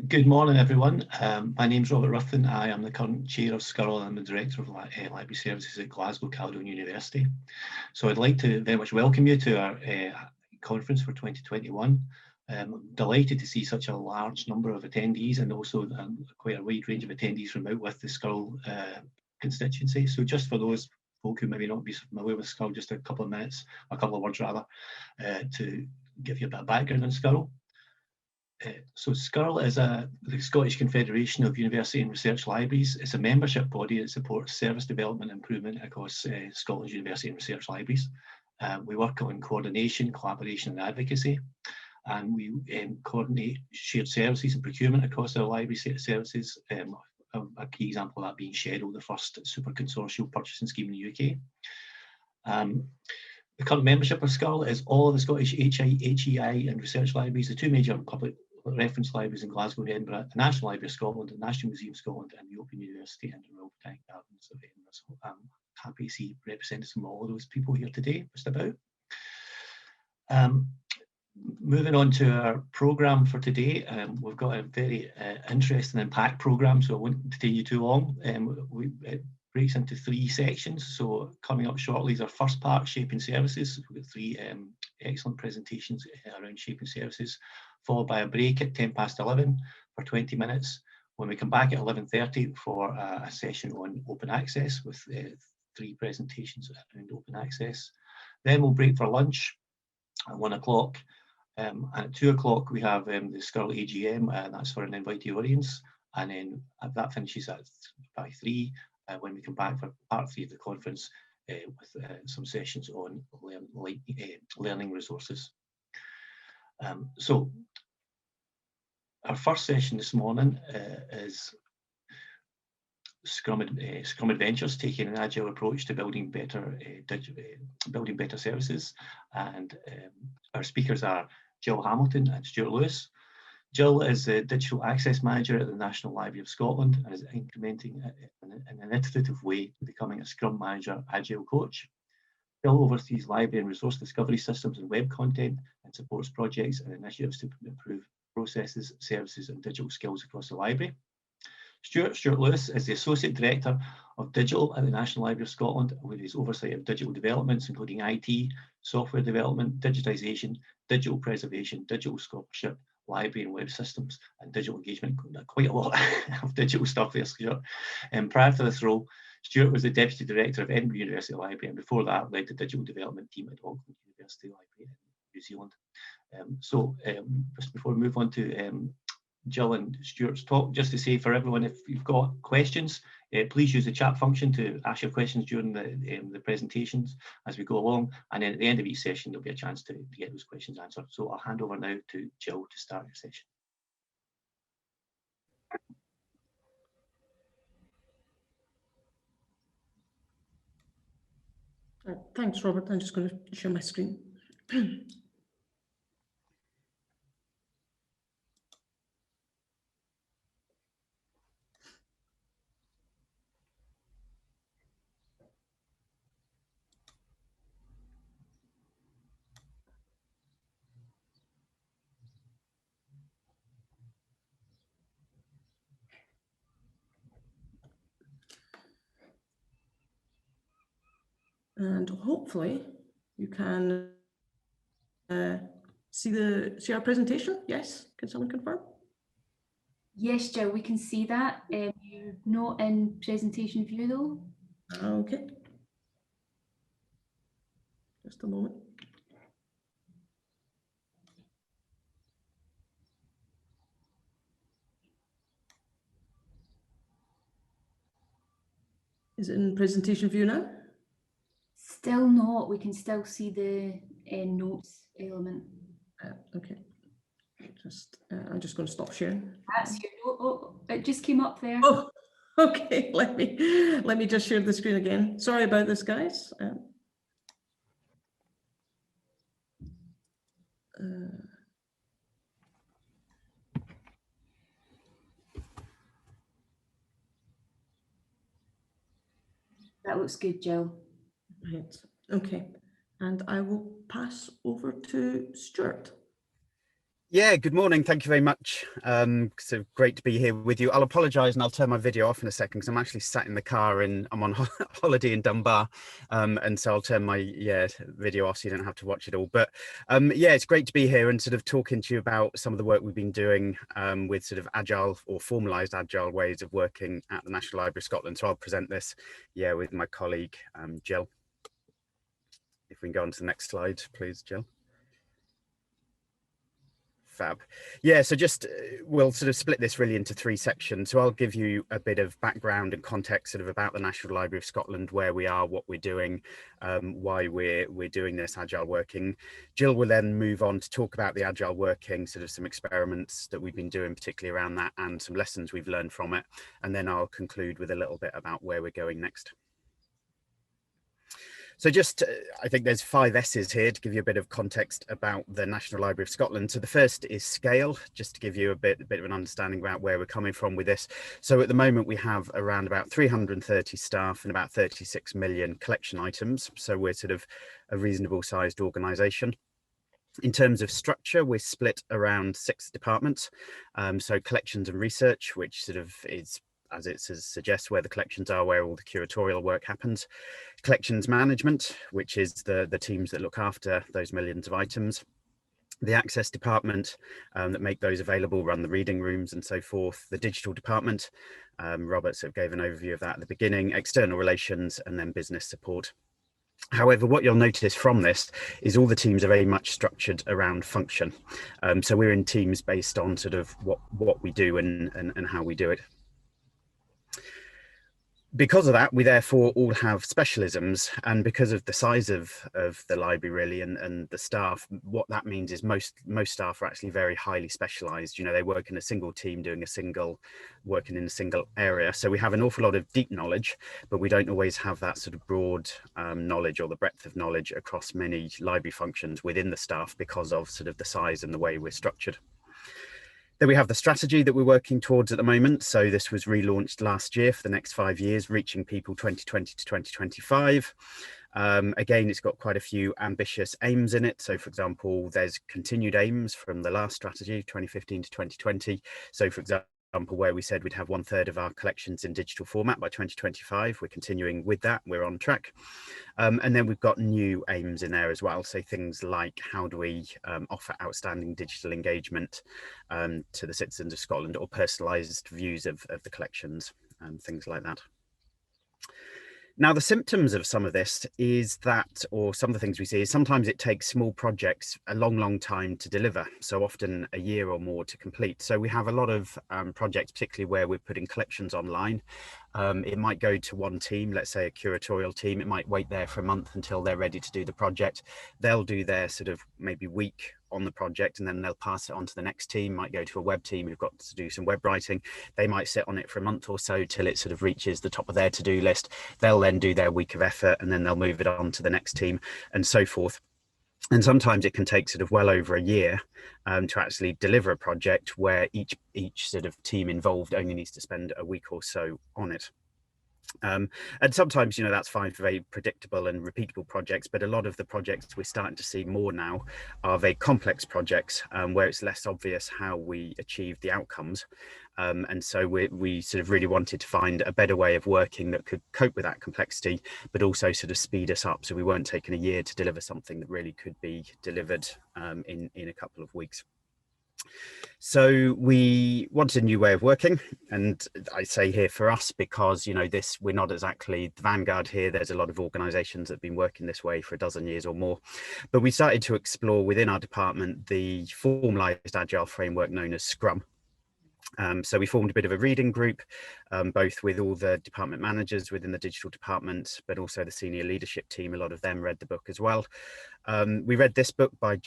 Good morning, everyone. My name's Robert Ruffin. I am the current chair of SCURL and I'm the director of library services at Glasgow Caledonian University. So I'd like to very much welcome you to our conference for 2021. I'm delighted to see such a large number of attendees and also quite a wide range of attendees from out with the SCURL constituency. So just for those folk who maybe not be familiar with SCURL, just a couple of words rather, to give you a bit of background on SCURL. So SCURL is the Scottish Confederation of University and Research Libraries. It's a membership body that supports service development and improvement across Scotland's university and research libraries. We work on coordination, collaboration and advocacy, and we coordinate shared services and procurement across our library services. A key example of that being Schedule, the first super consortial purchasing scheme in the UK. The current membership of SCURL is all of the Scottish HEI and research libraries, the two major public reference libraries in Glasgow and Edinburgh, the National Library of Scotland, the National Museum of Scotland, and the Open University and the Royal Botanic Gardens of Edinburgh. So I'm happy to see representatives from all of those people here today, just about. Moving on to our programme for today, we've got a very interesting and packed programme, so I won't detain you too long. It breaks into 3 sections. So coming up shortly is our first part, Shaping Services. We've got 3 excellent presentations around Shaping Services, followed by a break at 11:10 for 20 minutes. When we come back at 11:30 for a session on open access with 3 presentations around open access. Then we'll break for lunch at 1 o'clock. And at 2 o'clock we have the SCURL AGM, and that's for an invited audience. And then that finishes by 3. When we come back for part 3 of the conference with some sessions on learning resources. So our first session this morning is Scrum Adventures, taking an agile approach to building better services. And our speakers are Jill Hamilton and Stuart Lewis. Jill is the Digital Access Manager at the National Library of Scotland and is implementing in an iterative way to becoming a Scrum Manager Agile Coach. Jill oversees library and resource discovery systems and web content and supports projects and initiatives to improve processes, services and digital skills across the library. Stuart Lewis is the Associate Director of Digital at the National Library of Scotland, with his oversight of digital developments, including IT, software development, digitisation, digital preservation, digital scholarship, library and web systems, and digital engagement. Quite a lot of digital stuff there, Stuart. Prior to this role, Stuart was the Deputy Director of Edinburgh University Library, and before that led the digital development team at Auckland University Library in New Zealand. Just before we move on to Jill and Stuart's talk, just to say for everyone, if you've got questions, please use the chat function to ask your questions during the presentations as we go along, and then at the end of each session there'll be a chance to get those questions answered. So I'll hand over now to Jill to start your session. Thanks, Robert. I'm just going to share my screen. And hopefully you can see our presentation. Yes, can someone confirm? Yes, Jill, we can see that. You're not in presentation view though. Okay. Just a moment. Is it in presentation view now? Still not. We can still see the notes element. Okay. I'm just going to stop sharing. That's your note. Oh, it just came up there. Oh, okay. Let me just share the screen again. Sorry about this, guys. That looks good, Jill. Right. Okay. And I will pass over to Stuart. Yeah, good morning. Thank you very much. So great to be here with you. I'll apologise and I'll turn my video off in a second because I'm actually sat in the car and I'm on holiday in Dunbar, and so I'll turn my video off so you don't have to watch it all. But yeah, it's great to be here and sort of talking to you about some of the work we've been doing with sort of agile or formalised agile ways of working at the National Library of Scotland. So I'll present this, with my colleague Jill. If we can go on to the next slide, please, Jill. Fab. Yeah, so just we'll sort of split this really into three sections. So I'll give you a bit of background and context sort of about the National Library of Scotland, where we are, what we're doing, why we're doing this agile working. Jill will then move on to talk about the agile working, sort of some experiments that we've been doing, particularly around that, and some lessons we've learned from it. And then I'll conclude with a little bit about where we're going next. So just, I think there's 5 S's here to give you a bit of context about the National Library of Scotland. So the first is scale, just to give you a bit of an understanding about where we're coming from with this. So at the moment we have around about 330 staff and about 36 million collection items. So we're sort of a reasonable sized organisation. In terms of structure, we're split around 6 departments. So collections and research, which sort of is, as it suggests, where the collections are, where all the curatorial work happens. Collections management, which is the teams that look after those millions of items. The access department that make those available, run the reading rooms and so forth. The digital department, Robert sort of gave an overview of that at the beginning. External relations, and then business support. However, what you'll notice from this is all the teams are very much structured around function. So we're in teams based on sort of what we do and how we do it. Because of that, we therefore all have specialisms, and because of the size of the library really and the staff, what that means is most staff are actually very highly specialized. You know, they work in a single team working in a single area. So we have an awful lot of deep knowledge, but we don't always have that sort of broad knowledge or the breadth of knowledge across many library functions within the staff because of sort of the size and the way we're structured. Then we have the strategy that we're working towards at the moment. So this was relaunched last year for the next 5 years, reaching people 2020 to 2025. Again, it's got quite a few ambitious aims in it. So for example, there's continued aims from the last strategy, 2015 to 2020. So for example, where we said we'd have 1/3 of our collections in digital format by 2025. We're continuing with that, we're on track. And then we've got new aims in there as well. So things like how do we offer outstanding digital engagement to the citizens of Scotland, or personalised views of the collections and things like that. Now, the symptoms of some of this is that, or some of the things we see, is sometimes it takes small projects a long time to deliver. So often a year or more to complete. So we have a lot of projects, particularly where we're putting collections online. It might go to one team, let's say a curatorial team. It might wait there for a month until they're ready to do the project. They'll do their sort of maybe week on the project, and then they'll pass it on to the next team. Might go to a web team who've got to do some web writing. They might sit on it for a month or so till it sort of reaches the top of their to-do list. They'll then do their week of effort, and then they'll move it on to the next team, and so forth. And sometimes it can take sort of well over a year to actually deliver a project where each sort of team involved only needs to spend a week or so on it. And sometimes, you know, that's fine for very predictable and repeatable projects, but a lot of the projects we're starting to see more now are very complex projects where it's less obvious how we achieve the outcomes. And so we sort of really wanted to find a better way of working that could cope with that complexity, but also sort of speed us up, so we weren't taking a year to deliver something that really could be delivered in a couple of weeks. So we wanted a new way of working, and I say here for us because, you know, we're not exactly the vanguard here. There's a lot of organizations that have been working this way for a dozen years or more, but we started to explore within our department the formalized agile framework known as Scrum. So we formed a bit of a reading group, both with all the department managers within the digital department, but also the senior leadership team. A lot of them read the book as well. We read this book by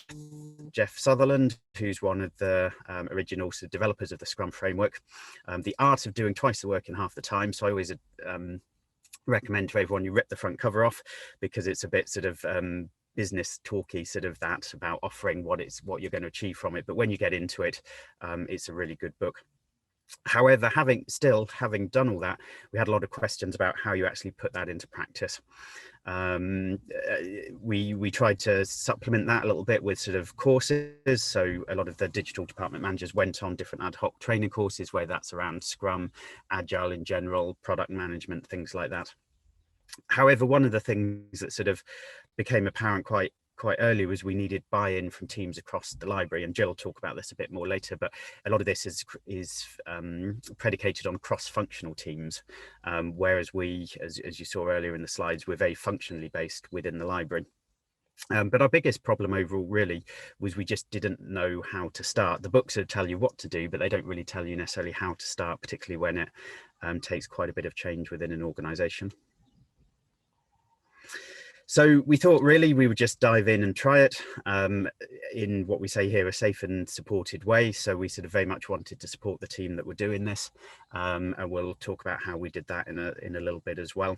Jeff Sutherland, who's one of the original developers of the Scrum framework, The Art of Doing Twice the Work in Half the Time. So I always recommend to everyone you rip the front cover off, because it's a bit sort of business talky, sort of that about offering what you're going to achieve from it. But when you get into it, it's a really good book. However, having done all that, we had a lot of questions about how you actually put that into practice. We tried to supplement that a little bit with sort of courses. So a lot of the digital department managers went on different ad hoc training courses, whether that's around Scrum, Agile in general, product management, things like that. However, one of the things that sort of became apparent quite early was we needed buy-in from teams across the library, and Jill will talk about this a bit more later, but a lot of this is predicated on cross-functional teams, whereas we, as you saw earlier in the slides, we're very functionally based within the library. But our biggest problem overall really was we just didn't know how to start. The books would tell you what to do, but they don't really tell you necessarily how to start, particularly when it takes quite a bit of change within an organization. So we thought really we would just dive in and try it in what we say here, a safe and supported way. So we sort of very much wanted to support the team that were doing this, and we'll talk about how we did that in a little bit as well.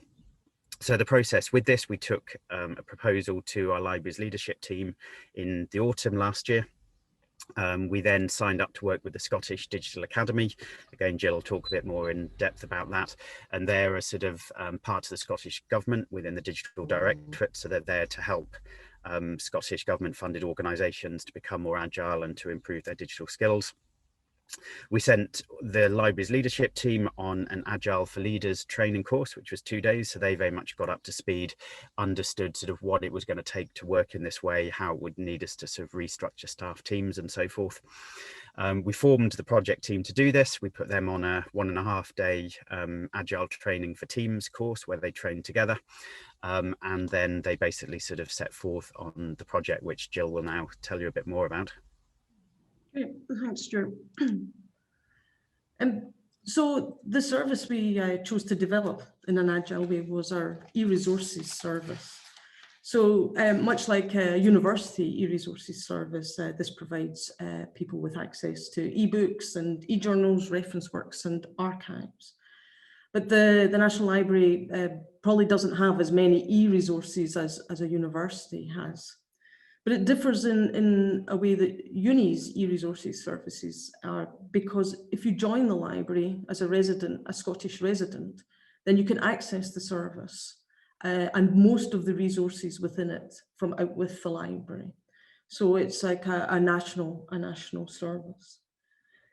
So the process with this, we took a proposal to our library's leadership team in the autumn last year. We then signed up to work with the Scottish Digital Academy. Again, Jill will talk a bit more in depth about that. And they're a sort of part of the Scottish government within the Digital Directorate. So they're there to help Scottish government funded organisations to become more agile and to improve their digital skills. We sent the library's leadership team on an Agile for Leaders training course, which was 2 days. So they very much got up to speed, understood sort of what it was going to take to work in this way, how it would need us to sort of restructure staff teams and so forth. We formed the project team to do this. We put them on a 1.5 day Agile training for teams course where they trained together. And then they basically sort of set forth on the project, which Jill will now tell you a bit more about. Great, thanks, Stuart. So the service we chose to develop in an agile way was our e-resources service. So much like a university e-resources service, this provides people with access to ebooks and e-journals, reference works and archives. But the National Library probably doesn't have as many e-resources as a university has. But it differs in a way that uni's e-resources services are, because if you join the library as a resident, a Scottish resident, then you can access the service and most of the resources within it from out with the library. So it's like a national service.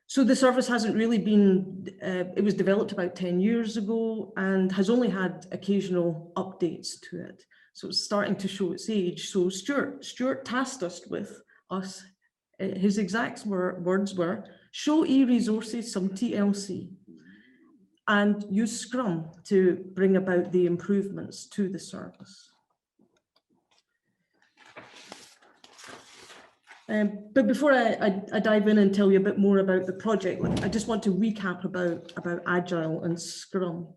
So the service hasn't really been, it was developed about 10 years ago and has only had occasional updates to it. So it's starting to show its age. So Stuart tasked us with his exact words were, show e-resources some TLC and use Scrum to bring about the improvements to the service. But before I dive in and tell you a bit more about the project, I just want to recap about Agile and Scrum.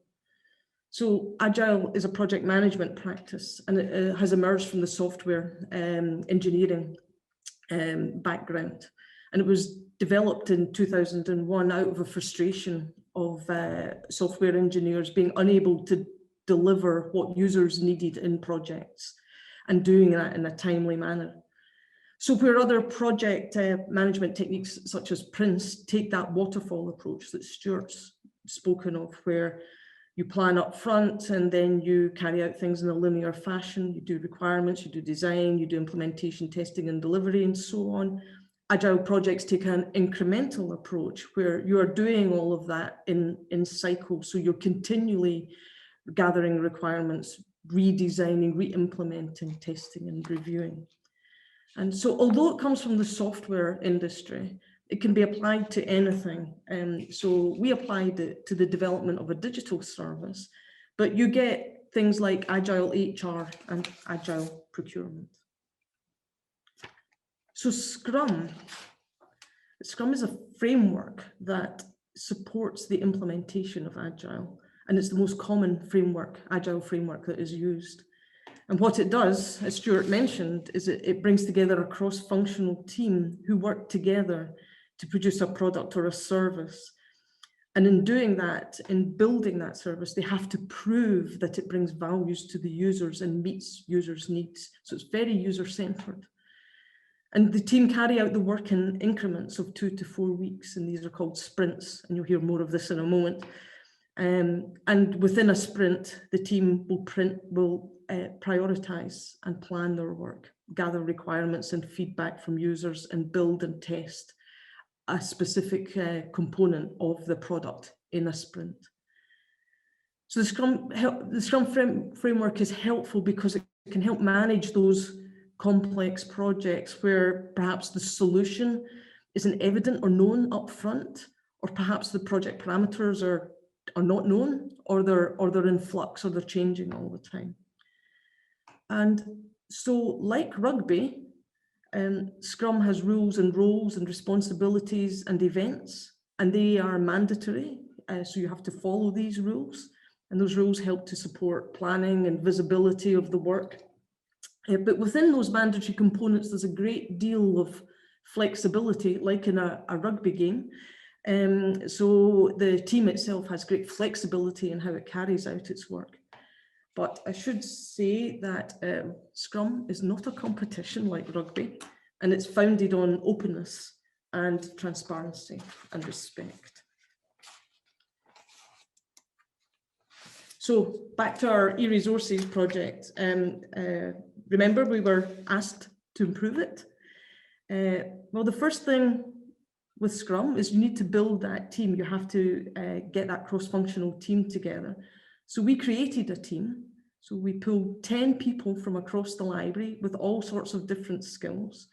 So Agile is a project management practice, and it has emerged from the software engineering background. And it was developed in 2001 out of a frustration of software engineers being unable to deliver what users needed in projects and doing that in a timely manner. So where other project management techniques such as Prince take that waterfall approach that Stuart's spoken of, where you plan up front and then you carry out things in a linear fashion. You do requirements, you do design, you do implementation, testing and delivery and so on. Agile projects take an incremental approach where you are doing all of that in cycles. So you're continually gathering requirements, redesigning, re-implementing, testing and reviewing. And so although it comes from the software industry, it can be applied to anything. So we applied it to the development of a digital service, but you get things like Agile HR and Agile procurement. So Scrum is a framework that supports the implementation of Agile, and it's the most common framework, Agile framework, that is used. And what it does, as Stuart mentioned, is it brings together a cross-functional team who work together to produce a product or a service. And in doing that, in building that service, they have to prove that it brings values to the users and meets users' needs. So it's very user-centered. And the team carry out the work in increments of 2 to 4 weeks, and these are called sprints, and you'll hear more of this in a moment. And within a sprint, the team will prioritize and plan their work, gather requirements and feedback from users, and build and test a specific component of the product in a sprint. So the Scrum framework is helpful because it can help manage those complex projects where perhaps the solution isn't evident or known up front, or perhaps the project parameters are not known, or they're in flux, or they're changing all the time. And so, like rugby, Scrum has rules and roles and responsibilities and events, and they are mandatory. So you have to follow these rules, and those rules help to support planning and visibility of the work. But within those mandatory components, there's a great deal of flexibility, like in a rugby game. So the team itself has great flexibility in how it carries out its work. But I should say that Scrum is not a competition like rugby, and it's founded on openness and transparency and respect. So back to our e-resources project. Remember, we were asked to improve it. Well, the first thing with Scrum is you need to build that team. You have to get that cross-functional team together. So we created a team. So we pulled 10 people from across the library with all sorts of different skills,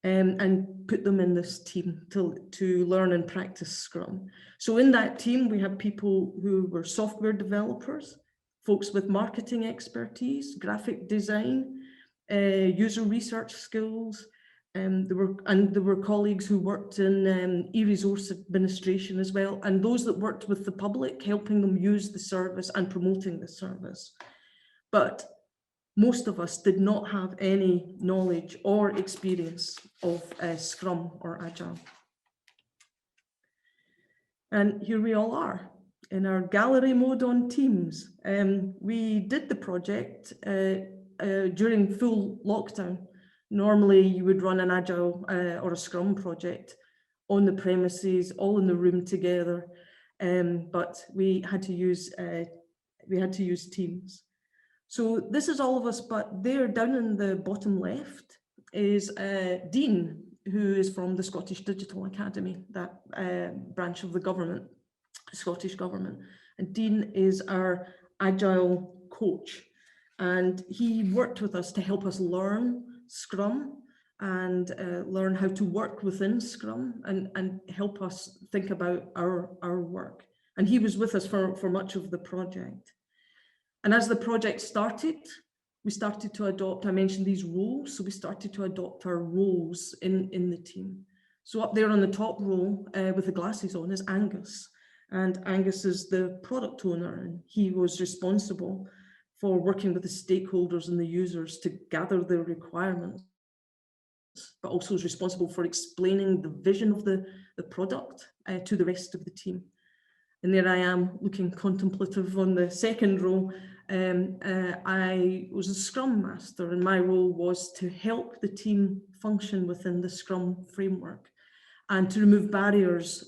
and put them in this team to learn and practice Scrum. So in that team, we had people who were software developers, folks with marketing expertise, graphic design, user research skills. There were colleagues who worked in e-resource administration as well, and those that worked with the public, helping them use the service and promoting the service. But most of us did not have any knowledge or experience of Scrum or Agile. And here we all are in our gallery mode on Teams. We did the project during full lockdown. Normally you would run an Agile or a Scrum project on the premises, all in the room together, but we had to use Teams. So this is all of us, but there down in the bottom left is Dean, who is from the Scottish Digital Academy, that branch of the government, Scottish government. And Dean is our Agile coach. And he worked with us to help us learn Scrum and learn how to work within Scrum and help us think about our work. And he was with us for much of the project. And as the project started, we started to adopt, I mentioned these roles, so we started to adopt our roles in the team. So up there on the top row with the glasses on is Angus. And Angus is the product owner, and he was responsible for working with the stakeholders and the users to gather their requirements, but also is responsible for explaining the vision of the product to the rest of the team. And there I am looking contemplative on the second row. I was a Scrum Master, and my role was to help the team function within the Scrum framework and to remove barriers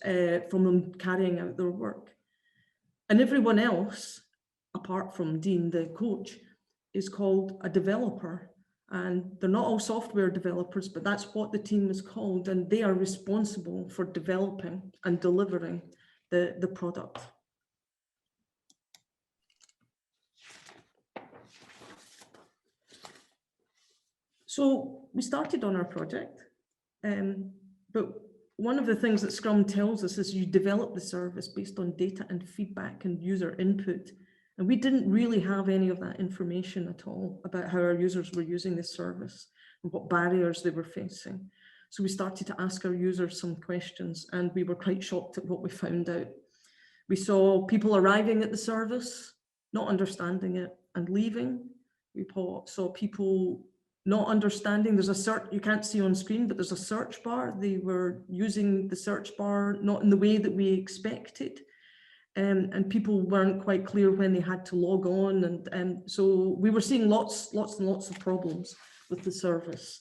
from them carrying out their work. And everyone else, apart from Dean, the coach, is called a developer. And they're not all software developers, but that's what the team is called. And they are responsible for developing and delivering the product. So we started on our project, but one of the things that Scrum tells us is you develop the service based on data and feedback and user input. And we didn't really have any of that information at all about how our users were using this service and what barriers they were facing. So we started to ask our users some questions, and we were quite shocked at what we found out. We saw people arriving at the service, not understanding it and leaving. We saw people not understanding. There's a search, you can't see on screen, but there's a search bar. They were using the search bar not in the way that we expected. And people weren't quite clear when they had to log on. And so we were seeing lots and lots of problems with the service.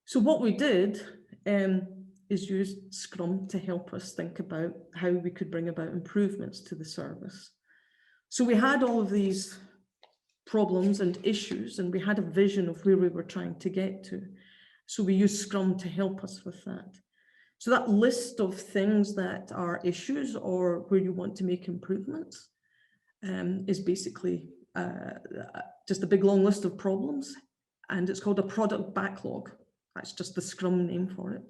So what we did is use Scrum to help us think about how we could bring about improvements to the service. So we had all of these problems and issues, and we had a vision of where we were trying to get to. So we used Scrum to help us with that. So that list of things that are issues or where you want to make improvements is basically just a big long list of problems, and it's called a product backlog. That's just the Scrum name for it.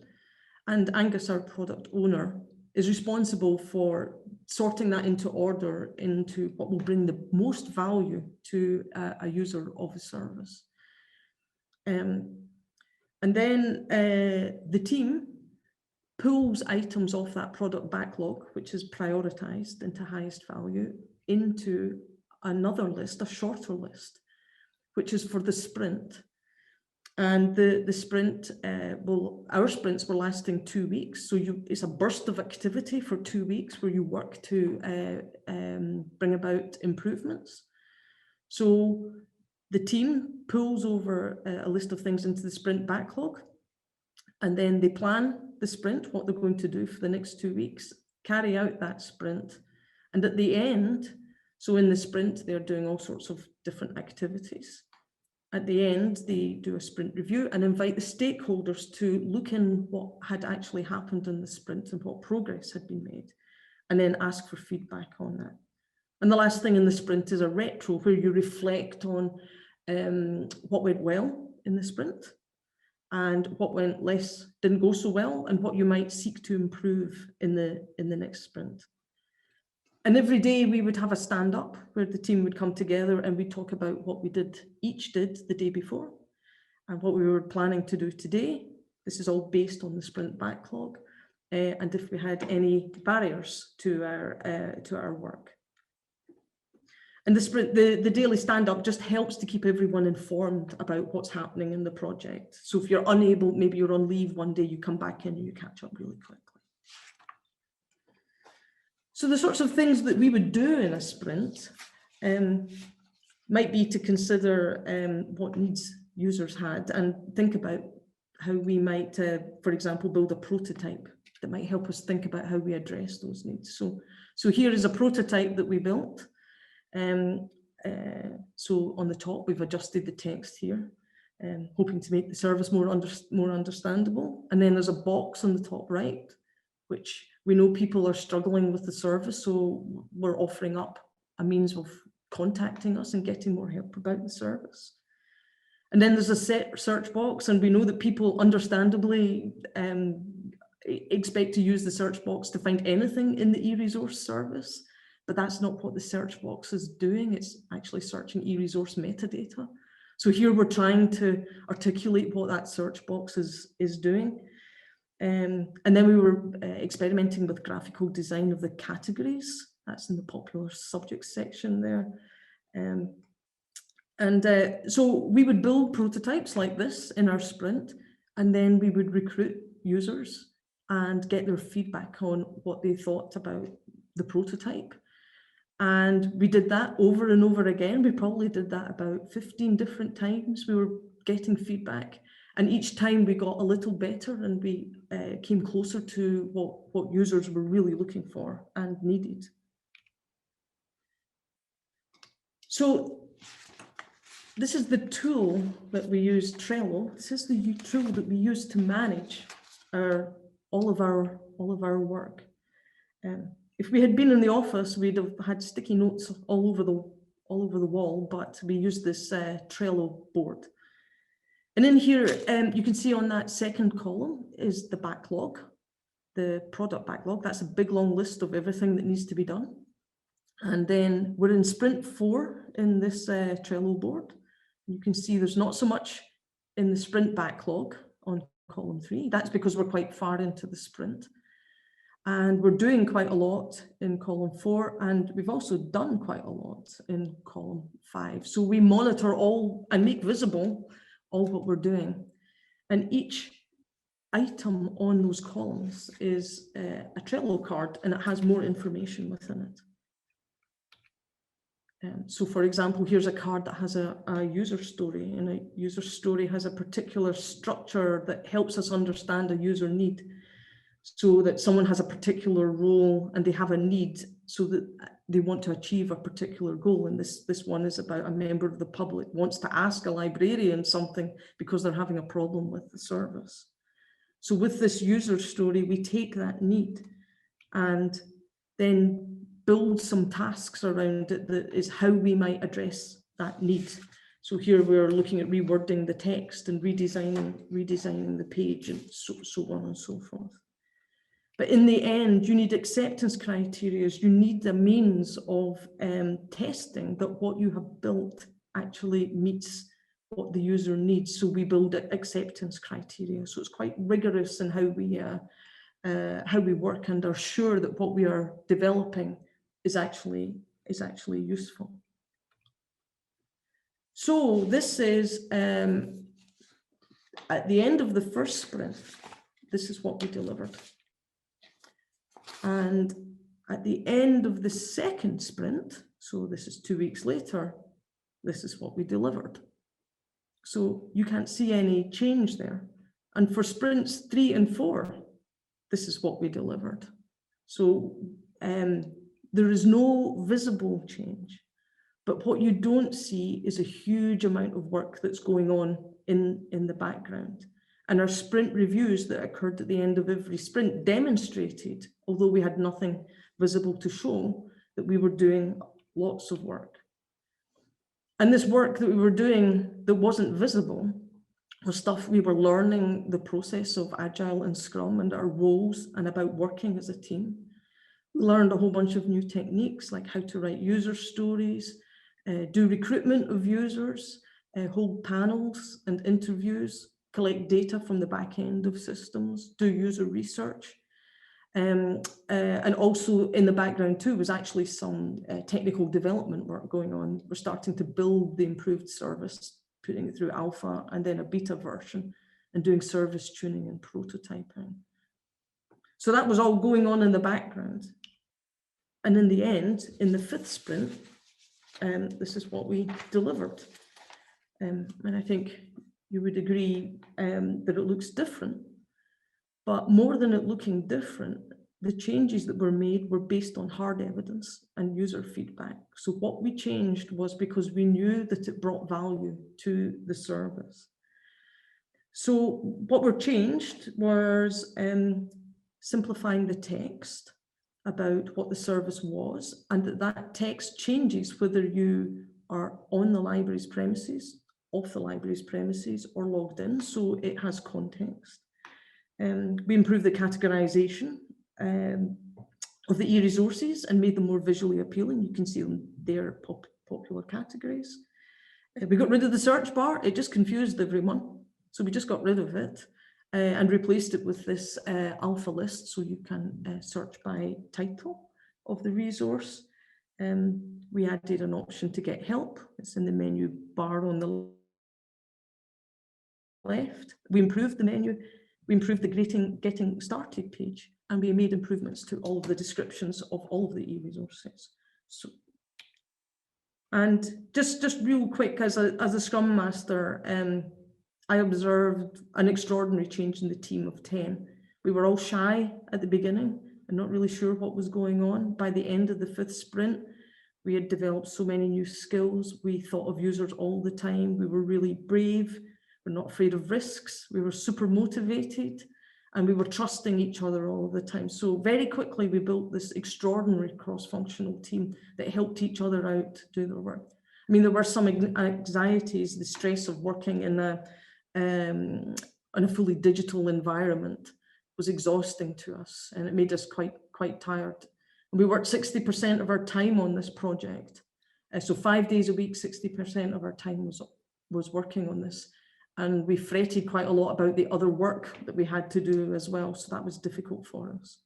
And Angus, our product owner, is responsible for sorting that into order into what will bring the most value to a user of a service. And then the team pulls items off that product backlog, which is prioritized into highest value, into another list, a shorter list, which is for the sprint. And the sprint, our sprints were lasting 2 weeks. So it's a burst of activity for 2 weeks where you work to bring about improvements. So the team pulls over a list of things into the sprint backlog, and then they plan the sprint, what they're going to do for the next 2 weeks, carry out that sprint. And at the end, so in the sprint, they're doing all sorts of different activities. At the end, they do a sprint review and invite the stakeholders to look in what had actually happened in the sprint and what progress had been made, and then ask for feedback on that. And the last thing in the sprint is a retro, where you reflect on what went well in the sprint and what didn't go so well, and what you might seek to improve in the next sprint. And every day we would have a stand-up where the team would come together and we'd talk about what we each did the day before and what we were planning to do today. This is all based on the sprint backlog, and if we had any barriers to our work. And the daily stand-up just helps to keep everyone informed about what's happening in the project. So if you're unable, maybe you're on leave one day, you come back in and you catch up really quickly. So the sorts of things that we would do in a sprint might be to consider what needs users had and think about how we might, for example, build a prototype that might help us think about how we address those needs. So here is a prototype that we built. So on the top, we've adjusted the text here, hoping to make the service more understandable. And then there's a box on the top right, which we know people are struggling with the service, so we're offering up a means of contacting us and getting more help about the service. And then there's a set search box, and we know that people understandably expect to use the search box to find anything in the e-resource service, but that's not what the search box is doing. It's actually searching e-resource metadata. So here we're trying to articulate what that search box is doing. And then we were experimenting with graphical design of the categories. That's in the popular subjects section there. So we would build prototypes like this in our sprint, and then we would recruit users and get their feedback on what they thought about the prototype. And we did that over and over again. We probably did that about 15 different times. We were getting feedback. And each time we got a little better, and we came closer to what users were really looking for and needed. So this is the tool that we use, Trello. This is the tool that we use to manage all of our work. If we had been in the office, we'd have had sticky notes all over the wall, but we use this Trello board. And in here, you can see on that second column is the backlog, the product backlog. That's a big long list of everything that needs to be done. And then we're in sprint 4 in this Trello board. You can see there's not so much in the sprint backlog on column 3. That's because we're quite far into the sprint. And we're doing quite a lot in column 4, and we've also done quite a lot in column 5. So we monitor all and make visible all what we're doing. And each item on those columns is a Trello card, and it has more information within it. So for example, here's a card that has a user story, and a user story has a particular structure that helps us understand a user need. So that someone has a particular role and they have a need so that they want to achieve a particular goal. And this one is about a member of the public wants to ask a librarian something because they're having a problem with the service. So with this user story, we take that need and then build some tasks around it that is how we might address that need. So here we're looking at rewording the text and redesigning the page and so on and so forth. But in the end, you need acceptance criteria. You need the means of testing that what you have built actually meets what the user needs. So we build acceptance criteria. So it's quite rigorous in how we work and are sure that what we are developing is actually useful. So this is at the end of the first sprint. This is what we delivered. And at the end of the second sprint, so this is 2 weeks later, this is what we delivered. So you can't see any change there. And for sprints 3 and 4, this is what we delivered. So there is no visible change. But what you don't see is a huge amount of work that's going on in the background. And our sprint reviews that occurred at the end of every sprint demonstrated, although we had nothing visible to show, that we were doing lots of work. And this work that we were doing that wasn't visible was stuff we were learning the process of Agile and Scrum and our roles and about working as a team. We learned a whole bunch of new techniques like how to write user stories, do recruitment of users, hold panels and interviews, collect data from the back end of systems, do user research. And also in the background too was actually some technical development work going on. We're starting to build the improved service, putting it through alpha and then a beta version and doing service tuning and prototyping. So that was all going on in the background. And in the end, in the 5th sprint, this is what we delivered. And I think you would agree that it looks different, but more than it looking different, the changes that were made were based on hard evidence and user feedback. So what we changed was because we knew that it brought value to the service. So what were changed was simplifying the text about what the service was, and that text changes whether you are on the library's premises, off the library's premises, or logged in, so it has context. We improved the categorization of the e-resources and made them more visually appealing. You can see them there, popular categories. We got rid of the search bar. It just confused everyone. So we just got rid of it and replaced it with this alpha list, so you can search by title of the resource. We added an option to get help. It's in the menu bar on the left. We improved the menu. We improved the getting started page, and we made improvements to all of the descriptions of all of the e-resources. So, and just real quick, as a Scrum Master, I observed an extraordinary change in the team of 10. We were all shy at the beginning and not really sure what was going on. By the end of the 5th sprint, we had developed so many new skills. We thought of users all the time. We were really brave. We're not afraid of risks. We were super motivated, and we were trusting each other all the time. So very quickly, we built this extraordinary cross-functional team that helped each other out to do their work. I mean, there were some anxieties, the stress of working in a fully digital environment was exhausting to us, and it made us quite tired. And we worked 60% of our time on this project. So 5 days a week, 60% of our time was working on this. And we fretted quite a lot about the other work that we had to do as well. So that was difficult for us.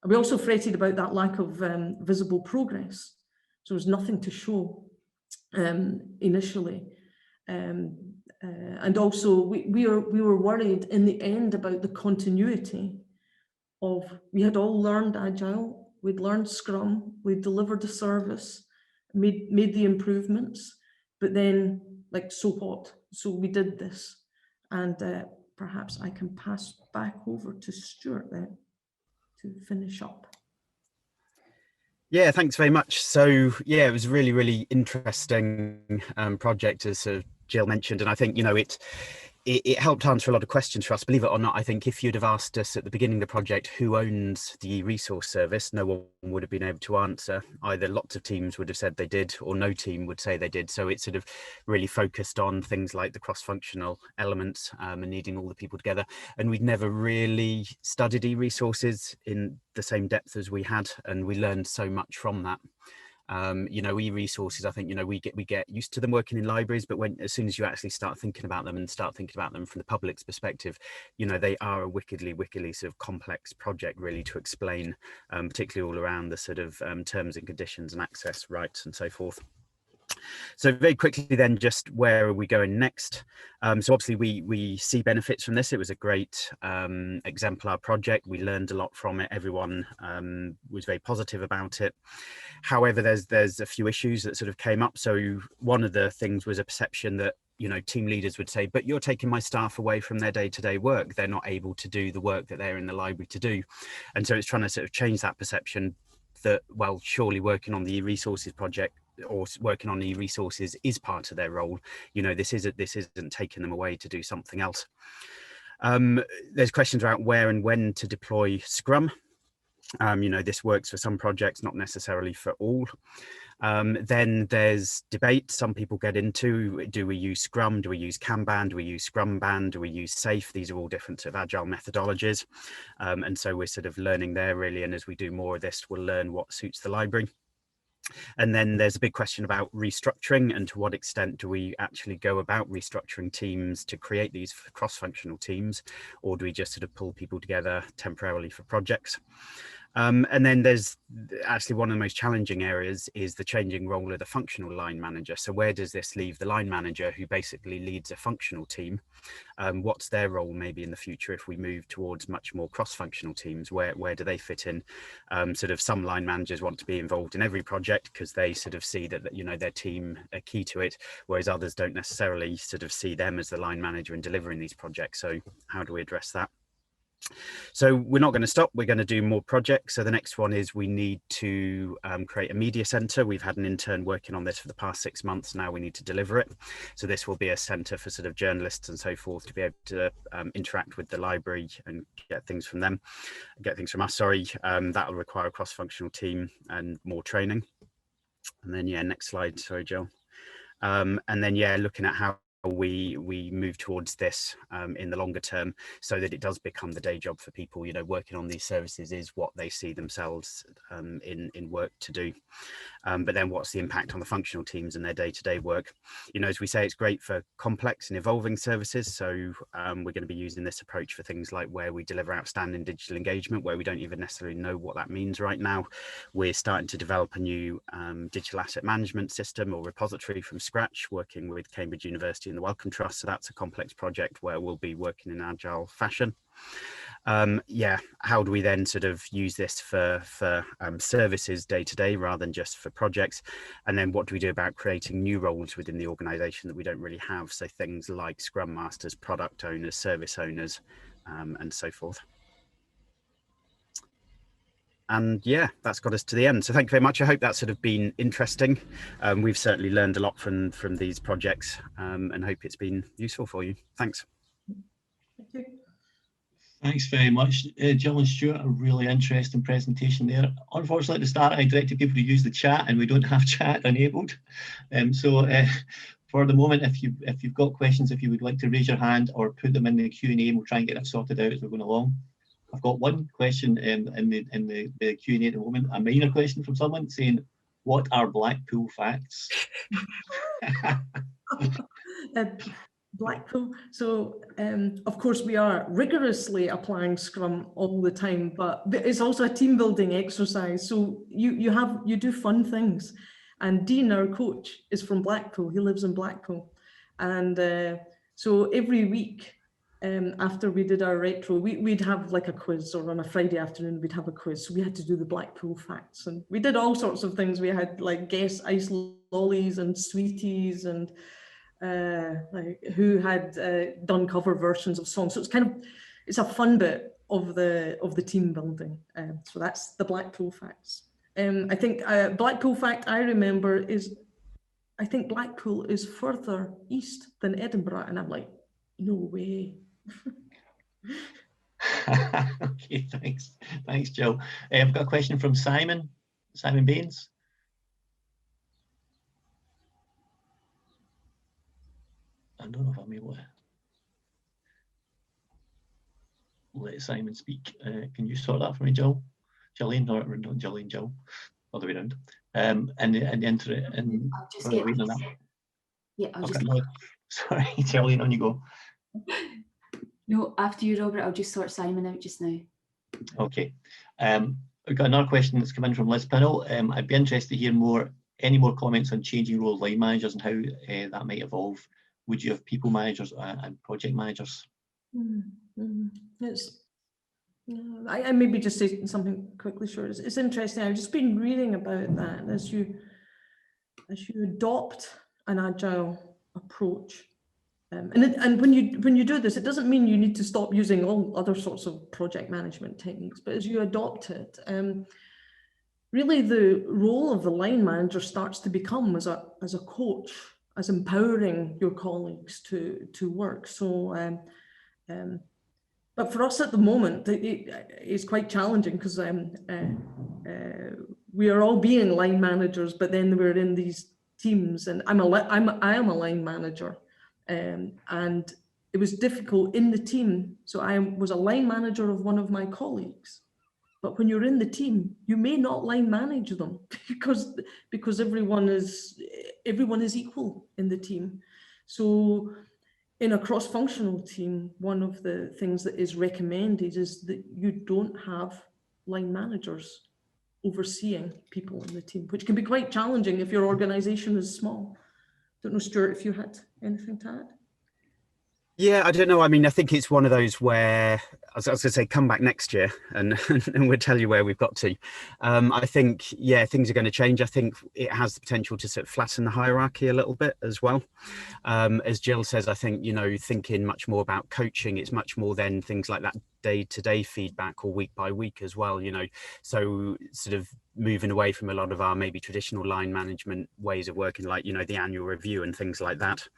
And we also fretted about that lack of visible progress. So there was nothing to show initially. And also we were worried in the end about the continuity of, we had all learned Agile, we'd learned Scrum, we delivered a service, made the improvements, but then like, so what? So we did this, and perhaps I can pass back over to Stuart then to finish up. Yeah, thanks very much. So yeah, it was a really, really interesting project, as Jill mentioned, and I think, you know, it helped answer a lot of questions for us. Believe it or not, I think if you'd have asked us at the beginning of the project who owns the e-resource service, no one would have been able to answer. Either lots of teams would have said they did, or no team would say they did. So it sort of really focused on things like the cross-functional elements and needing all the people together. And we'd never really studied e-resources in the same depth as we had, and we learned so much from that. You know, e-resources, I think, you know, we get used to them working in libraries, but as soon as you actually start thinking about them from the public's perspective, you know, they are a wickedly sort of complex project, really, to explain, particularly all around the sort of terms and conditions and access rights and so forth. So very quickly then, just where are we going next? So obviously we see benefits from this. It was a great exemplar project. We learned a lot from it. Everyone was very positive about it. However, there's a few issues that sort of came up. So one of the things was a perception that, you know, team leaders would say, but you're taking my staff away from their day-to-day work. They're not able to do the work that they're in the library to do. And so it's trying to sort of change that perception that, well, surely working on the e-resources project or working on e-resources is part of their role. You know, this isn't taking them away to do something else. There's questions about where and when to deploy Scrum. You know, this works for some projects, not necessarily for all. Then there's debate. Some people get into, do we use Scrum? Do we use Kanban? Do we use Scrumban? Do we use SAFe? These are all different sort of agile methodologies. And so we're sort of learning there, really. And as we do more of this, we'll learn what suits the library. And then there's a big question about restructuring, and to what extent do we actually go about restructuring teams to create these cross-functional teams, or do we just sort of pull people together temporarily for projects? And then there's actually one of the most challenging areas is the changing role of the functional line manager. So where does this leave the line manager, who basically leads a functional team? What's their role maybe in the future if we move towards much more cross-functional teams? Where do they fit in? Sort of some line managers want to be involved in every project because they sort of see that, you know, their team are key to it, whereas others don't necessarily sort of see them as the line manager in delivering these projects. So how do we address that? So we're not going to stop, we're going to do more projects. So the next one is we need to create a media center. We've had an intern working on this for the past 6 months. Now we need to deliver it. So this will be a center for sort of journalists and so forth to be able to interact with the library and get things from them, get things from us, sorry. That'll require a cross-functional team and more training. And then, yeah, next slide, sorry, Jill. And then, yeah, looking at how we move towards this in the longer term, so that it does become the day job for people. You know, working on these services is what they see themselves in work to do. But then what's the impact on the functional teams and their day-to-day work? You know, as we say, it's great for complex and evolving services. So we're going to be using this approach for things like where we deliver outstanding digital engagement, where we don't even necessarily know what that means right now. We're starting to develop a new digital asset management system or repository from scratch, working with Cambridge University and the Wellcome Trust. So that's a complex project where we'll be working in agile fashion. Yeah, how do we then sort of use this for services day to day rather than just for projects? And then what do we do about creating new roles within the organization that we don't really have? So things like Scrum Masters, product owners, service owners, and so forth. And yeah, that's got us to the end. So thank you very much. I hope that's sort of been interesting. We've certainly learned a lot from these projects and hope it's been useful for you. Thanks. Thank you. Thanks very much, Jill and Stuart. A really interesting presentation there. Unfortunately, at the start, I directed people to use the chat, and we don't have chat enabled. So for the moment, if you've got questions, if you would like to raise your hand or put them in the Q&A, and we'll try and get that sorted out as we're going along. I've got one question in the Q&A at the moment, a minor question from someone saying, "What are Blackpool facts?" Blackpool. So of course we are rigorously applying Scrum all the time, but it's also a team building exercise. So you do fun things. And Dean, our coach, is from Blackpool. He lives in Blackpool. And so every week after we did our retro, we'd have like a quiz, or on a Friday afternoon, we'd have a quiz. So we had to do the Blackpool facts, and we did all sorts of things. We had like guess ice lollies and sweeties, and like who had done cover versions of songs. So it's a fun bit of the team building. So that's the Blackpool facts. I think Blackpool fact I remember is, I think Blackpool is further east than Edinburgh, and I'm like, no way. Okay, thanks, Jill. I've got a question from Simon Baines. I don't know if I'm able to let Simon speak. Can you sort that for me, Jill? Gillian, or not Gillian, Jill, other way around. And I'll just get that. Yeah, I'll Okay, just. no, sorry, Gillian, on you go. No, after you, Robert, I'll just sort Simon out just now. Okay. We've got another question that's come in from Liz Pinnell. I'd be interested to hear any more comments on changing role of line managers and how that might evolve. Would you have people managers and project managers? I maybe just say something quickly, sure. It's interesting. I've just been reading about that. As you adopt an agile approach, and when you do this, it doesn't mean you need to stop using all other sorts of project management techniques, but as you adopt it, really the role of the line manager starts to become as a coach, as empowering your colleagues to work. So but for us at the moment, it's quite challenging because we are all being line managers, but then we're in these teams, and I am a line manager, and it was difficult in the team. So I was a line manager of one of my colleagues, but when you're in the team, you may not line manage them because everyone is equal in the team. So in a cross-functional team, one of the things that is recommended is that you don't have line managers overseeing people in the team, which can be quite challenging if your organization is small. Don't know, Stuart, if you had anything to add? Yeah, I don't know. I mean, I think it's one of those where I was going to say, come back next year and we'll tell you where we've got to. I think, yeah, things are going to change. I think it has the potential to sort of flatten the hierarchy a little bit as well. As Jill says, I think, thinking much more about coaching, it's much more than things like that day-to-day feedback or week by week as well, so sort of moving away from a lot of our maybe traditional line management ways of working, like, the annual review and things like that.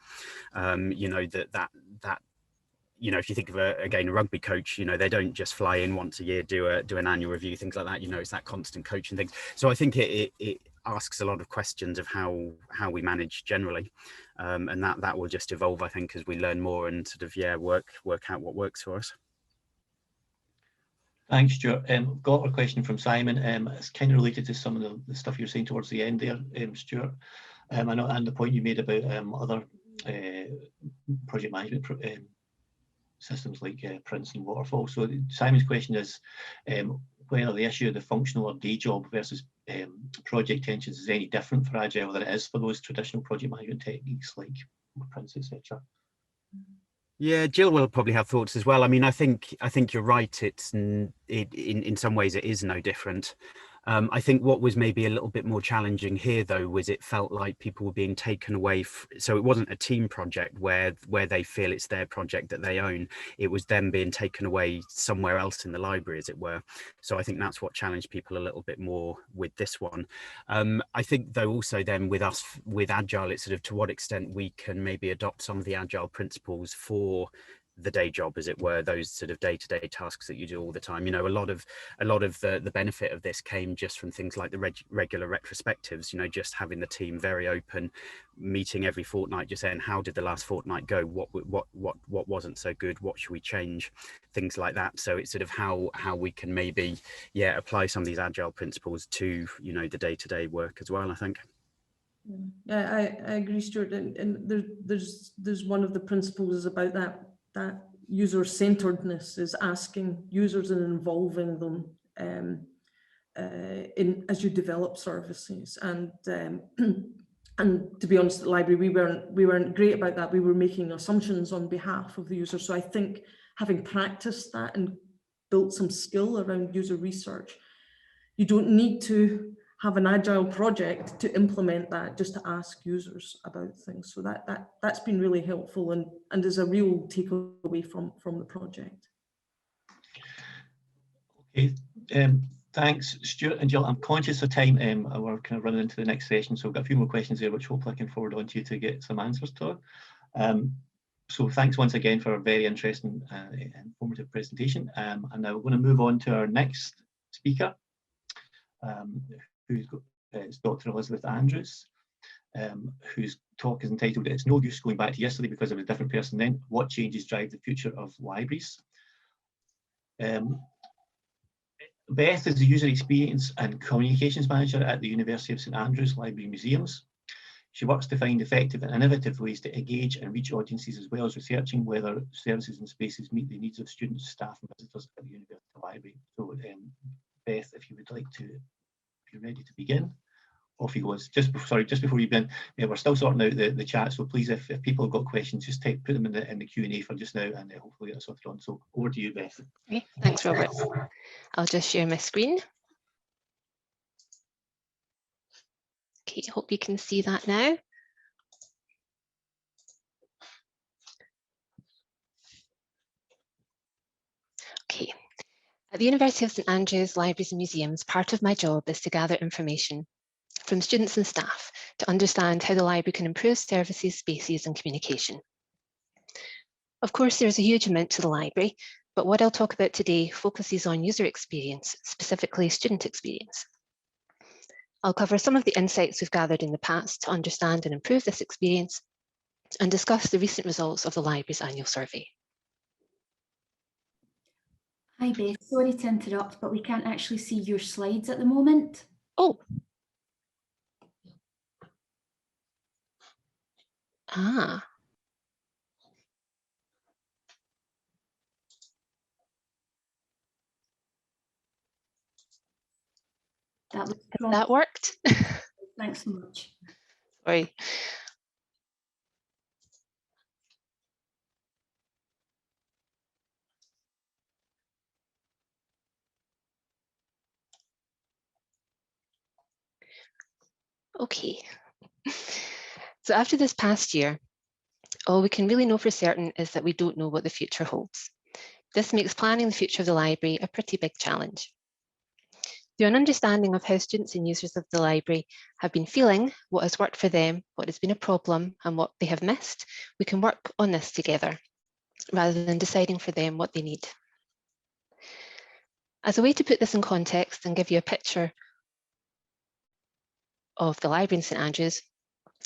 If you think of a rugby coach, they don't just fly in once a year, do an annual review, things like that. It's that constant coaching thing. So I think it asks a lot of questions of how we manage generally, and that will just evolve, I think, as we learn more and sort of work out what works for us. Thanks, Stuart. I've got a question from Simon. It's kind of related to some of the stuff you're saying towards the end there, Stuart. I know, and the point you made about other project management systems like Prince and Waterfall. So Simon's question is whether the issue of the functional or day job versus project tensions is any different for Agile than it is for those traditional project management techniques like Prince, etc. Yeah, Jill will probably have thoughts as well. I mean, I think you're right. In some ways it is no different. I think what was maybe a little bit more challenging here, though, was it felt like people were being taken away. So it wasn't a team project where they feel it's their project that they own. It was them being taken away somewhere else in the library, as it were. So I think that's what challenged people a little bit more with this one. I think, though, also then with us, with Agile, it's sort of to what extent we can maybe adopt some of the Agile principles for the day job, as it were, those sort of day-to-day tasks that you do all the time. A lot of the benefit of this came just from things like the regular retrospectives, just having the team very open, meeting every fortnight, just saying, how did the last fortnight go, what wasn't so good, what should we change, things like that. So it's sort of how we can maybe apply some of these Agile principles to the day-to-day work as well, I think. Yeah, I agree, Stuart, and there's one of the principles is about that user-centeredness, is asking users and involving them as you develop services. And And to be honest, at the library, we weren't great about that. We were making assumptions on behalf of the user. So I think having practiced that and built some skill around user research, you don't need to have an agile project to implement that, just to ask users about things. So that's been really helpful and is a real takeaway from the project. Okay, thanks, Stuart and Jill. I'm conscious of time. We're kind of running into the next session, so we've got a few more questions there, which hopefully I can forward on to you to get some answers to. So thanks once again for a very interesting and informative presentation. And now we're going to move on to our next speaker, it's Dr. Elizabeth Andrews, whose talk is entitled "It's No Use Going Back to Yesterday Because I'm a Different Person Then. What Changes Drive the Future of Libraries?" Beth is the User Experience and Communications Manager at the University of St Andrews Library Museums. She works to find effective and innovative ways to engage and reach audiences, as well as researching whether services and spaces meet the needs of students, staff and visitors at the University Library. So Beth, if you would like to, if you're ready to begin, off you go. Just before you begin, we're still sorting out the chat, so please, if people have got questions, just put them in the Q&A for just now, and hopefully get it sorted on. So over to you, Beth. Okay, thanks, Robert. I'll just share my screen. Okay, hope you can see that now. Okay, at the University of St Andrews Libraries and Museums, part of my job is to gather information from students and staff to understand how the library can improve services, spaces and communication. Of course, there's a huge amount to the library, but what I'll talk about today focuses on user experience, specifically student experience. I'll cover some of the insights we've gathered in the past to understand and improve this experience, and discuss the recent results of the library's annual survey. Hi Beth, sorry to interrupt, but we can't actually see your slides at the moment. Oh. Ah. That worked. Thanks so much. Sorry. Okay. So after this past year, all we can really know for certain is that we don't know what the future holds. This makes planning the future of the library a pretty big challenge. Through an understanding of how students and users of the library have been feeling, what has worked for them, what has been a problem, and what they have missed, we can work on this together, rather than deciding for them what they need. As a way to put this in context and give you a picture of the library in St Andrews,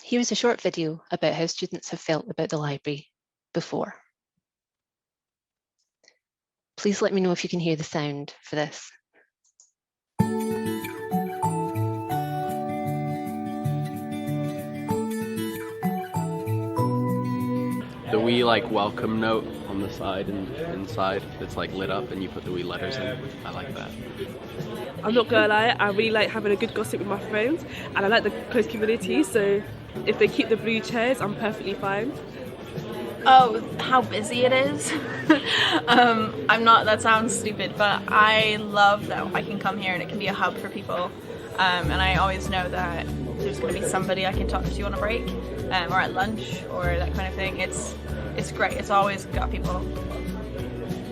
here is a short video about how students have felt about the library before. Please let me know if you can hear the sound for this. The wee welcome note on the side and inside that's lit up, and you put the wee letters in. I like that. I'm not gonna lie, I really like having a good gossip with my friends, and I like the close community, so if they keep the blue chairs, I'm perfectly fine. Oh, how busy it is. That sounds stupid, but I love that I can come here and it can be a hub for people. And I always know that there's going to be somebody I can talk to on a break, or at lunch, or that kind of thing. It's great. It's always got people.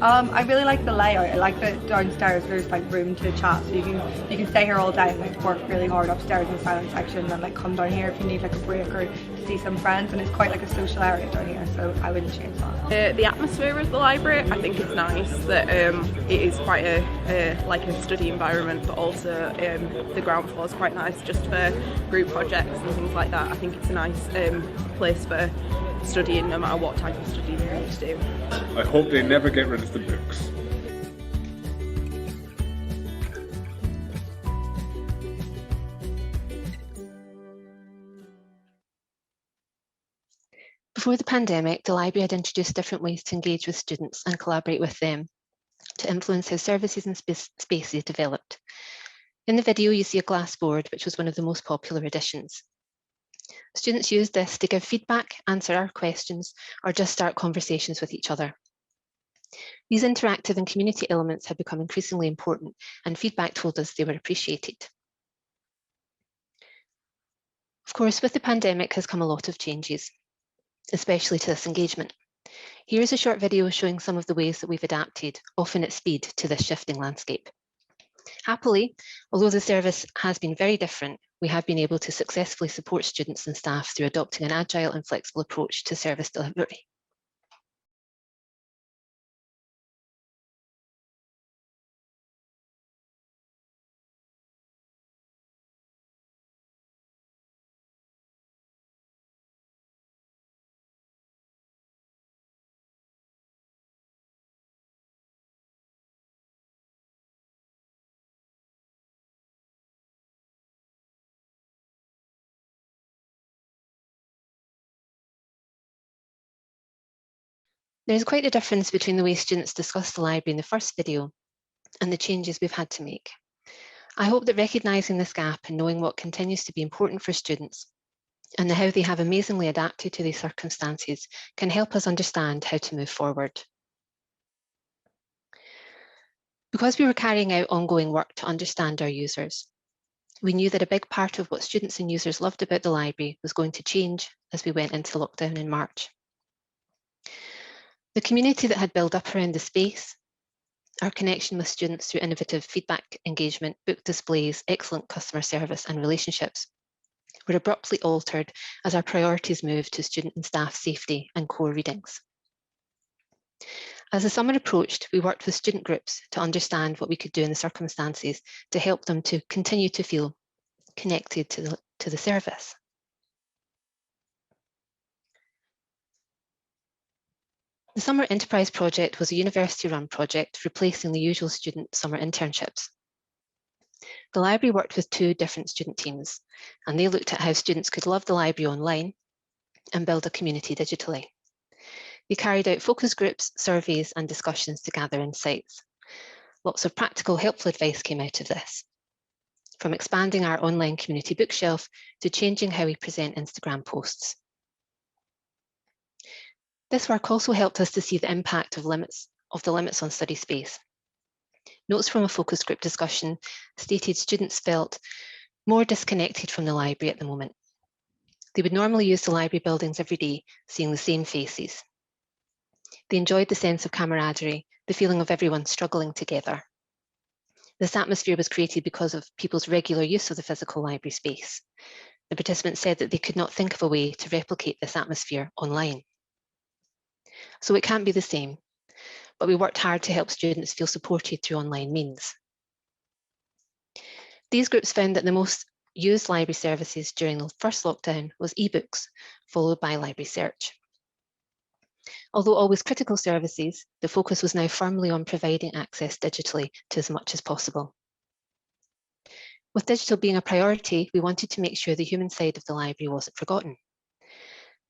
I really like the layout. I like that downstairs there's room to chat, so you can stay here all day and work really hard upstairs in the silent section, and come down here if you need a break or to see some friends. And it's quite a social area down here, so I wouldn't change that. The atmosphere of the library, I think it's nice that it is quite a study environment, but also the ground floor is quite nice just for group projects and things like that. I think it's a nice place for studying, no matter what type of studying you need to do. I hope they never get rid of the books. Before the pandemic, the library had introduced different ways to engage with students and collaborate with them to influence how services and spaces developed. In the video, you see a glass board, which was one of the most popular additions. Students use this to give feedback, answer our questions, or just start conversations with each other. These interactive and community elements have become increasingly important, and feedback told us they were appreciated. Of course, with the pandemic has come a lot of changes, especially to this engagement. Here is a short video showing some of the ways that we've adapted, often at speed, to this shifting landscape. Happily, although the service has been very different, we have been able to successfully support students and staff through adopting an agile and flexible approach to service delivery. There's quite a difference between the way students discussed the library in the first video and the changes we've had to make. I hope that recognising this gap and knowing what continues to be important for students and how they have amazingly adapted to these circumstances can help us understand how to move forward. Because we were carrying out ongoing work to understand our users, we knew that a big part of what students and users loved about the library was going to change as we went into lockdown in March. The community that had built up around the space, our connection with students through innovative feedback engagement, book displays, excellent customer service and relationships were abruptly altered as our priorities moved to student and staff safety and core readings. As the summer approached, we worked with student groups to understand what we could do in the circumstances to help them to continue to feel connected to the service. The Summer Enterprise Project was a university-run project replacing the usual student summer internships. The library worked with 2 different student teams, and they looked at how students could love the library online and build a community digitally. They carried out focus groups, surveys, and discussions to gather insights. Lots of practical, helpful advice came out of this, from expanding our online community bookshelf to changing how we present Instagram posts. This work also helped us to see the impact of the limits on study space. Notes from a focus group discussion stated students felt more disconnected from the library at the moment. They would normally use the library buildings every day, seeing the same faces. They enjoyed the sense of camaraderie, the feeling of everyone struggling together. This atmosphere was created because of people's regular use of the physical library space. The participants said that they could not think of a way to replicate this atmosphere online. So it can't be the same, but we worked hard to help students feel supported through online means. These groups found that the most used library services during the first lockdown was ebooks, followed by library search. Although always critical services, the focus was now firmly on providing access digitally to as much as possible. With digital being a priority, we wanted to make sure the human side of the library wasn't forgotten.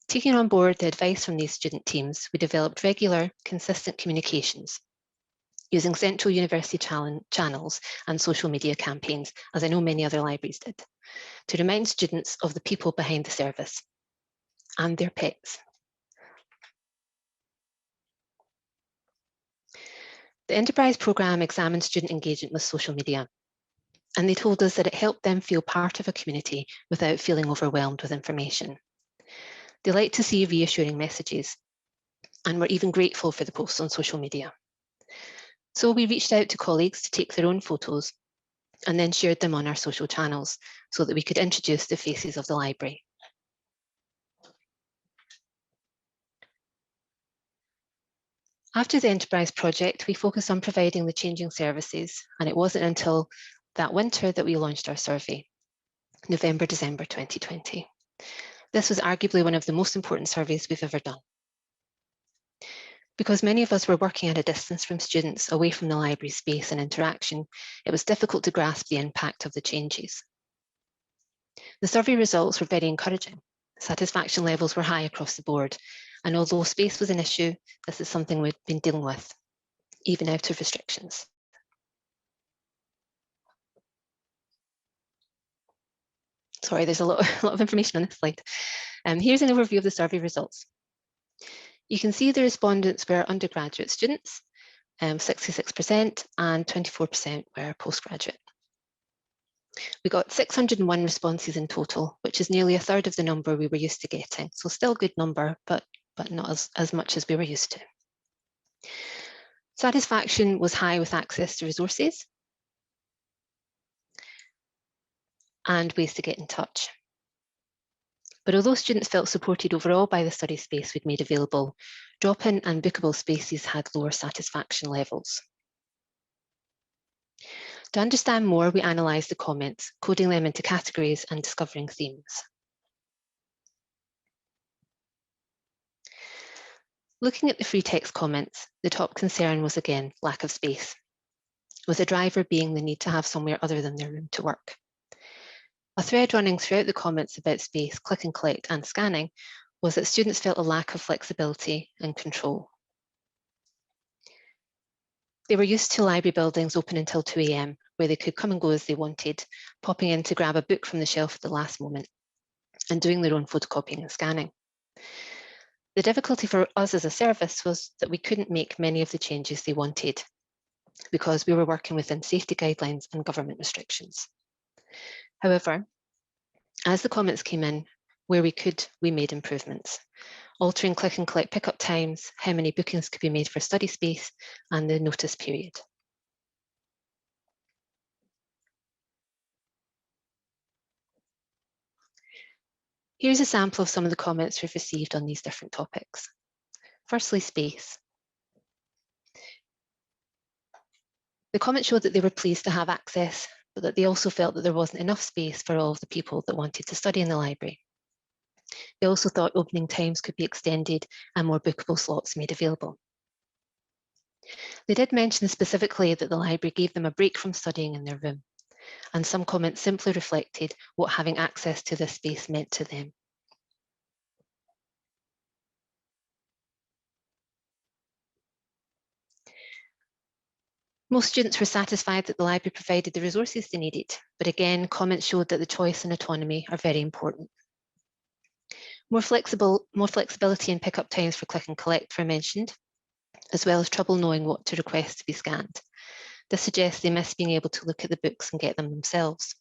Taking on board the advice from these student teams, we developed regular, consistent communications using central university channels and social media campaigns, as I know many other libraries did, to remind students of the people behind the service and their pets. The Enterprise programme examined student engagement with social media, and they told us that it helped them feel part of a community without feeling overwhelmed with information. They liked to see reassuring messages and were even grateful for the posts on social media. So we reached out to colleagues to take their own photos and then shared them on our social channels so that we could introduce the faces of the library. After the Enterprise project, we focused on providing the changing services, and it wasn't until that winter that we launched our survey, November, December 2020. This was arguably one of the most important surveys we've ever done. Because many of us were working at a distance from students, away from the library space and interaction, it was difficult to grasp the impact of the changes. The survey results were very encouraging. Satisfaction levels were high across the board, and although space was an issue, this is something we've been dealing with, even out of restrictions. Sorry, there's a lot of information on this slide. Here's an overview of the survey results. You can see the respondents were undergraduate students, 66%, and 24% were postgraduate. We got 601 responses in total, which is nearly a third of the number we were used to getting. So still a good number, but not as much as we were used to. Satisfaction was high with access to resources and ways to get in touch. But although students felt supported overall by the study space we'd made available, drop-in and bookable spaces had lower satisfaction levels. To understand more, we analysed the comments, coding them into categories and discovering themes. Looking at the free text comments, the top concern was again lack of space, with the driver being the need to have somewhere other than their room to work. A thread running throughout the comments about space, click and collect and scanning was that students felt a lack of flexibility and control. They were used to library buildings open until 2 AM, where they could come and go as they wanted, popping in to grab a book from the shelf at the last moment and doing their own photocopying and scanning. The difficulty for us as a service was that we couldn't make many of the changes they wanted because we were working within safety guidelines and government restrictions. However, as the comments came in, where we could, we made improvements, altering click and collect pickup times, how many bookings could be made for study space, and the notice period. Here's a sample of some of the comments we've received on these different topics. Firstly, space. The comments showed that they were pleased to have access, but that they also felt that there wasn't enough space for all of the people that wanted to study in the library. They also thought opening times could be extended and more bookable slots made available. They did mention specifically that the library gave them a break from studying in their room, and some comments simply reflected what having access to this space meant to them. Most students were satisfied that the library provided the resources they needed, but again, comments showed that the choice and autonomy are very important. More flexibility in pickup times for click and collect were mentioned, as well as trouble knowing what to request to be scanned. This suggests they miss being able to look at the books and get them themselves.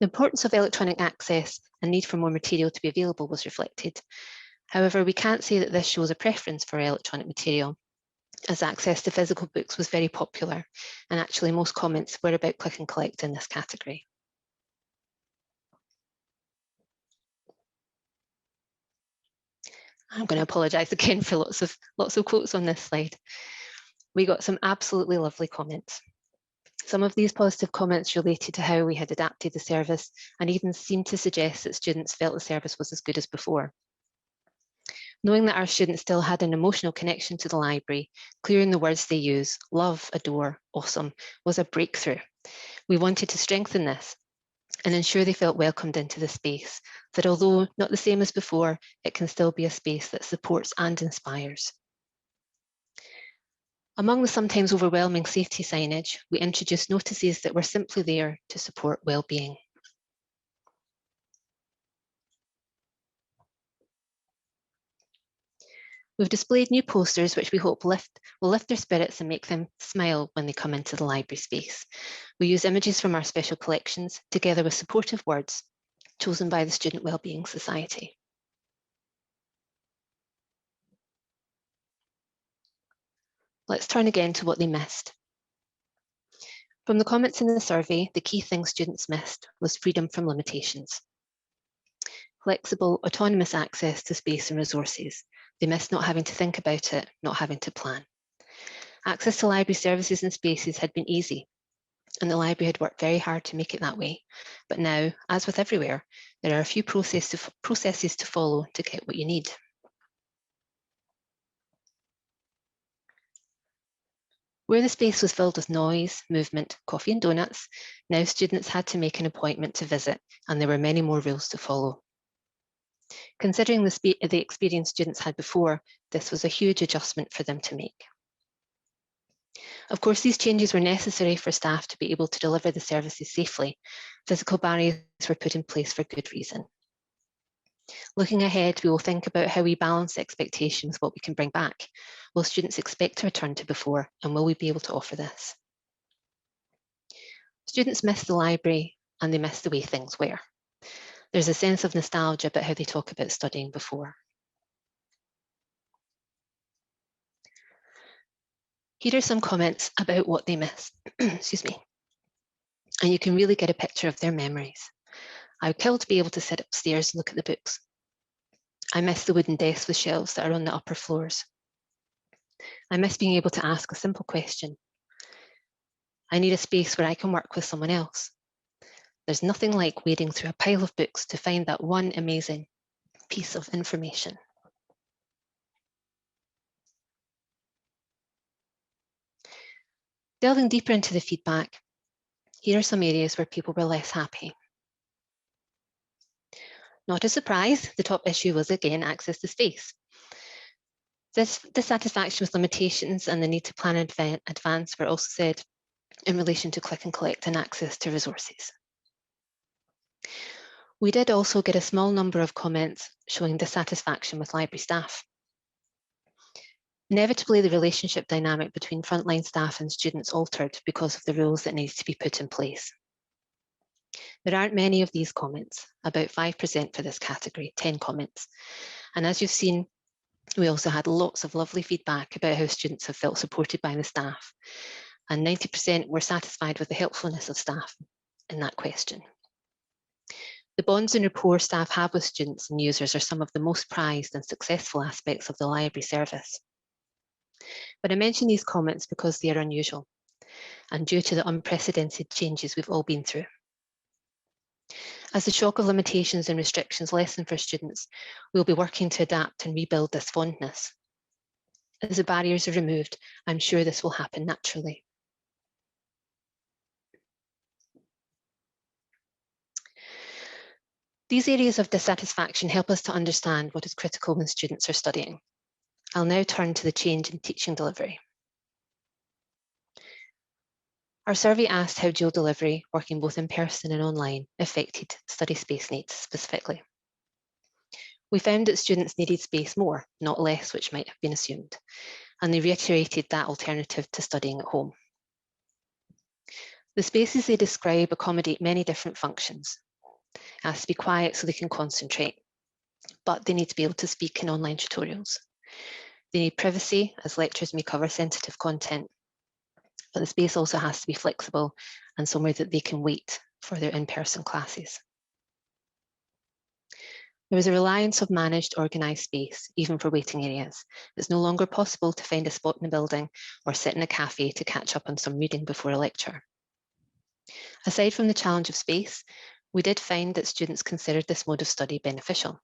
The importance of electronic access and need for more material to be available was reflected. However, we can't say that this shows a preference for electronic material, as access to physical books was very popular, and actually most comments were about click and collect in this category. I'm going to apologise again for lots of quotes on this slide. We got some absolutely lovely comments. Some of these positive comments related to how we had adapted the service and even seemed to suggest that students felt the service was as good as before. Knowing that our students still had an emotional connection to the library, clearing the words they use, love, adore, awesome, was a breakthrough. We wanted to strengthen this and ensure they felt welcomed into the space, that although not the same as before, it can still be a space that supports and inspires. Among the sometimes overwhelming safety signage, we introduced notices that were simply there to support well-being. We've displayed new posters which we hope will lift their spirits and make them smile when they come into the library space. We use images from our special collections together with supportive words chosen by the Student Wellbeing Society. Let's turn again to what they missed. From the comments in the survey, the key thing students missed was freedom from limitations. Flexible, autonomous access to space and resources. They missed not having to think about it, not having to plan. Access to library services and spaces had been easy, and the library had worked very hard to make it that way. But now, as with everywhere, there are a few processes to follow to get what you need. Where the space was filled with noise, movement, coffee and donuts, now students had to make an appointment to visit, and there were many more rules to follow. Considering the experience students had before, this was a huge adjustment for them to make. Of course, these changes were necessary for staff to be able to deliver the services safely. Physical barriers were put in place for good reason. Looking ahead, we will think about how we balance expectations with what we can bring back. Will students expect to return to before, and will we be able to offer this? Students miss the library and they miss the way things were. There's a sense of nostalgia about how they talk about studying before. Here are some comments about what they miss, excuse me. And you can really get a picture of their memories. I would kill to be able to sit upstairs and look at the books. I miss the wooden desks with shelves that are on the upper floors. I miss being able to ask a simple question. I need a space where I can work with someone else. There's nothing like wading through a pile of books to find that one amazing piece of information. Delving deeper into the feedback, here are some areas where people were less happy. Not a surprise, the top issue was again access to space. This dissatisfaction with limitations and the need to plan in advance were also said in relation to click and collect and access to resources. We did also get a small number of comments showing dissatisfaction with library staff. Inevitably, the relationship dynamic between frontline staff and students altered because of the rules that needed to be put in place. There aren't many of these comments, about 5% for this category, 10 comments. And as you've seen, we also had lots of lovely feedback about how students have felt supported by the staff. And 90% were satisfied with the helpfulness of staff in that question. The bonds and rapport staff have with students and users are some of the most prized and successful aspects of the library service. But I mention these comments because they are unusual and due to the unprecedented changes we've all been through. As the shock of limitations and restrictions lessen for students, we'll be working to adapt and rebuild this fondness. As the barriers are removed, I'm sure this will happen naturally. These areas of dissatisfaction help us to understand what is critical when students are studying. I'll now turn to the change in teaching delivery. Our survey asked how dual delivery, working both in person and online, affected study space needs specifically. We found that students needed space more, not less, which might have been assumed, and they reiterated that alternative to studying at home. The spaces they describe accommodate many different functions. It has to be quiet so they can concentrate, but they need to be able to speak in online tutorials. They need privacy, as lectures may cover sensitive content, but the space also has to be flexible and somewhere that they can wait for their in-person classes. There is a reliance of managed, organised space, even for waiting areas. It's no longer possible to find a spot in the building or sit in a cafe to catch up on some reading before a lecture. Aside from the challenge of space, we did find that students considered this mode of study beneficial.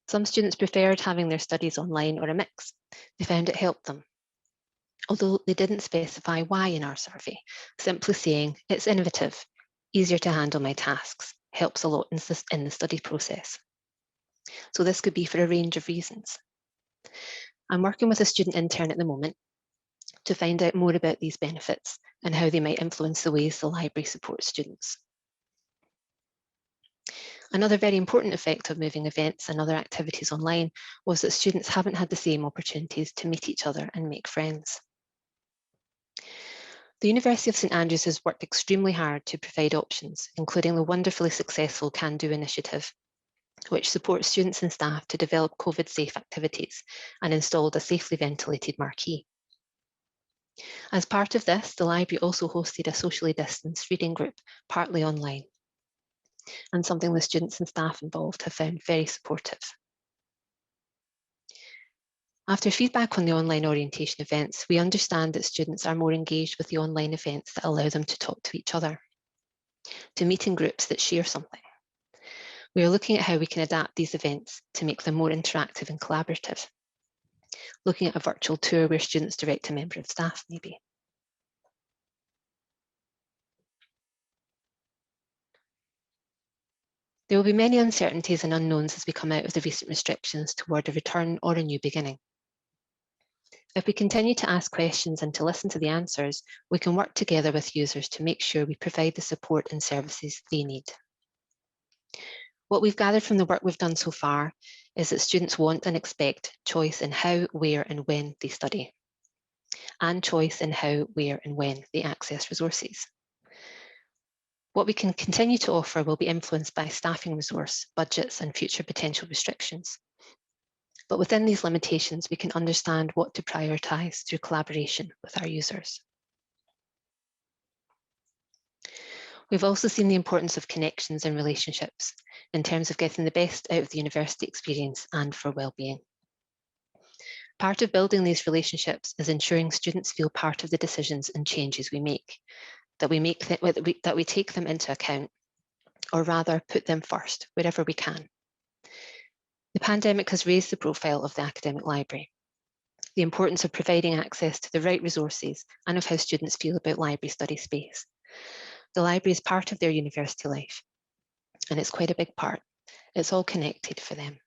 Some students preferred having their studies online or a mix. They found it helped them. Although they didn't specify why in our survey, simply saying it's innovative, easier to handle my tasks, helps a lot in the study process. So this could be for a range of reasons. I'm working with a student intern at the moment to find out more about these benefits and how they might influence the ways the library supports students. Another very important effect of moving events and other activities online was that students haven't had the same opportunities to meet each other and make friends. The University of St Andrews has worked extremely hard to provide options, including the wonderfully successful Can Do initiative, which supports students and staff to develop COVID-safe activities and installed a safely ventilated marquee. As part of this, the library also hosted a socially distanced reading group, partly online, and something the students and staff involved have found very supportive. After feedback on the online orientation events, we understand that students are more engaged with the online events that allow them to talk to each other, to meet in groups that share something. We are looking at how we can adapt these events to make them more interactive and collaborative, looking at a virtual tour where students direct a member of staff maybe. There will be many uncertainties and unknowns as we come out of the recent restrictions toward a return or a new beginning. If we continue to ask questions and to listen to the answers, we can work together with users to make sure we provide the support and services they need. What we've gathered from the work we've done so far is that students want and expect choice in how, where, and when they study, and choice in how, where, and when they access resources. What we can continue to offer will be influenced by staffing resource, budgets, and future potential restrictions. But within these limitations, we can understand what to prioritise through collaboration with our users. We've also seen the importance of connections and relationships in terms of getting the best out of the university experience and for well-being. Part of building these relationships is ensuring students feel part of the decisions and changes we make, that we take them into account, or rather put them first wherever we can. The pandemic has raised the profile of the academic library, the importance of providing access to the right resources, and of how students feel about library study space. The library is part of their university life, and it's quite a big part. It's all connected for them.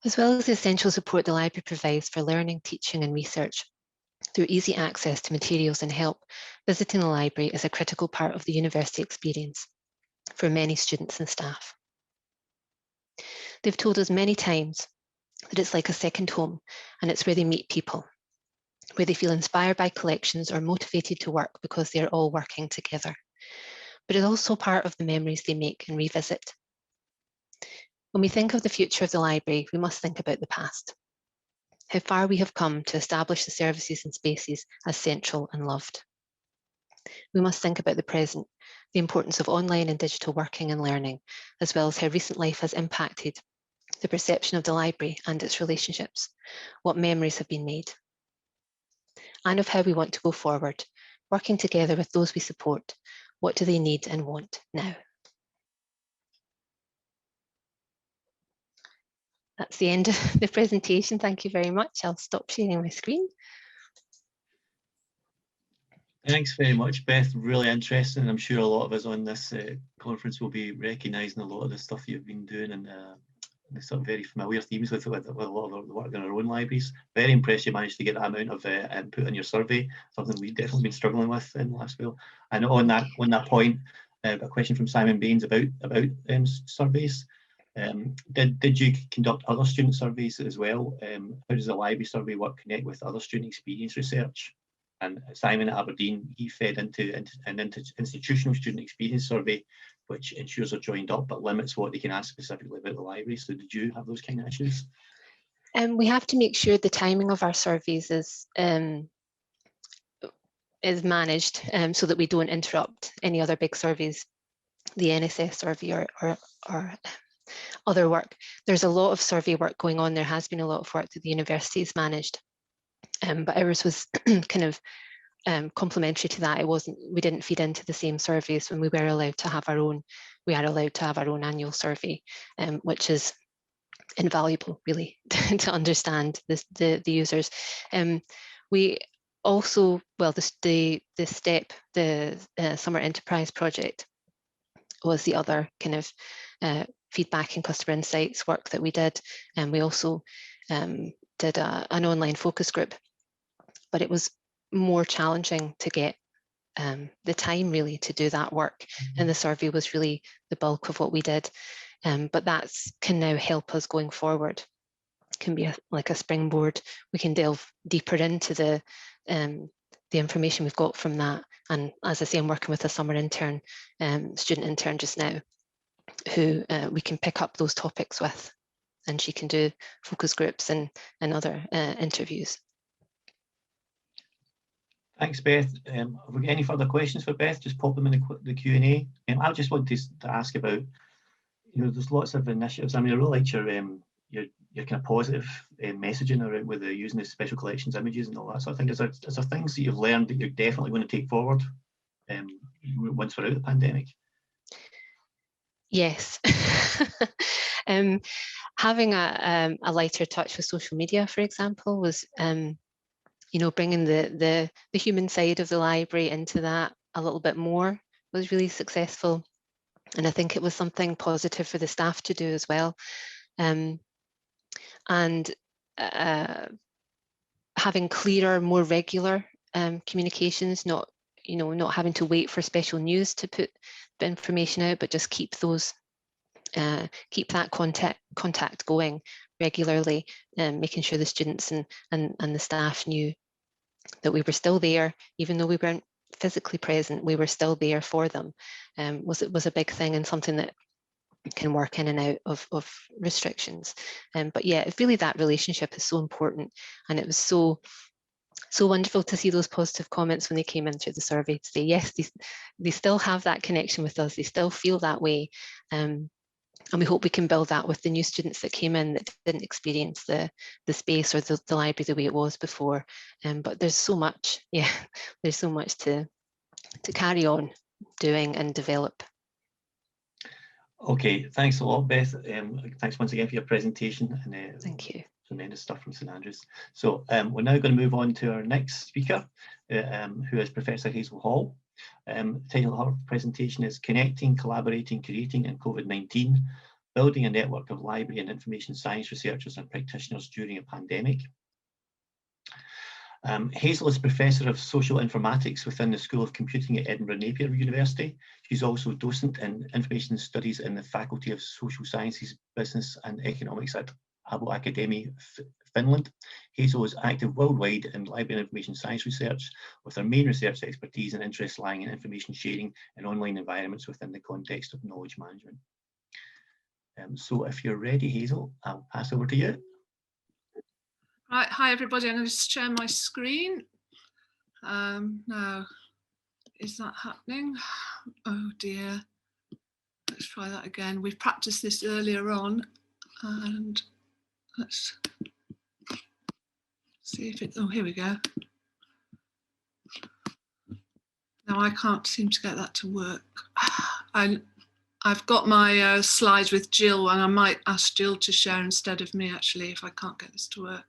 As well as the essential support the library provides for learning, teaching, and research through easy access to materials and help, visiting the library is a critical part of the university experience for many students and staff. They've told us many times that it's like a second home, and it's where they meet people, where they feel inspired by collections or motivated to work because they're all working together. But it's also part of the memories they make and revisit. When we think of the future of the library, we must think about the past, how far we have come to establish the services and spaces as central and loved. We must think about the present, the importance of online and digital working and learning, as well as how recent life has impacted the perception of the library and its relationships, what memories have been made, and of how we want to go forward, working together with those we support. What do they need and want now? That's the end of the presentation. Thank you very much. I'll stop sharing my screen. Thanks very much, Beth. Really interesting. I'm sure a lot of us on this conference will be recognising a lot of the stuff you've been doing and the sort of very familiar themes with a lot of the work in our own libraries. Very impressed you managed to get that amount of input in your survey, something we've definitely been struggling with in the last while. And on that point, a question from Simon Baines about surveys. Did you conduct other student surveys as well? How does the library survey work connect with other student experience research? And Simon at Aberdeen, he fed into an institutional student experience survey which ensures they're joined up but limits what they can ask specifically about the library. So did you have those kind of issues? We have to make sure the timing of our surveys is managed so that we don't interrupt any other big surveys, the NSS survey or other work. There's a lot of survey work going on. There has been a lot of work that the university's managed, but ours was kind of complementary to that. We didn't feed into the same surveys when we were allowed to have our own. We are allowed to have our own annual survey, which is invaluable, really, to understand the users. We also, well, the STEP, the Summer Enterprise Project, was the other kind of feedback and customer insights work that we did, and we also did an online focus group, but it was more challenging to get the time really to do that work, and the survey was really the bulk of what we did, but that can now help us going forward. It can be like a springboard. We can delve deeper into the information we've got from that, and as I say, I'm working with a summer intern, student intern just now, who we can pick up those topics with, and she can do focus groups and other interviews. Thanks, Beth. Have we got any further questions for Beth? Just pop them in the Q&A. I just want to ask about, there's lots of initiatives. I mean, I really like your kind of positive messaging around with using the special collections images and all that sort of thing. Is there things that you've learned that you're definitely going to take forward once we're out of the pandemic? Yes. Having a lighter touch with social media, for example, was bringing the human side of the library into that a little bit more was really successful, and I think it was something positive for the staff to do as well. And having clearer, more regular communications, not having to wait for special news to put the information out, but just keep that contact going regularly, and making sure the students and the staff knew that we were still there, even though we weren't physically present. We were still there for them. Was a big thing, and something that can work in and out of restrictions. But yeah, really that relationship is so important, and it was so wonderful to see those positive comments when they came in through the survey to say, yes, they still have that connection with us, they still feel that way. And we hope we can build that with the new students that came in that didn't experience the space or the library the way it was before. But there's so much, there's so much to carry on doing and develop. Okay, thanks a lot, Beth. Thanks once again for your presentation. And thank you. Tremendous stuff from St Andrews. So we're now going to move on to our next speaker, who is Professor Hazel Hall. The title of her presentation is Connecting, Collaborating, Creating in COVID-19, Building a Network of Library and Information Science Researchers and Practitioners During a Pandemic. Hazel is Professor of Social Informatics within the School of Computing at Edinburgh Napier University. She's also docent in Information Studies in the Faculty of Social Sciences, Business and Economics at Abo Academy, Finland. Hazel is active worldwide in library and information science research, with her main research expertise and interests lying in information sharing in online environments within the context of knowledge management. So if you're ready, Hazel, I'll pass over to you. Right, hi everybody, I'm going to share my screen. Now, is that happening? Oh dear, let's try that again. We've practiced this earlier on, and let's see if it, oh, here we go. Now I can't seem to get that to work. I've got my slides with Jill, and I might ask Jill to share instead of me actually if I can't get this to work.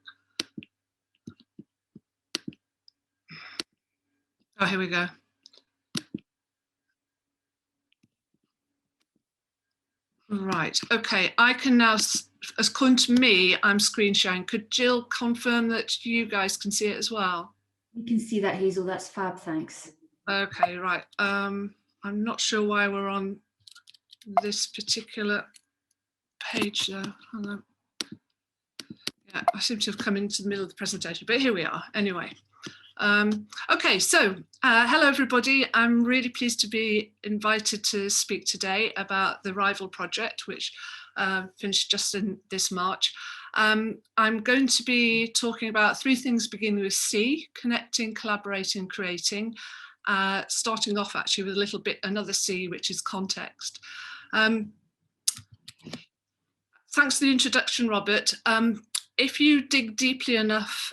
Oh, here we go. Right, okay, I can now, according to me, I'm screen sharing. Could Jill confirm that you guys can see it as well? You can see that, Hazel, that's fab, thanks. Okay, right. I'm not sure why we're on this particular page though. Hang on. Yeah, I seem to have come into the middle of the presentation, but here we are. Anyway, Okay, so hello everybody. I'm really pleased to be invited to speak today about the Rival project, which finished just in this March. I'm going to be talking about three things beginning with C: connecting, collaborating, creating, starting off actually with a little bit another C, which is context. Thanks for the introduction, Robert. If you dig deeply enough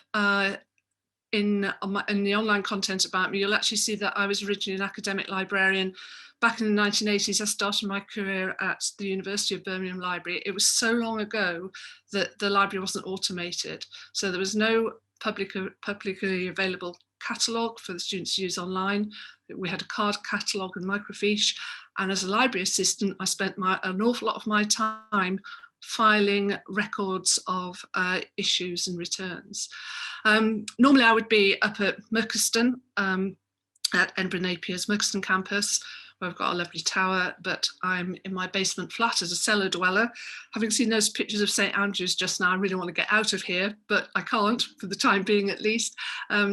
in the online content about me, you'll actually see that I was originally an academic librarian. Back in the 1980s, I started my career at the University of Birmingham Library. It was so long ago that the library wasn't automated. So there was no publicly available catalogue for the students to use online. We had a card catalogue and microfiche. And as a library assistant, I spent an awful lot of my time filing records of issues and returns. Normally I would be up at Merchiston, at Edinburgh Napier's Merchiston campus, where I've got a lovely tower, but I'm in my basement flat as a cellar dweller. Having seen those pictures of St Andrews just now, I really want to get out of here, but I can't for the time being at least.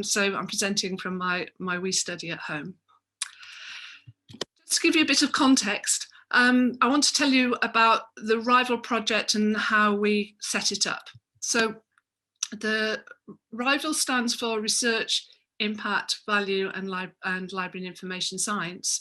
So I'm presenting from my wee study at home. Just to give you a bit of context, I want to tell you about the Rival project and how we set it up. So the Rival stands for Research, Impact, Value and Library and Information Science.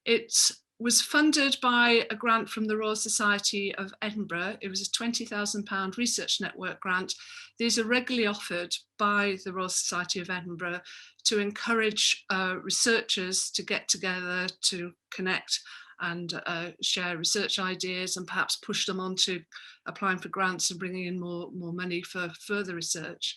It was funded by a grant from the Royal Society of Edinburgh. It was a £20,000 research network grant. These are regularly offered by the Royal Society of Edinburgh to encourage researchers to get together, to connect and share research ideas and perhaps push them on to applying for grants and bringing in more money for further research.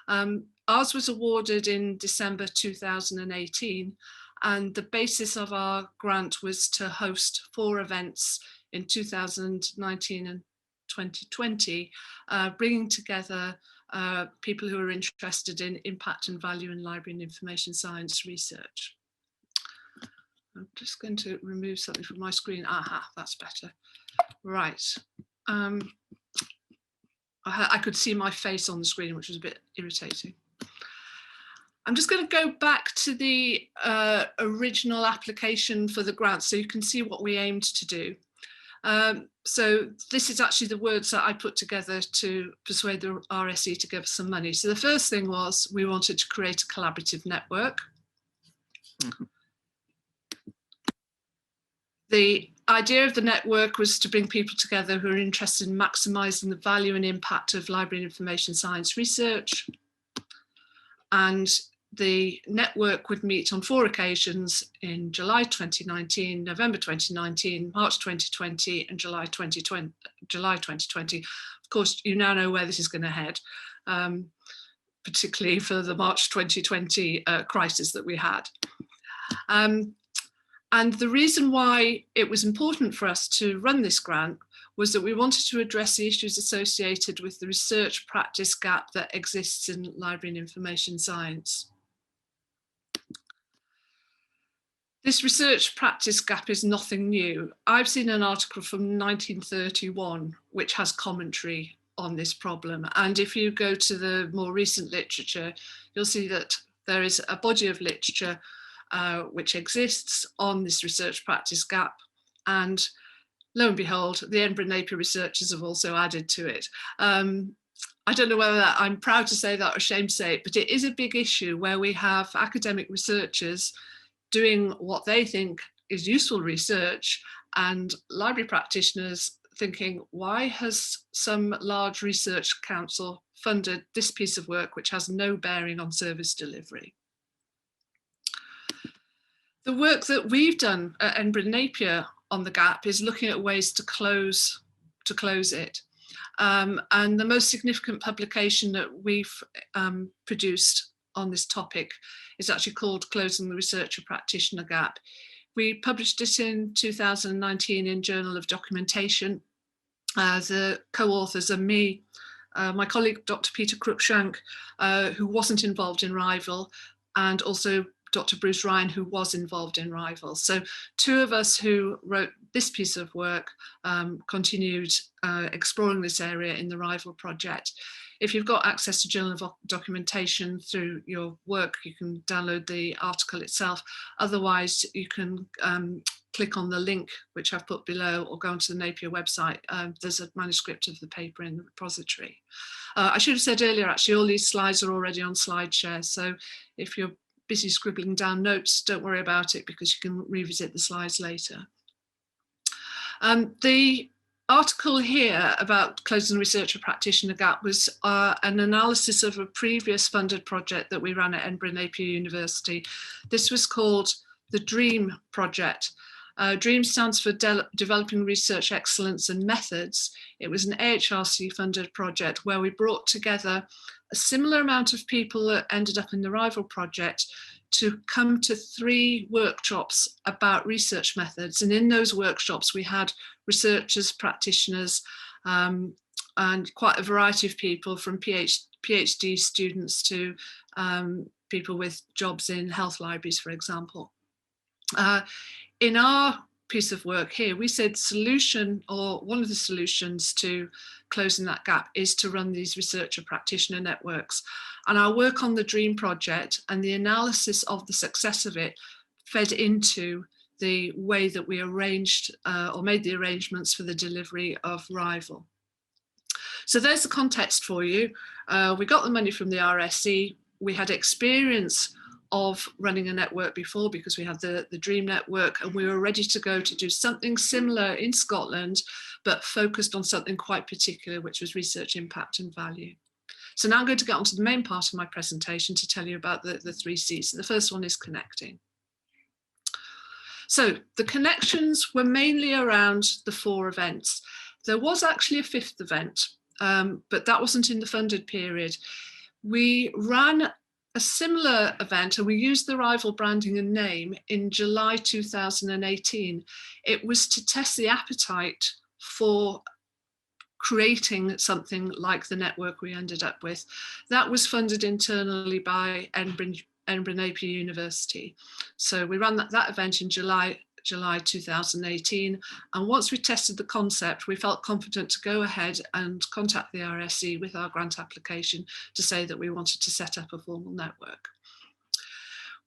Ours was awarded in December 2018, and the basis of our grant was to host 4 events in 2019 and 2020, bringing together people who are interested in impact and value in library and information science research. I'm just going to remove something from my screen. Aha, that's better. Right. I could see my face on the screen, which was a bit irritating. I'm just going to go back to the original application for the grant so you can see what we aimed to do. So this is actually the words that I put together to persuade the RSE to give us some money. So the first thing was we wanted to create a collaborative network. The idea of the network was to bring people together who are interested in maximising the value and impact of library and information science research. And the network would meet on 4 occasions in July 2019, November 2019, March 2020, and July 2020. Of course, you now know where this is going to head, particularly for the March 2020 crisis that we had. And the reason why it was important for us to run this grant was that we wanted to address the issues associated with the research practice gap that exists in library and information science. This research practice gap is nothing new. I've seen an article from 1931 which has commentary on this problem. And if you go to the more recent literature, you'll see that there is a body of literature which exists on this research practice gap, and lo and behold, the Edinburgh Napier researchers have also added to it. I don't know whether I'm proud to say that or ashamed to say it, but it is a big issue where we have academic researchers doing what they think is useful research and library practitioners thinking, why has some large research council funded this piece of work which has no bearing on service delivery? The work that we've done at Edinburgh Napier on the gap is looking at ways to close it. And the most significant publication that we've produced on this topic is actually called Closing the Researcher Practitioner Gap. We published it in 2019 in Journal of Documentation. The co-authors are me, my colleague Dr. Peter Cruikshank, who wasn't involved in Rival, and also Dr. Bruce Ryan, who was involved in Rival. So 2 of us who wrote this piece of work continued exploring this area in the Rival project. if you've got access to journal documentation through your work, you can download the article itself. Otherwise, you can click on the link which I've put below, or go onto the Napier website. There's a manuscript of the paper in the repository. I should have said earlier, actually, all these slides are already on SlideShare. So if you're busy scribbling down notes, don't worry about it, because you can revisit the slides later. The article here about closing the researcher practitioner gap was an analysis of a previous funded project that we ran at Edinburgh Napier University. This was called the DREAM project. DREAM stands for Developing Research Excellence and Methods. It was an AHRC funded project where we brought together a similar amount of people that ended up in the rival project to come to 3 workshops about research methods. And in those workshops, we had researchers, practitioners, and quite a variety of people, from PhD students to people with jobs in health libraries, for example. In our piece of work here, we said solution, or one of the solutions to closing that gap, is to run these researcher practitioner networks. And our work on the DREAM project and the analysis of the success of it fed into the way that we arranged or made the arrangements for the delivery of Rival. So there's the context for you. We got the money from the RSE. We had experience of running a network before, because we had the DREAM network, and we were ready to go to do something similar in Scotland, but focused on something quite particular, which was research impact and value. So now I'm going to get on to the main part of my presentation to tell you about the 3 C's. The first one is connecting. So the connections were mainly around the 4 events. There was actually a 5th event, but that wasn't in the funded period. We ran a similar event, and we used the Rival branding and name in July 2018. It was to test the appetite for creating something like the network we ended up with. That was funded internally by Edinburgh Napier University. So we ran that event in July 2018, and once we tested the concept, we felt confident to go ahead and contact the RSE with our grant application to say that we wanted to set up a formal network.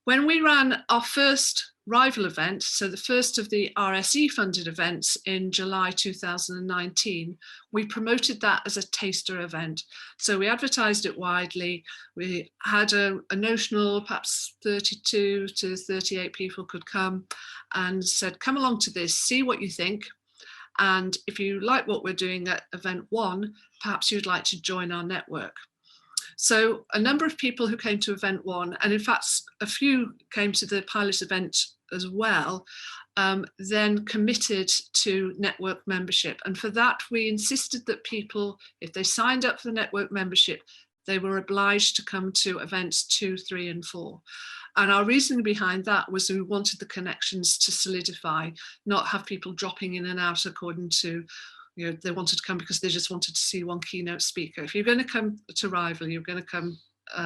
When we ran our first Rival event, so the first of the RSE funded events in July 2019, we promoted that as a taster event. So we advertised it widely. We had a notional, perhaps 32 to 38 people could come, and said, come along to this, see what you think. And if you like what we're doing at event 1, perhaps you'd like to join our network. So a number of people who came to event 1, and in fact, a few came to the pilot event as well, then committed to network membership. And for that, we insisted that people, if they signed up for the network membership, they were obliged to come to events 2, 3, and 4. And our reasoning behind that was we wanted the connections to solidify, not have people dropping in and out according to, you know, they wanted to come because they just wanted to see one keynote speaker. If you're going to come to Rival, you're going to come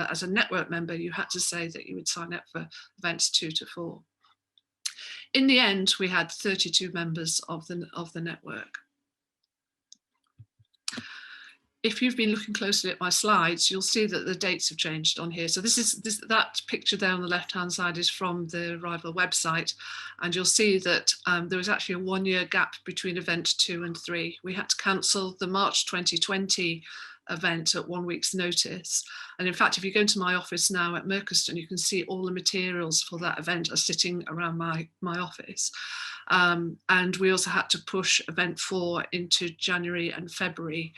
as a network member, you had to say that you would sign up for events 2 to 4. In the end, we had 32 members of the network. If you've been looking closely at my slides, you'll see that the dates have changed on here. So that picture there on the left-hand side is from the Rival website, and you'll see that there was actually a 1-year gap between event 2 and 3. We had to cancel the March 2020 event at 1 week's notice. And in fact, if you go into my office now at Mercoston, you can see all the materials for that event are sitting around my office. And we also had to push event 4 into January and February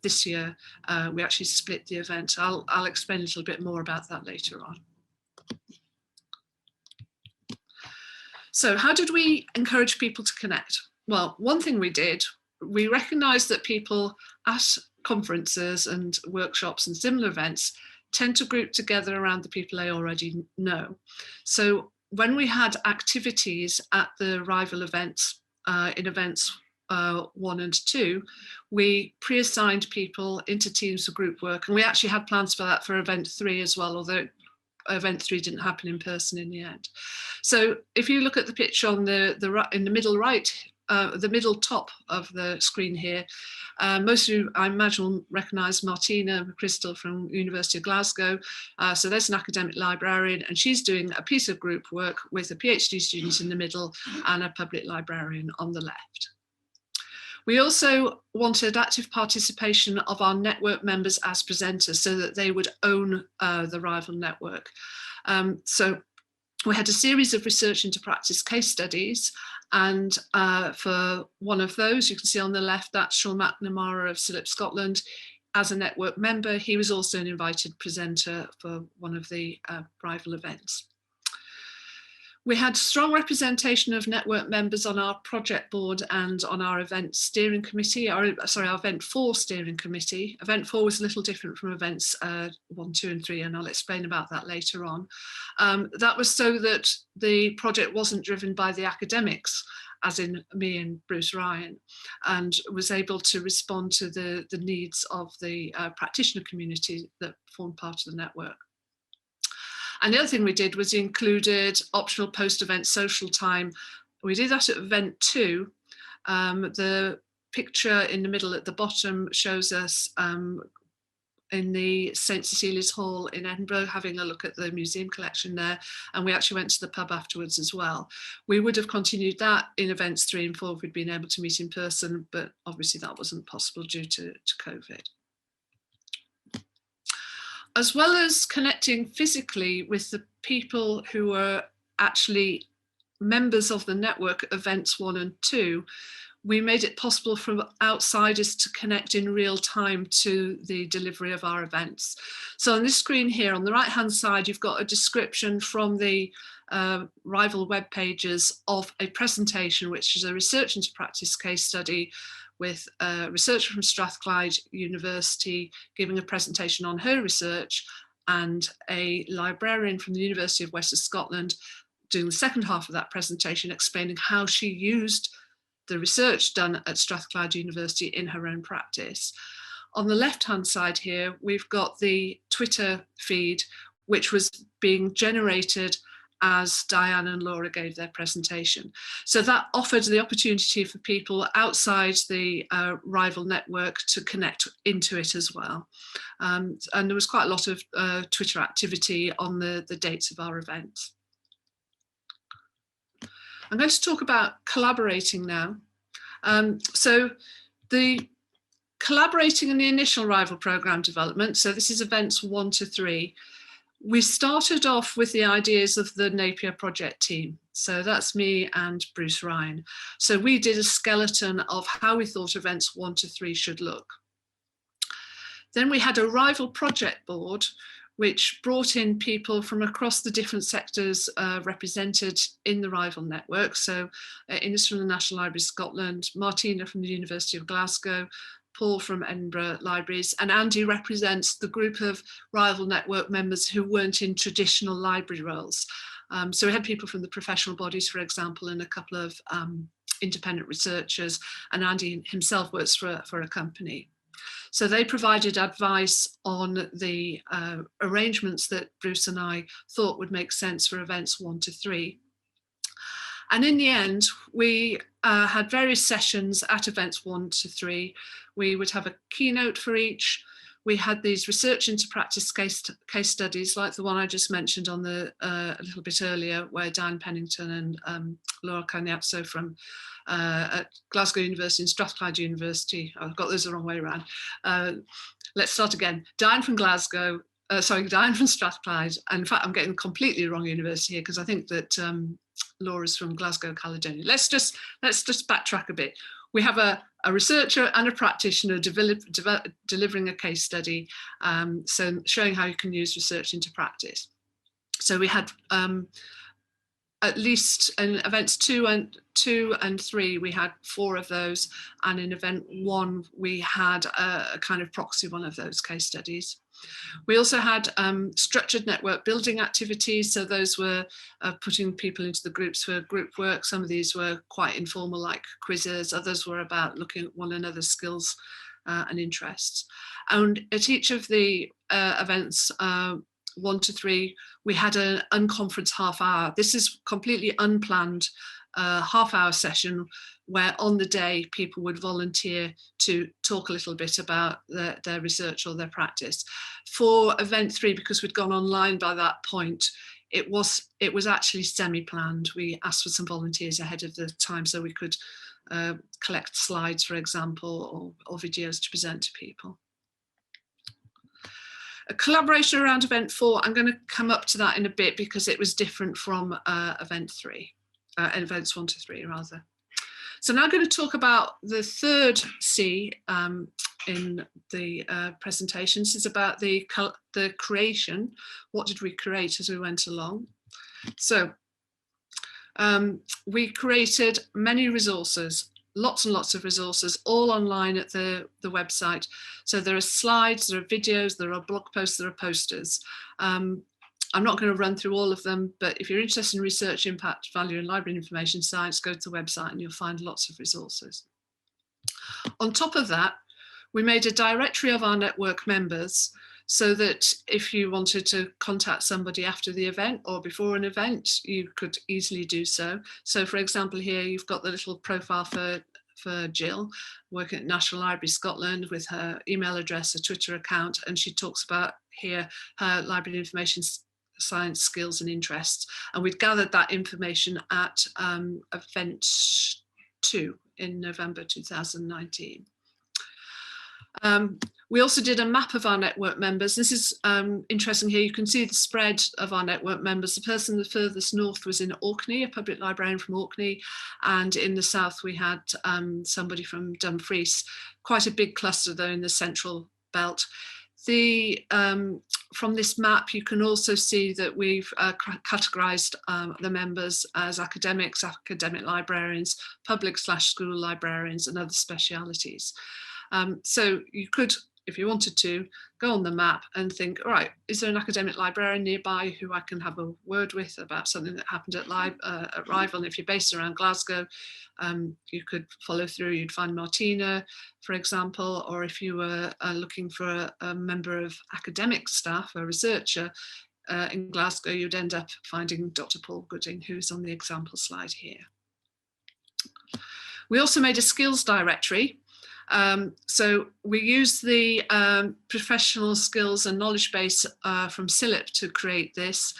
this year. We actually split the event. I'll explain a little bit more about that later on. So how did we encourage people to connect? Well, one thing we did, we recognized that people at conferences and workshops and similar events tend to group together around the people they already know. So when we had activities at the Rival events, in events 1 and 2, we pre-assigned people into teams for group work, and we actually had plans for that for event 3 as well, although event 3 didn't happen in person in the end. So if you look at the picture on in the middle right the middle top of the screen here, most of you, I imagine, will recognise Martina Crystal from University of Glasgow. So there's an academic librarian, and she's doing a piece of group work with a PhD student in the middle and a public librarian on the left. We also wanted active participation of our network members as presenters so that they would own the rival network. So we had a series of research into practice case studies, and for one of those, you can see on the left, that's Sean McNamara of SILIP Scotland. As a network member, he was also an invited presenter for one of the rival events. We had strong representation of network members on our project board and on our event steering committee, our event 4 steering committee. Event 4 was a little different from events 1, 2 and 3, and I'll explain about that later on. That was so that the project wasn't driven by the academics, as in me and Bruce Ryan, and was able to respond to the needs of the practitioner community that formed part of the network. And the other thing we did was included optional post-event social time. We did that at event 2. The picture in the middle at the bottom shows us in the St Cecilia's Hall in Edinburgh, having a look at the museum collection there, and we actually went to the pub afterwards as well. We would have continued that in events 3 and 4 if we'd been able to meet in person, but obviously that wasn't possible due to COVID. As well as connecting physically with the people who were actually members of the network at events 1 and 2, we made it possible for outsiders to connect in real time to the delivery of our events. So on this screen here, on the right-hand side, you've got a description from the rival web pages of a presentation, which is a research into practice case study with a researcher from Strathclyde University giving a presentation on her research, and a librarian from the University of West of Scotland doing the second half of that presentation, explaining how she used the research done at Strathclyde University in her own practice. On the left-hand side here, we've got the Twitter feed, which was being generated as Diane and Laura gave their presentation. So that offered the opportunity for people outside the rival network to connect into it as well. And there was quite a lot of Twitter activity on the dates of our events. I'm going to talk about collaborating now. So the collaborating in the initial rival programme development, so this is events 1 to 3, we started off with the ideas of the Napier project team. So that's me and Bruce Ryan. So we did a skeleton of how we thought events 1 to 3 should look. Then we had a rival project board, which brought in people from across the different sectors represented in the rival network. So Ines from the National Library of Scotland, Martina from the University of Glasgow, Paul from Edinburgh Libraries, and Andy represents the group of rival network members who weren't in traditional library roles. So we had people from the professional bodies, for example, and a couple of independent researchers, and Andy himself works for a company. So they provided advice on the arrangements that Bruce and I thought would make sense for events 1 to 3. And in the end, we had various sessions at events 1 to 3. We would have a keynote for each. We had these research into practice case studies, like the one I just mentioned on the a little bit earlier, where Dan Pennington and Laura Cagnazzo from at Glasgow University and Strathclyde University. I've got those the wrong way around. Let's start again. Diane from Glasgow, Diane from Strathclyde. And in fact, I'm getting completely the wrong university here because I think that Laura's from Glasgow, Caledonia. Let's just backtrack a bit. We have a researcher and a practitioner delivering a case study, so showing how you can use research into practice. So we had at least in events 2 and 3, we had 4 of those, and in event 1, we had a kind of proxy one of those case studies. We also had structured network building activities. So those were putting people into the groups for group work. Some of these were quite informal, like quizzes. Others were about looking at one another's skills and interests. And at each of the events 1 to 3, we had an unconference half hour. This is completely unplanned. a half-hour session where on the day people would volunteer to talk a little bit about their research or their practice. For event 3, because we'd gone online by that point, it was actually semi-planned. We asked for some volunteers ahead of the time so we could collect slides, for example, or videos to present to people. A collaboration around event 4, I'm going to come up to that in a bit because it was different from event 3, events 1 to 3 rather. So now I'm going to talk about the third C in the presentation. This is about the creation. What did we create as we went along? So we created many resources, lots and lots of resources, all online at the website. So there are slides, there are videos, there are blog posts, there are posters. I'm not going to run through all of them, but if you're interested in research, impact, value, and library information science, go to the website and you'll find lots of resources. On top of that, we made a directory of our network members so that if you wanted to contact somebody after the event or before an event, you could easily do so. So for example, here you've got the little profile for Jill, working at National Library Scotland with her email address, a Twitter account, and she talks about here her library information science skills and interests. And we'd gathered that information at event 2 in November 2019. We also did a map of our network members. This is interesting here. You can see the spread of our network members. The person the furthest north was in Orkney, a public librarian from Orkney. And in the south, we had somebody from Dumfries. Quite a big cluster though in the central belt. From this map, you can also see that we've categorized the members as academics, academic librarians, public/school librarians, and other specialities. So you could, if you wanted to, go on the map and think, all right, is there an academic librarian nearby who I can have a word with about something that happened at Rival? And if you're based around Glasgow, you could follow through, you'd find Martina, for example, or if you were looking for a member of academic staff, a researcher in Glasgow, you'd end up finding Dr. Paul Gooding, who's on the example slide here. We also made a skills directory. So we use the professional skills and knowledge base from CILIP to create this.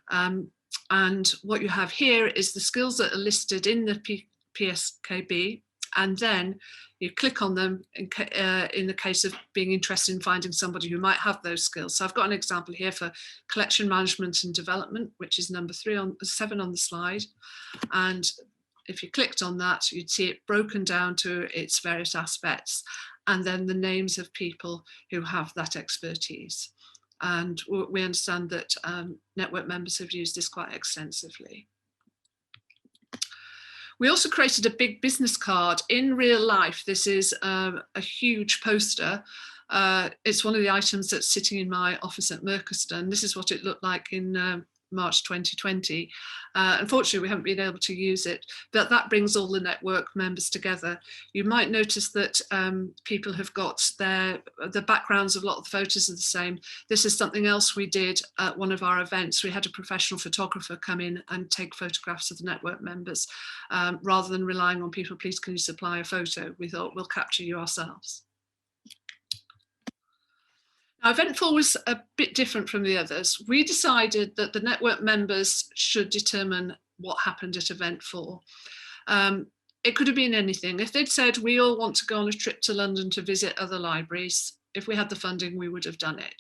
And what you have here is the skills that are listed in the PSKB, and then you click on them in the case of being interested in finding somebody who might have those skills. So I've got an example here for collection management and development, which is number 7 on the slide. And if you clicked on that, you'd see it broken down to its various aspects, and then the names of people who have that expertise. And we understand that network members have used this quite extensively. We also created a big business card. In real life, this is a huge poster. It's one of the items that's sitting in my office at Mercoston. This is what it looked like in March 2020. Unfortunately, we haven't been able to use it, but that brings all the network members together. You might notice that people have got the backgrounds of a lot of the photos are the same. This is something else we did at one of our events. We had a professional photographer come in and take photographs of the network members. Rather than relying on people, please can you supply a photo? We thought we'll capture you ourselves. Now, event 4 was a bit different from the others. We decided that the network members should determine what happened at event 4. It could have been anything. If they'd said, we all want to go on a trip to London to visit other libraries, if we had the funding, we would have done it.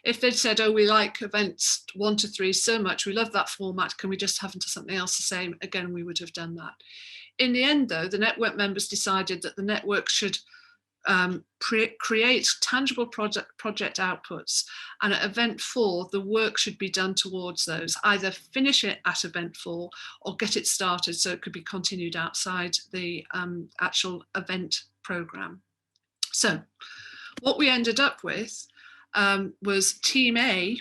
If they'd said, oh, we like events 1 to 3 so much, we love that format, can we just have something else the same? Again, we would have done that. In the end, though, the network members decided that the network should create tangible project outputs, and at event 4 the work should be done towards those, either finish it at event 4 or get it started so it could be continued outside the actual event program. So what we ended up with was Team A,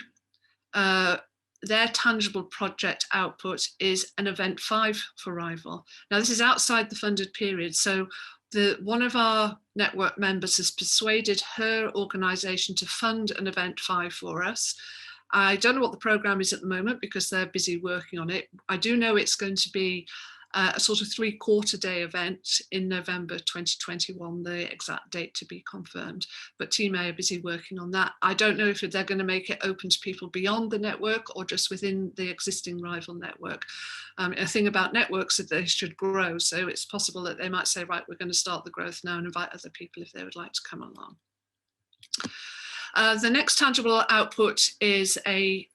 their tangible project output is an event 5 for Rival. Now this is outside the funded period, so one of our network members has persuaded her organisation to fund an event 5 for us. I don't know what the programme is at the moment because they're busy working on it. I do know it's going to be a sort of 3/4 day event in November 2021, the exact date to be confirmed. But Team A are busy working on that. I don't know if they're going to make it open to people beyond the network or just within the existing rival network. A thing about networks is that they should grow. So it's possible that they might say, right, we're going to start the growth now and invite other people if they would like to come along. The next tangible output is a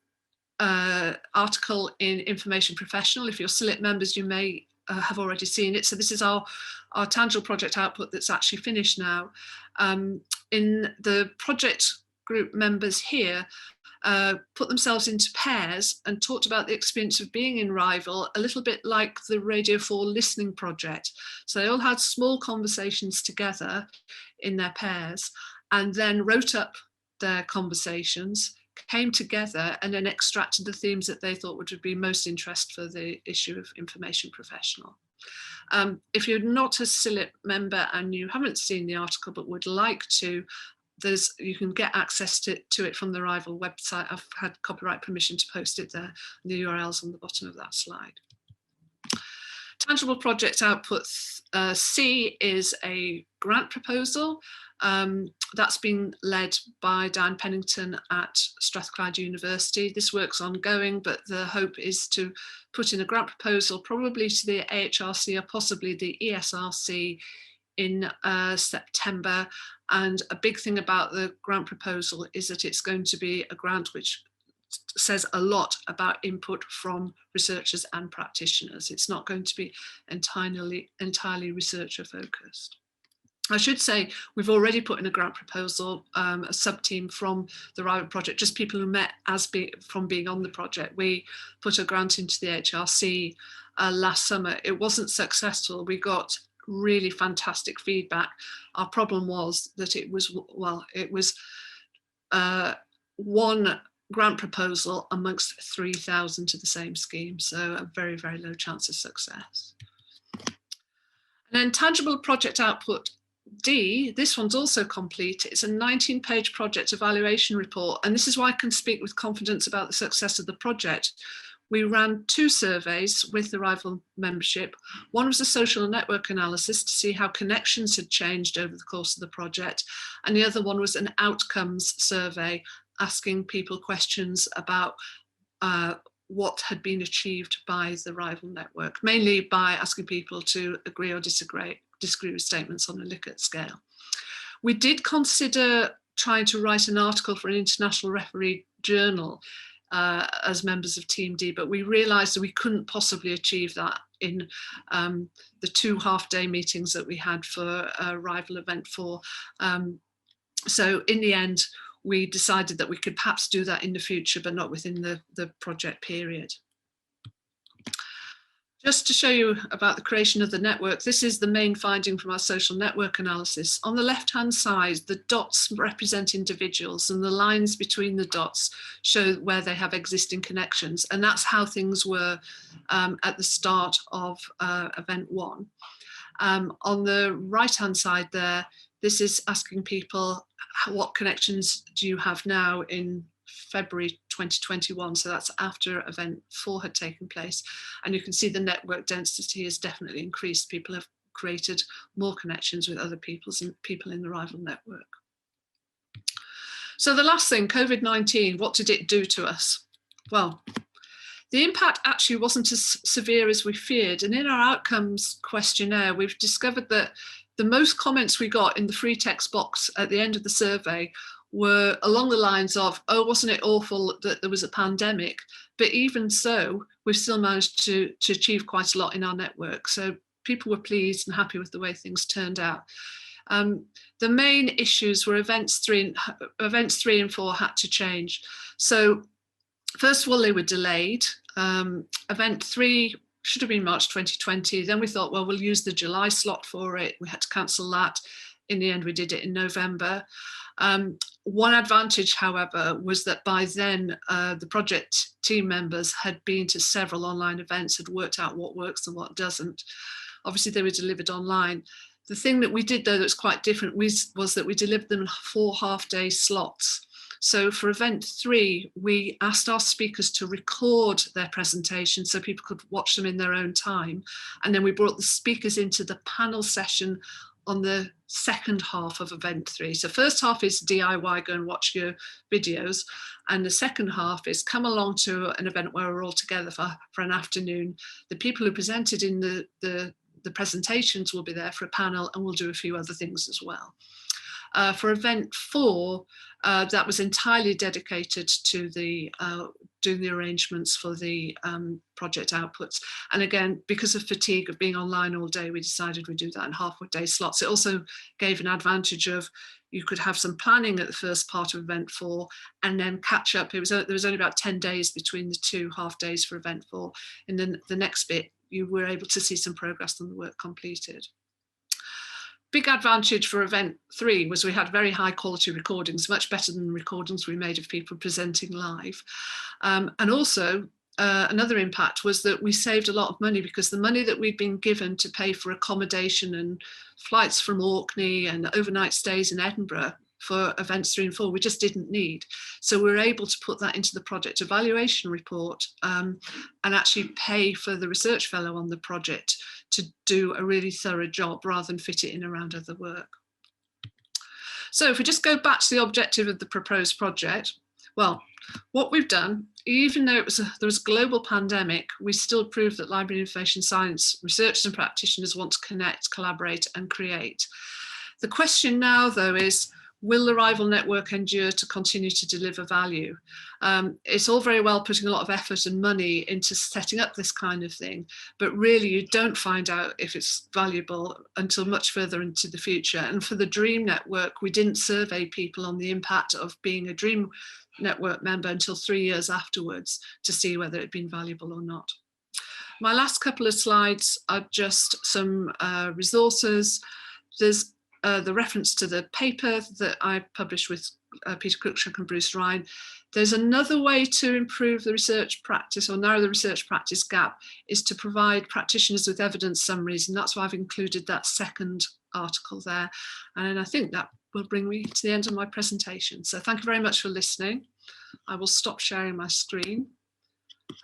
article in Information Professional. If you're SILIT members, you may have already seen it. So this is our tangible project output that's actually finished now. In the project group members here put themselves into pairs and talked about the experience of being in Rival, a little bit like the Radio 4 listening project. So they all had small conversations together in their pairs and then wrote up their conversations, came together and then extracted the themes that they thought would be most interest for the issue of Information Professional. If you're not a SILIT member and you haven't seen the article but would like to, you can get access to it from the Rival website. I've had copyright permission to post it there. The URL's on the bottom of that slide. Tangible project output C is a grant proposal. That's been led by Dan Pennington at Strathclyde University. This work's ongoing, but the hope is to put in a grant proposal, probably to the AHRC or possibly the ESRC in September. And a big thing about the grant proposal is that it's going to be a grant which says a lot about input from researchers and practitioners. It's not going to be entirely researcher focused. I should say we've already put in a grant proposal, a sub-team from the Rival project, just people who met from being on the project. We put a grant into the HRC last summer. It wasn't successful. We got really fantastic feedback. Our problem was that it was one grant proposal amongst 3,000 to the same scheme. So a very, very low chance of success. And then tangible project output D, this one's also complete. It's a 19-page project evaluation report. And this is why I can speak with confidence about the success of the project. We ran 2 surveys with the Rival membership. One was a social network analysis to see how connections had changed over the course of the project. And the other one was an outcomes survey, asking people questions about what had been achieved by the Rival network, mainly by asking people to agree or disagree with statements on a Likert scale. We did consider trying to write an article for an international referee journal as members of Team D, but we realised that we couldn't possibly achieve that in the 2 half-day meetings that we had for Rival Event 4. So in the end, we decided that we could perhaps do that in the future, but not within the project period. Just to show you about the creation of the network, this is the main finding from our social network analysis. On the left-hand side, the dots represent individuals and the lines between the dots show where they have existing connections. And that's how things were at the start of event 1. On the right-hand side there, this is asking people, what connections do you have now in February 2021, so that's after event 4 had taken place, and you can see the network density has definitely increased. People have created more connections with other people in the Rival network. So the last thing, COVID-19, what did it do to us? Well, the impact actually wasn't as severe as we feared, and in our outcomes questionnaire we've discovered that the most comments we got in the free text box at the end of the survey were along the lines of, oh, wasn't it awful that there was a pandemic? But even so, we've still managed to achieve quite a lot in our network. So people were pleased and happy with the way things turned out. The main issues were events 3 and 4 had to change. So first of all, they were delayed. Event 3 should have been March 2020. Then we thought, well, we'll use the July slot for it. We had to cancel that. In the end, we did it in November. One advantage, however, was that by then the project team members had been to several online events, had worked out what works and what doesn't. Obviously, they were delivered online. The thing that we did, though, that's quite different was that we delivered them in 4 half-day slots. So for event 3, we asked our speakers to record their presentation so people could watch them in their own time. And then we brought the speakers into the panel session on the second half of event 3. So first half is DIY, go and watch your videos. And the second half is come along to an event where we're all together for an afternoon. The people who presented in the presentations will be there for a panel, and we'll do a few other things as well. For event 4, that was entirely dedicated to the doing the arrangements for the project outputs. And again, because of fatigue of being online all day, we decided we'd do that in half-day slots. It also gave an advantage of you could have some planning at the first part of event 4 and then catch up. There was only about 10 days between the 2 half days for event 4. And then the next bit, you were able to see some progress on the work completed. Big advantage for event 3 was we had very high quality recordings, much better than the recordings we made of people presenting live. And also another impact was that we saved a lot of money, because the money that we'd been given to pay for accommodation and flights from Orkney and overnight stays in Edinburgh for events 3 and 4, we just didn't need. So we were able to put that into the project evaluation report and actually pay for the research fellow on the project to do a really thorough job rather than fit it in around other work. So if we just go back to the objective of the proposed project, well, what we've done, even though there was a global pandemic, we still proved that library and information science researchers and practitioners want to connect, collaborate and create. The question now, though, is, will the rival network endure to continue to deliver value? It's all very well putting a lot of effort and money into setting up this kind of thing, but really you don't find out if it's valuable until much further into the future. And for the Dream Network, we didn't survey people on the impact of being a Dream Network member until 3 years afterwards to see whether it'd been valuable or not. My last couple of slides are just some resources. There's the reference to the paper that I published with Peter Cruikshank and Bruce Ryan. There's another way to improve the research practice or narrow the research practice gap, is to provide practitioners with evidence summaries, and that's why I've included that second article there. And I think that will bring me to the end of my presentation. So thank you very much for listening. I will stop sharing my screen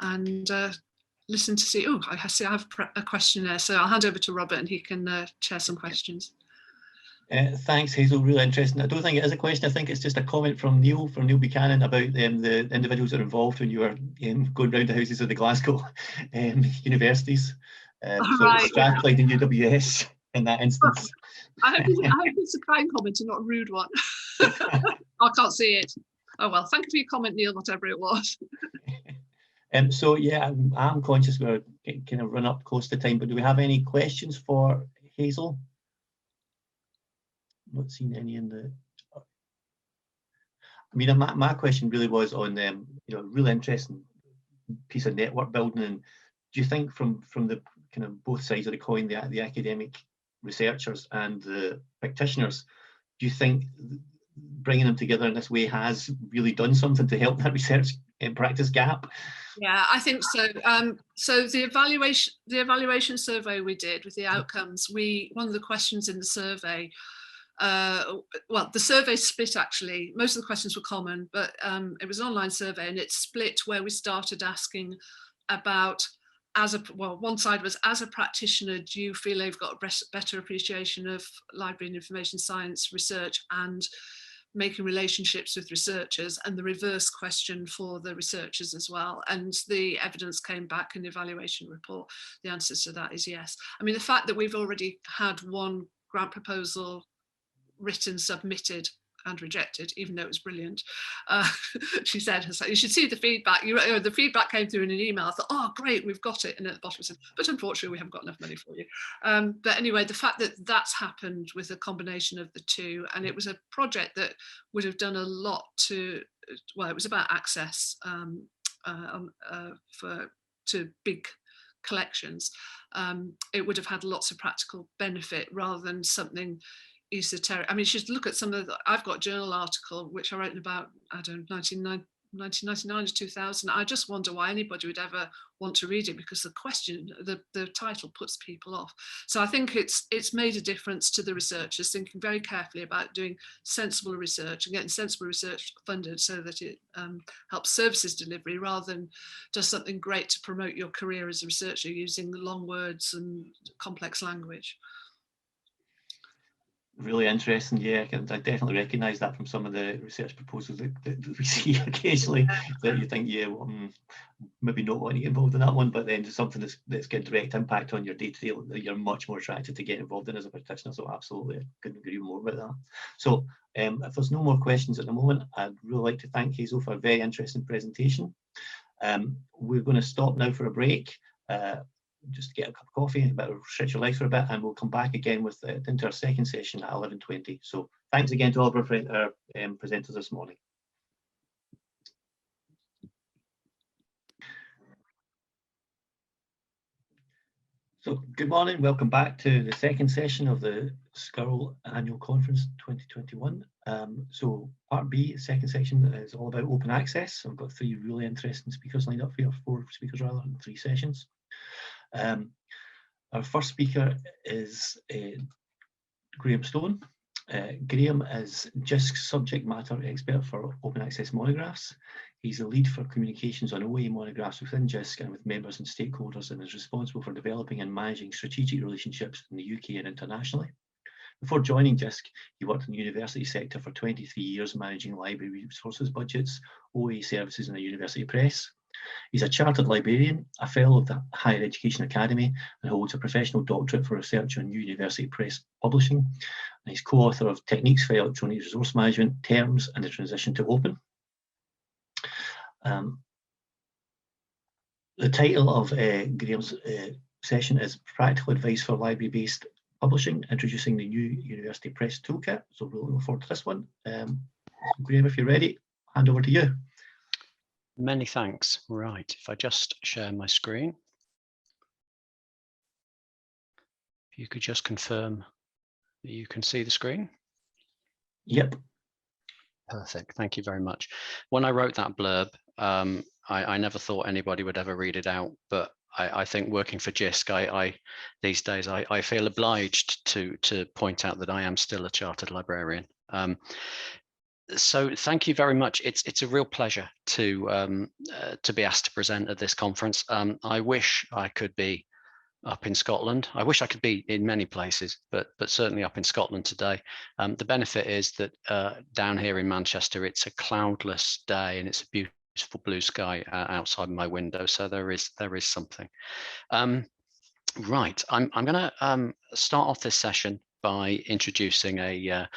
and listen to see, oh, I see I have a question there. So I'll hand over to Robert and he can share some questions. Thanks, Hazel, really interesting. I don't think it is a question, I think it's just a comment from Neil Buchanan about the individuals that are involved when you were going round the houses of the Glasgow universities. So Strathclyde and UWS in that instance. I hope it's a kind comment and not a rude one. I can't see it. Oh well, thank you for your comment, Neil, whatever it was. So yeah, I'm conscious we're kind of run up close to time, but do we have any questions for Hazel? Not seen any in the. I mean, my question really was on really interesting piece of network building. And do you think from the kind of both sides of the coin, the academic researchers and the practitioners, do you think bringing them together in this way has really done something to help that research and practice gap? Yeah, I think so. So the evaluation survey we did with the outcomes, one of the questions in the survey. Well, the survey split actually. Most of the questions were common, but it was an online survey, and it split where we started asking about, one side was, as a practitioner, do you feel they've got a better appreciation of library and information science research and making relationships with researchers, and the reverse question for the researchers as well. And the evidence came back in the evaluation report. The answer to that is yes. I mean, the fact that we've already had one grant proposal written, submitted and rejected, even though it was brilliant. She said, you should see the feedback. The feedback came through in an email. I thought, oh, great, we've got it. And at the bottom it said, but unfortunately, we haven't got enough money for you. But anyway, the fact that that's happened with a combination of the two, and it was a project that would have done a lot to, well, it was about access to big collections. It would have had lots of practical benefit rather than something esoteric. I mean, you should look at some of the, I've got a journal article which I wrote in about, I don't know, 1999 to 2000. I just wonder why anybody would ever want to read it, because the question, the title puts people off. So I think it's made a difference to the researchers thinking very carefully about doing sensible research and getting sensible research funded so that it helps services delivery rather than does something great to promote your career as a researcher using long words and complex language. Really interesting, yeah. I definitely recognise that from some of the research proposals that we see occasionally, that you think, yeah, well, maybe not want to get involved in that one, but then something that's got direct impact on your day-to-day that you're much more attracted to get involved in as a practitioner. So absolutely, I couldn't agree more about that. So if there's no more questions at the moment, I'd really like to thank Hazel for a very interesting presentation. We're going to stop now for a break. Just get a cup of coffee and a bit of stretch your legs for a bit, and we'll come back again with into our second session at 11:20. So thanks again to all of our presenters this morning. So good morning, welcome back to the second session of the SCURL Annual Conference 2021. So part B, second section, is all about open access. I've got three really interesting speakers lined up for you, or four speakers rather, in 3 sessions. Our first speaker is Graham Stone. Graham is jisc subject matter expert for open access monographs. He's the lead for communications on OA monographs within jisc and with members and stakeholders, and is responsible for developing and managing strategic relationships in the UK and internationally. Before joining jisc, he worked in the university sector for 23 years, managing library resources budgets, OA services in a university press. He's a chartered librarian, a fellow of the Higher Education Academy, and holds a professional doctorate for research on university press publishing. And he's co-author of Techniques for Electronic Resource Management, Terms and the Transition to Open. The title of Graham's session is Practical Advice for Library-Based Publishing, Introducing the New University Press Toolkit. So we'll look forward to this one. Graham, if you're ready, hand over to you. Many thanks. Right, if I just share my screen. If you could just confirm that you can see the screen. Yep. Perfect, thank you very much. When I wrote that blurb, I never thought anybody would ever read it out, but I think working for jisc, these days I feel obliged to point out that I am still a chartered librarian. So thank you very much. It's a real pleasure to be asked to present at this conference. I wish I could be up in Scotland. I wish I could be in many places, but certainly up in Scotland today. The benefit is that down here in Manchester, it's a cloudless day and it's a beautiful blue sky outside my window. So there is something. Right, I'm going to start off this session by introducing a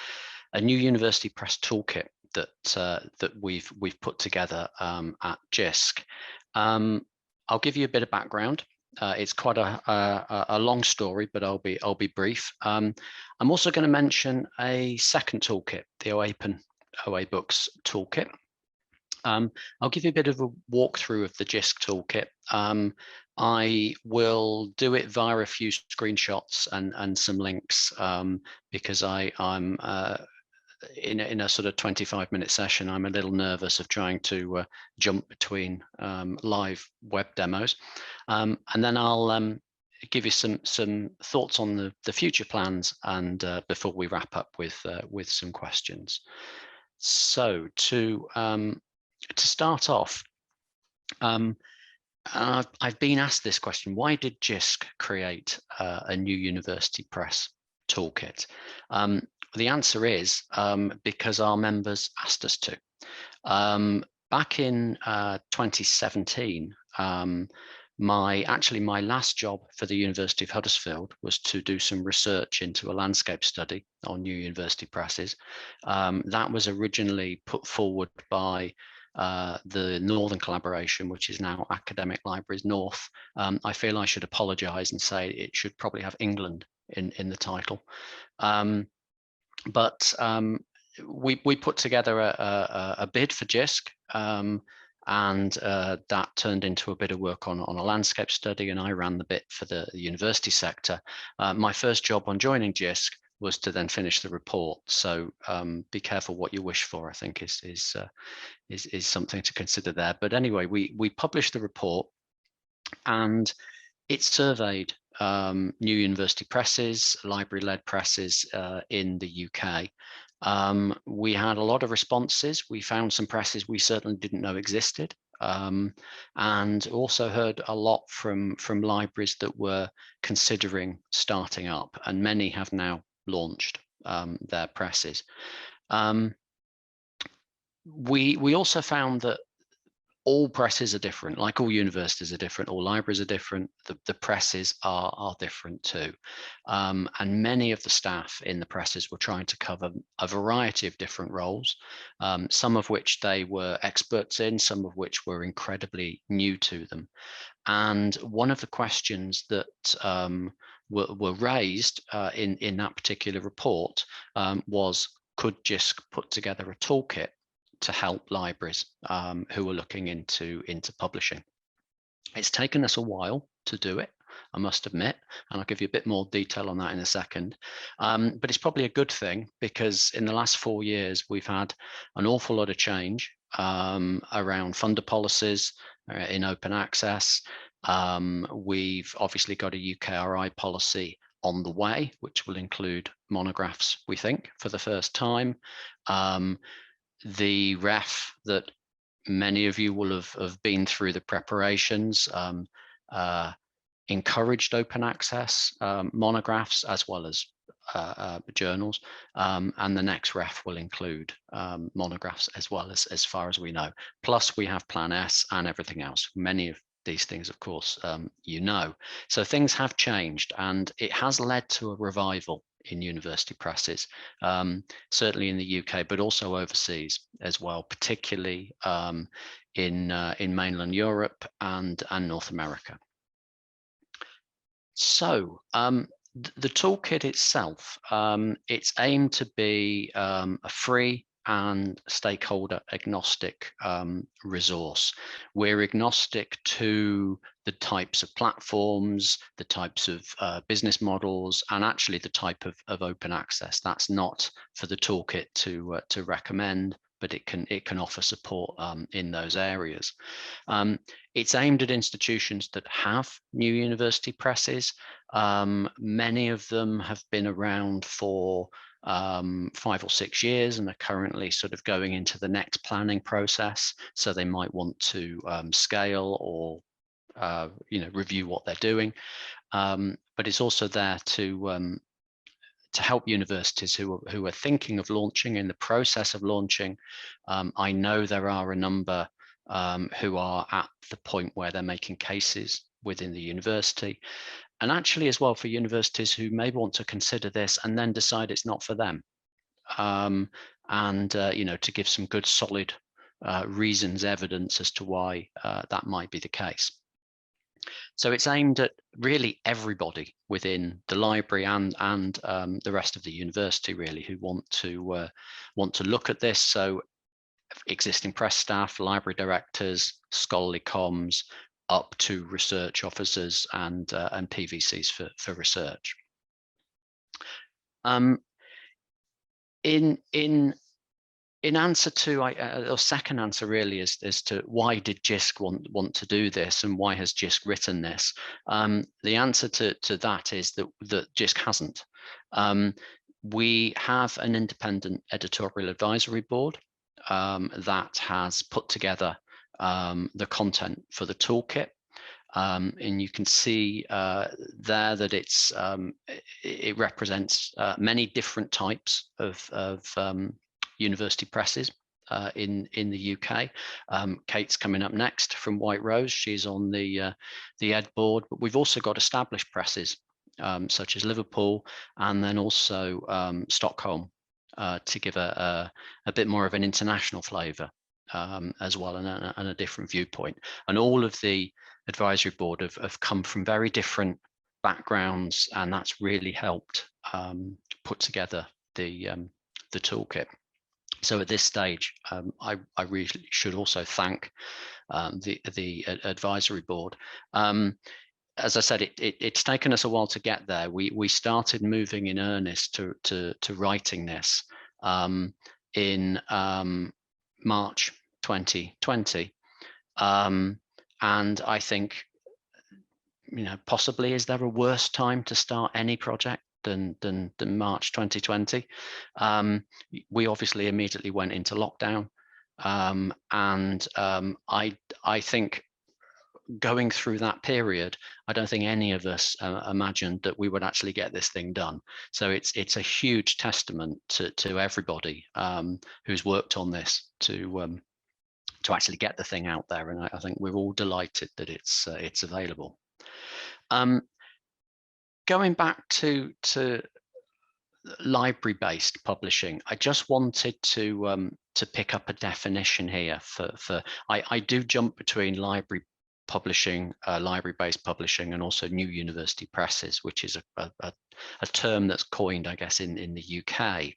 new university press toolkit that we've put together at jisc. I'll give you a bit of background. It's quite a long story, but I'll be brief. I'm also going to mention a second toolkit, the OA Books toolkit. I'll give you a bit of a walkthrough of the jisc toolkit. I will do it via a few screenshots and some links because I'm in a sort of 25-minute session. I'm a little nervous of trying to jump between live web demos, and then I'll give you some thoughts on the future plans, and before we wrap up with some questions. So to start off, I've been asked this question: why did jisc create a new university press toolkit? The answer is because our members asked us to. Back in 2017, my last job for the University of Huddersfield was to do some research into a landscape study on new university presses. That was originally put forward by the Northern Collaboration, which is now Academic Libraries North. I feel I should apologise and say it should probably have England in the title. But we put together a bid for jisc, and that turned into a bit of work on a landscape study, and I ran the bit for the university sector. My first job on joining jisc to then finish the report. So be careful what you wish for, I think is something to consider there. But anyway, we published the report, and it surveyed new university presses, library-led presses in the UK. We had a lot of responses. We found some presses we certainly didn't know existed, and also heard a lot from libraries that were considering starting up, and many have now launched their presses. We also found that all presses are different, like all universities are different, all libraries are different, the presses are different too. And many of the staff in the presses were trying to cover a variety of different roles, some of which they were experts in, some of which were incredibly new to them. And one of the questions that were raised in that particular report was, could JISC put together a toolkit to help libraries who are looking into publishing? It's taken us a while to do it, I must admit, and I'll give you a bit more detail on that in a second. But it's probably a good thing, because in the last 4 years, we've had an awful lot of change around funder policies in open access. We've obviously got a UKRI policy on the way, which will include monographs, we think, for the first time. The ref that many of you will have been through the preparations encouraged open access monographs as well as journals, and the next ref will include monographs as well, as far as we know. Plus we have Plan S and everything else. Many of these things, of course, you know. So things have changed, and it has led to a revival in university presses, certainly in the UK, but also overseas as well, particularly in mainland Europe and North America. So the toolkit itself, it's aimed to be a free and stakeholder agnostic resource. We're agnostic to the types of platforms, the types of business models, and actually the type of open access. That's not for the toolkit to recommend, but it can offer support in those areas. It's aimed at institutions that have new university presses. Many of them have been around for 5 or 6 years and are currently sort of going into the next planning process. So they might want to scale or review what they're doing. But it's also there to help universities who are thinking of launching, in the process of launching. I know there are a number who are at the point where they're making cases within the university. And actually as well for universities who may want to consider this and then decide it's not for them. To give some good solid reasons, evidence as to why that might be the case. So it's aimed at really everybody within the library and the rest of the university, really, who want to look at this. So existing press staff, library directors, scholarly comms, up to research officers and PVCs for research. In answer to, or second answer really is as to why did JISC want to do this, and why has JISC written this? The answer to that is that JISC hasn't. We have an independent editorial advisory board that has put together the content for the toolkit. And you can see there that it represents many different types of university presses in the UK. Kate's coming up next from White Rose. She's on the ed board, but we've also got established presses such as Liverpool and then also Stockholm to give a bit more of an international flavour as well, and a different viewpoint. And all of the advisory board have come from very different backgrounds, and that's really helped put together the toolkit. So at this stage, I really should also thank the advisory board. as I said, it's taken us a while to get there. We started moving in earnest to writing this in March 2020, and I think, you know, possibly is there a worse time to start any project than March 2020? We obviously immediately went into lockdown, and I think going through that period, I don't think any of us imagined that we would actually get this thing done. So it's a huge testament to everybody who's worked on this to actually get the thing out there, and I think we're all delighted that it's available. Going back to library-based publishing, I just wanted to pick up a definition here for I do jump between library publishing, library-based publishing, and also new university presses, which is a term that's coined, I guess, in the UK.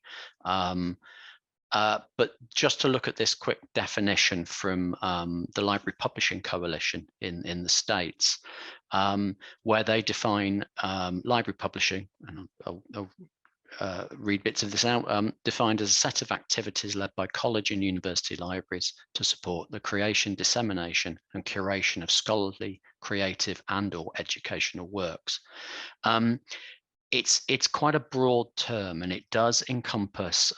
But just to look at this quick definition from the Library Publishing Coalition in the States, where they define library publishing, and I'll read bits of this out, defined as a set of activities led by college and university libraries to support the creation, dissemination, and curation of scholarly, creative, and/or educational works. It's quite a broad term, and it does encompass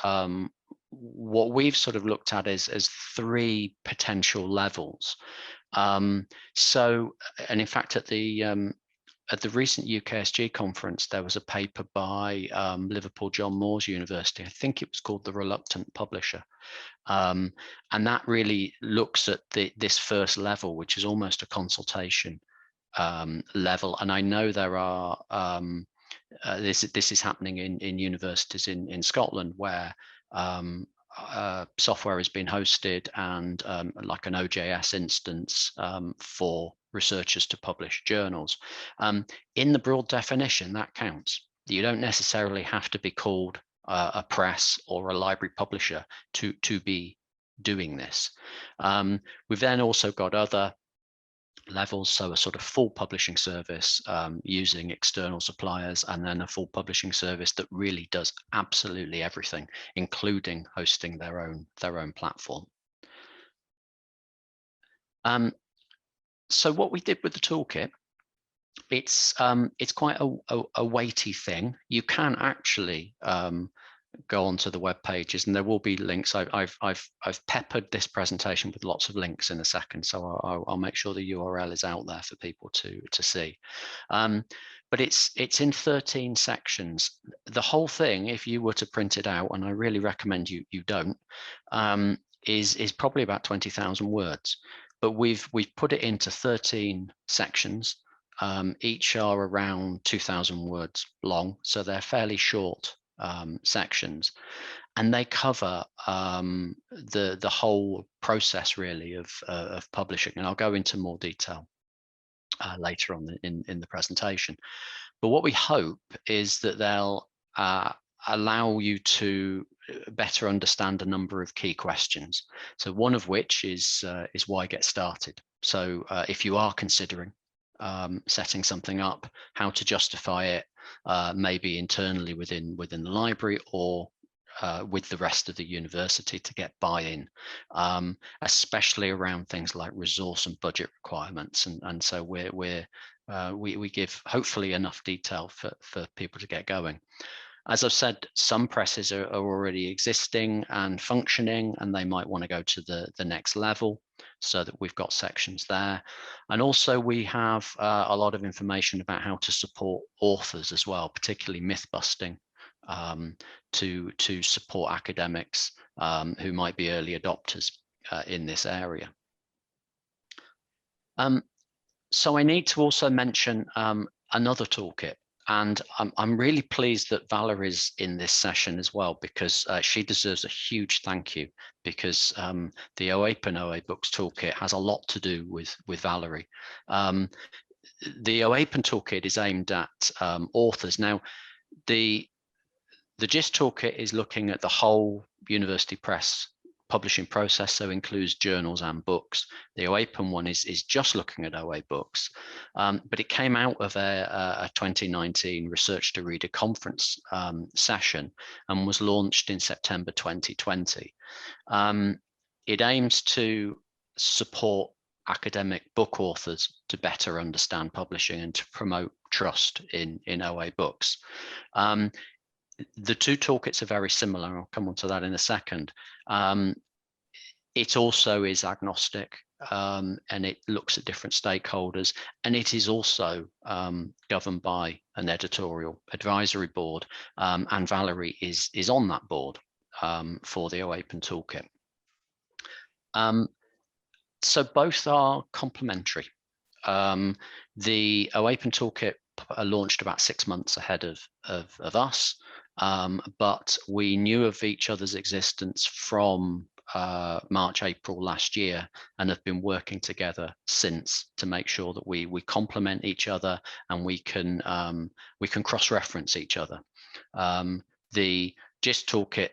what we've sort of looked at as three potential levels. So, and in fact, at the recent UKSG conference, there was a paper by Liverpool John Moores University. I think it was called The Reluctant Publisher. And that really looks at this first level, which is almost a consultation level. And I know there are, this is happening in universities in Scotland, where software has been hosted and like an OJS instance for researchers to publish journals. In the broad definition, that counts. You don't necessarily have to be called a press or a library publisher to be doing this. We've then also got other levels, so a sort of full publishing service using external suppliers, and then a full publishing service that really does absolutely everything, including hosting their own platform. So what we did with the toolkit, it's quite a weighty thing. You can actually go onto the web pages, and there will be links. I've peppered this presentation with lots of links in a second, so I'll make sure the URL is out there for people to see. But it's in 13 sections. The whole thing, if you were to print it out, and I really recommend you don't, is probably about 20,000 words. But we've put it into 13 sections. Each are around 2,000 words long, so they're fairly short sections, and they cover the whole process really of publishing, and I'll go into more detail later on in the presentation. But what we hope is that they'll allow you to better understand a number of key questions. So one of which is why get started. So if you are considering setting something up, how to justify it, maybe internally within the library, or with the rest of the university to get buy-in, especially around things like resource and budget requirements. And so we give hopefully enough detail for people to get going. As I've said, some presses are already existing and functioning, and they might want to go to the next level, so that we've got sections there. And also we have a lot of information about how to support authors as well, particularly myth busting, to support academics who might be early adopters in this area. So I need to also mention another toolkit. And I'm really pleased that Valerie's in this session as well, because she deserves a huge thank you, because the OAPEN OA Books Toolkit has a lot to do with Valerie. The OAPEN Toolkit is aimed at authors. Now, the jisc Toolkit is looking at the whole university press publishing process, so includes journals and books. The OAPEN one is just looking at OA books, but it came out of a 2019 Research to Reader conference session and was launched in September 2020. It aims to support academic book authors to better understand publishing and to promote trust in OA books. The two toolkits are very similar. I'll come on to that in a second. It also is agnostic, and it looks at different stakeholders, and it is also governed by an editorial advisory board, and Valerie is on that board for the OAPEN toolkit. So both are complementary. The OAPEN toolkit launched about 6 months ahead of us, but we knew of each other's existence from March, April last year, and have been working together since to make sure that we complement each other and we can cross-reference each other. The jisc toolkit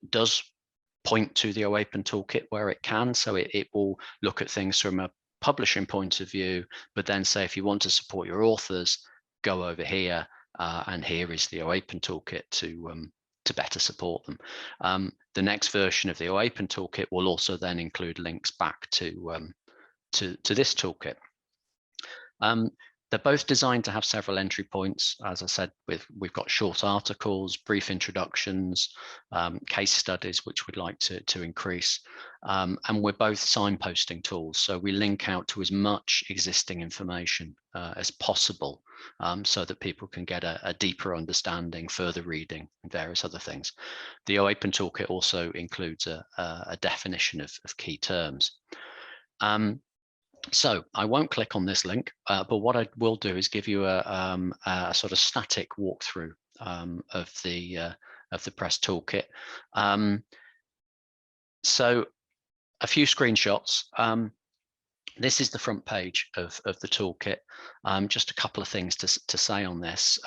does point to the OAPEN toolkit where it can, so it will look at things from a publishing point of view, but then say if you want to support your authors, go over here, and here is the OAPEN toolkit to better support them. The next version of the OAPEN toolkit will also then include links back to this toolkit. They're both designed to have several entry points. As I said, we've got short articles, brief introductions, case studies, which we'd like to increase. And we're both signposting tools. So we link out to as much existing information as possible, so that people can get a deeper understanding, further reading, and various other things. The OAPEN toolkit also includes a definition of key terms. So I won't click on this link, but what I will do is give you a sort of static walkthrough of the Press Toolkit. So a few screenshots. This is the front page of the toolkit. Just a couple of things to say on this.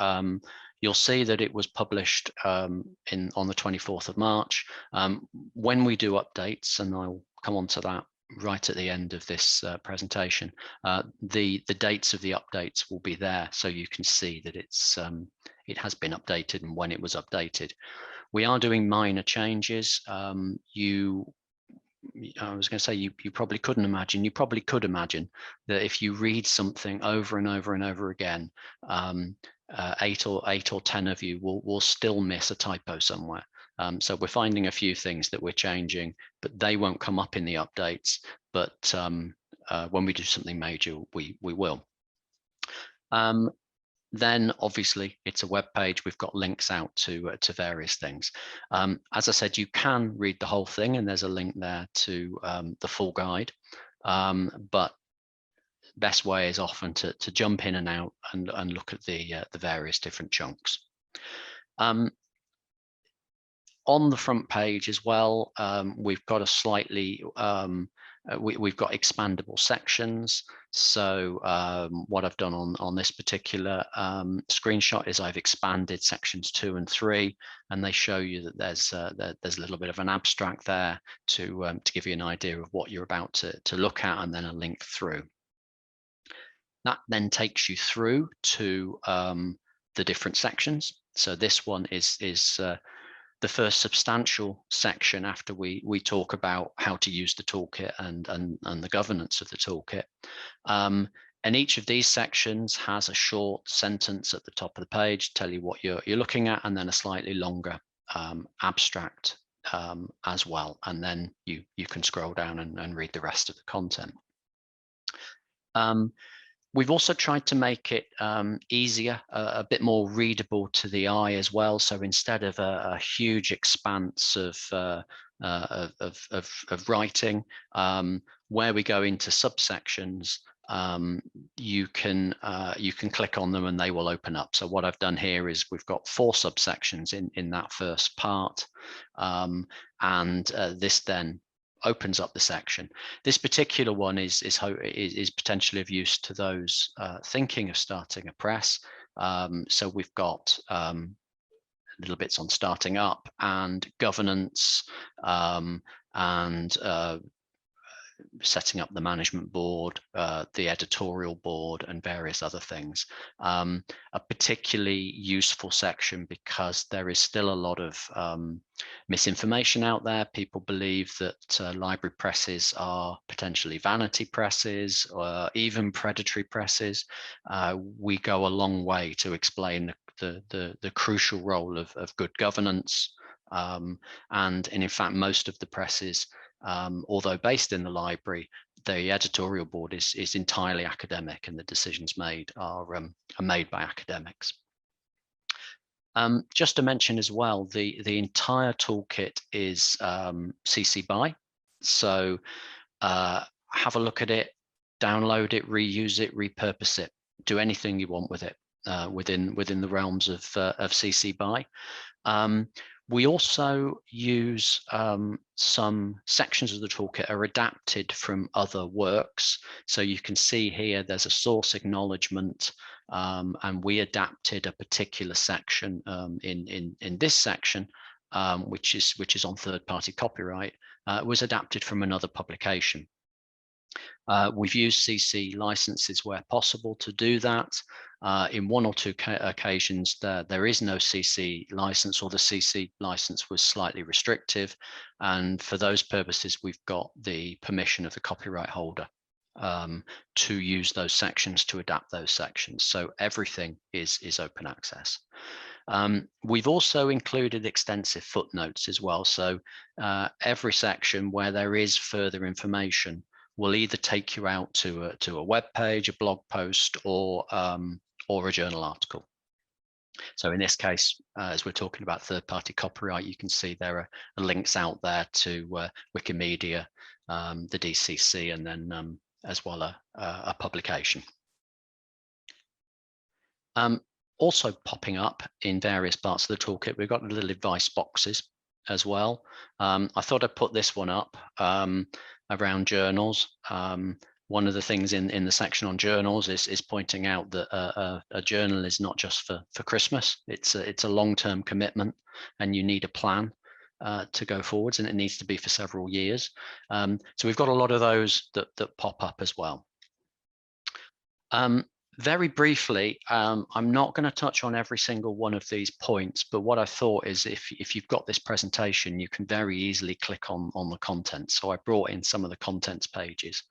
You'll see that it was published on the 24th of March. When we do updates, and I'll come on to that right at the end of this presentation, the dates of the updates will be there, so you can see that it has been updated and when it was updated. We are doing minor changes. I was going to say you probably couldn't imagine. You probably could imagine that if you read something over and over and over again, 8 or 10 of you will still miss a typo somewhere. So we're finding a few things that we're changing, but they won't come up in the updates. But when we do something major, we will. Then obviously it's a web page. We've got links out to various things. As I said, you can read the whole thing, and there's a link there to the full guide. But best way is often to jump in and out and look at the various different chunks. On the front page as well, we've got a slightly, we've got expandable sections. So what I've done on this particular screenshot is I've expanded sections 2 and 3, and they show you that there's a little bit of an abstract there to give you an idea of what you're about to look at, and then a link through. That then takes you through to the different sections. So this one is the first substantial section after we talk about how to use the toolkit and the governance of the toolkit. And each of these sections has a short sentence at the top of the page, tell you what you're looking at, and then a slightly longer abstract as well. And then you can scroll down and read the rest of the content. We've also tried to make it easier, a bit more readable to the eye as well. So instead of a huge expanse of writing, where we go into subsections, you can click on them and they will open up. So what I've done here is we've got 4 subsections in that first part, and this then opens up the section. This particular one is potentially of use to those thinking of starting a press. So we've got little bits on starting up and governance, and setting up the management board, the editorial board, and various other things. A particularly useful section because there is still a lot of misinformation out there. People believe that library presses are potentially vanity presses or even predatory presses. We go a long way to explain the crucial role of good governance. And in fact, most of the presses, although based in the library, the editorial board is entirely academic, and the decisions made are made by academics. Just to mention as well, the entire toolkit is CC BY, so have a look at it, download it, reuse it, repurpose it, do anything you want with it within the realms of CC BY. We also use some sections of the toolkit are adapted from other works. So you can see here there's a source acknowledgement, and we adapted a particular section in this section, which is on third-party copyright. Was adapted from another publication. We've used CC licenses where possible to do that. In one or two occasions, there is no CC license, or the CC license was slightly restrictive. And for those purposes, we've got the permission of the copyright holder to use those sections, to adapt those sections. So everything is open access. We've also included extensive footnotes as well. So every section where there is further information will either take you out to a web page, a blog post, or a journal article. So in this case, as we're talking about third-party copyright, you can see there are links out there to Wikimedia, the DCC, and then as well a publication. Also popping up in various parts of the toolkit, we've got little advice boxes as well. I thought I'd put this one up around journals. One of the things in the section on journals is pointing out that a journal is not just for Christmas. It's a long-term commitment, and you need a plan to go forwards, and it needs to be for several years. So we've got a lot of those that pop up as well. Very briefly, I'm not going to touch on every single one of these points, but what I thought is if you've got this presentation, you can very easily click on the content. So I brought in some of the contents pages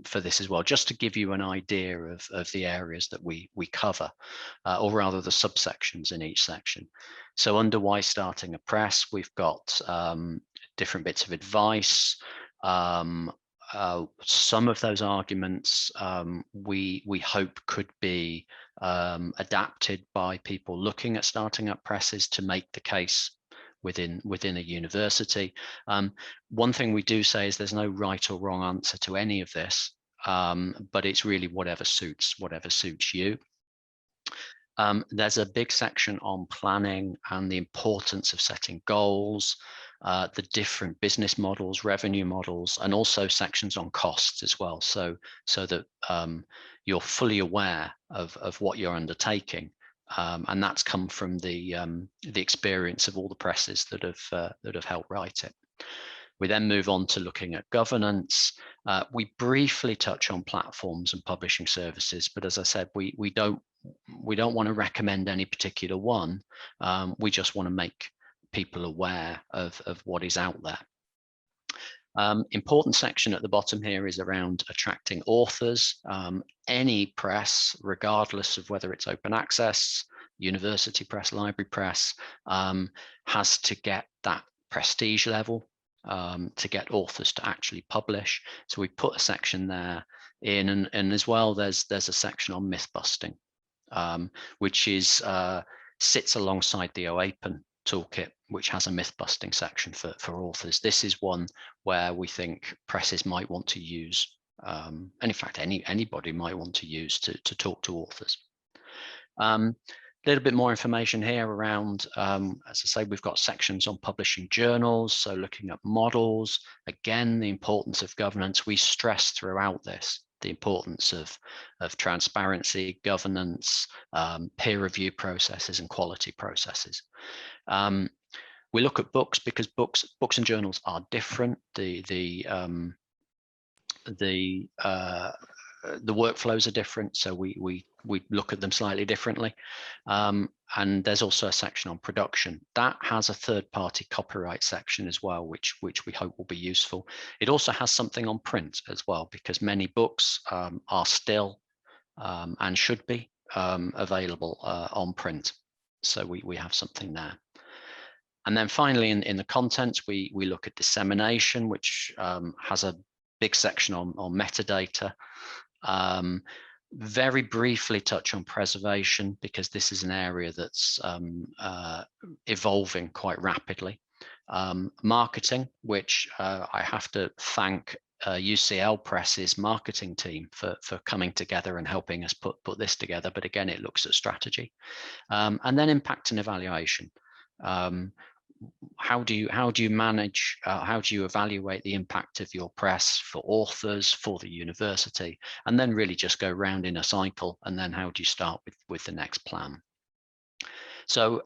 for this as well, just to give you an idea of the areas that we cover, or rather the subsections in each section. So under why starting a press, we've got different bits of advice. Some of those arguments we hope could be adapted by people looking at starting up presses to make the case within a university. One thing we do say is there's no right or wrong answer to any of this, but it's really whatever suits you. There's a big section on planning and the importance of setting goals, the different business models, revenue models, and also sections on costs as well. So that you're fully aware of what you're undertaking, and that's come from the experience of all the presses that have helped write it. We then move on to looking at governance. We briefly touch on platforms and publishing services, but as I said, we don't want to recommend any particular one. We just want to make people aware of what is out there. Important section at the bottom here is around attracting authors. Any press, regardless of whether it's open access, university press, library press, has to get that prestige level to get authors to actually publish. So we put a section there in, and as well there's a section on myth busting, which is sits alongside the OAPEN toolkit, which has a myth busting section for authors. This is one where we think presses might want to use, and in fact anybody might want to use to talk to authors. A little bit more information here around, as I say, we've got sections on publishing journals, so looking at models. Again, the importance of governance. We stress throughout this the importance of transparency, governance, peer review processes, and quality processes. We look at books because books and journals are different. The workflows are different, so we look at them slightly differently. And there's also a section on production that has a third-party copyright section as well, which we hope will be useful. It also has something on print as well, because many books are still and should be available on print. So we have something there. And then finally, in the contents, we look at dissemination, which has a big section on metadata. Very briefly touch on preservation, because this is an area that's evolving quite rapidly. Marketing, which I have to thank UCL Press's marketing team for coming together and helping us put this together. But again, it looks at strategy. And then impact and evaluation. How do you manage, how do you evaluate the impact of your press for authors, for the university, and then really just go round in a cycle, and then how do you start with the next plan? So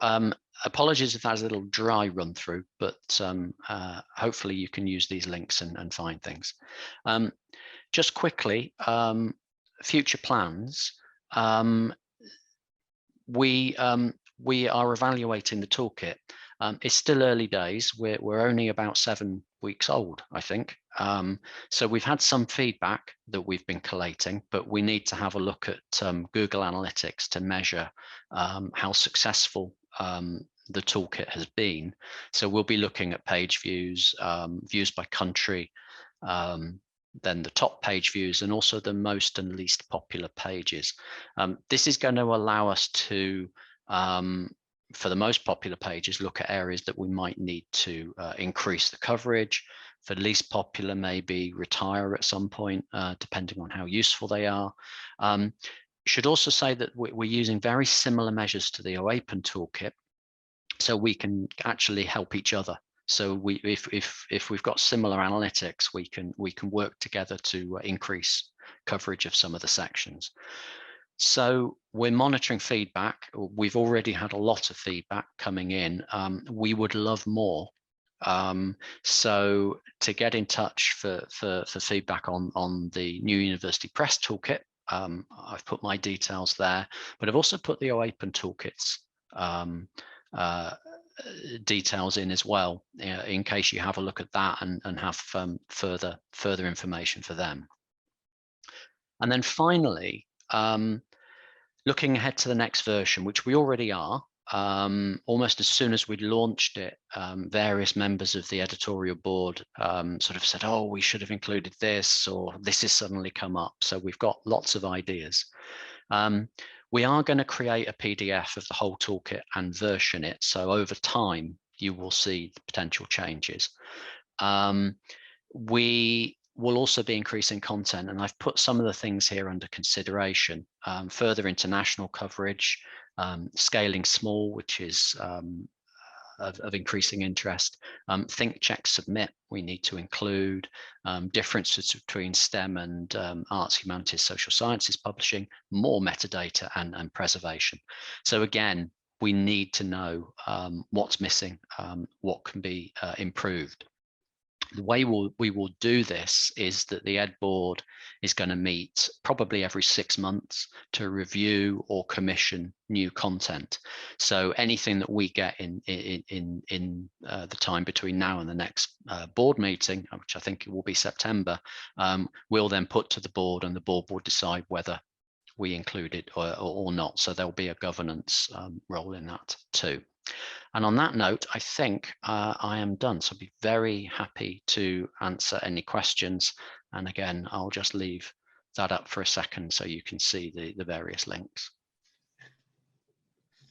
apologies if that's a little dry run through, but hopefully you can use these links and find things. Just quickly, future plans. We are evaluating the toolkit. It's still early days. We're only about 7 weeks old, I think. So we've had some feedback that we've been collating, but we need to have a look at Google Analytics to measure how successful the toolkit has been. So we'll be looking at page views, views by country, then the top page views, and also the most and least popular pages. This is going to allow us to for the most popular pages, look at areas that we might need to increase the coverage. For least popular, maybe retire at some point, depending on how useful they are. Should also say that we're using very similar measures to the OAPEN toolkit, so we can actually help each other. So if we've got similar analytics, we can work together to increase coverage of some of the sections. So we're monitoring feedback. We've already had a lot of feedback coming in. We would love more. So to get in touch for feedback on the new University Press Toolkit, I've put my details there, but I've also put the OAPEN toolkits details in as well, in case you have a look at that and have further information for them. And then finally, looking ahead to the next version, which we already are, almost as soon as we'd launched it, various members of the editorial board sort of said, oh, we should have included this, or this has suddenly come up. So we've got lots of ideas. We are going to create a PDF of the whole toolkit and version it. So over time, you will see the potential changes. We will also be increasing content, and I've put some of the things here under consideration. Further international coverage, scaling small, which is of increasing interest. Think, check, submit, we need to include. Differences between STEM and arts, humanities, social sciences publishing, more metadata and preservation. So again, we need to know what's missing, what can be improved. The way we will do this is that the Ed Board is going to meet probably every 6 months to review or commission new content. So anything that we get in the time between now and the next board meeting, which I think it will be September, we'll then put to the board, and the board will decide whether we include it or not. So there'll be a governance role in that too. And on that note, I think I am done. So I'll be very happy to answer any questions. And again, I'll just leave that up for a second so you can see the various links.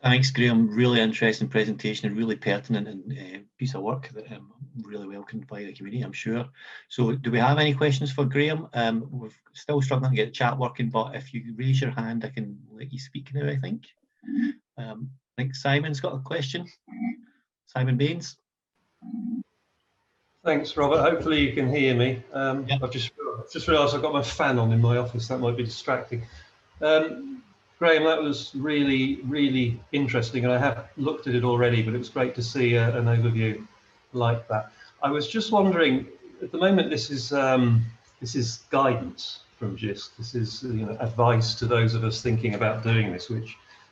Thanks, Graham. Really interesting presentation and really pertinent and piece of work that really welcomed by the community, I'm sure. So do we have any questions for Graham? We're still struggling to get the chat working, but if you raise your hand, I can let you speak now, I think. I think Simon's got a question. Simon Baines. Thanks, Robert. Hopefully you can hear me. I've just realised I've got my fan on in my office. That might be distracting. Graham, that was really, really interesting, and I have looked at it already, but it was great to see an overview like that. I was just wondering, at the moment, this is guidance from jisc. This is advice to those of us thinking about doing this,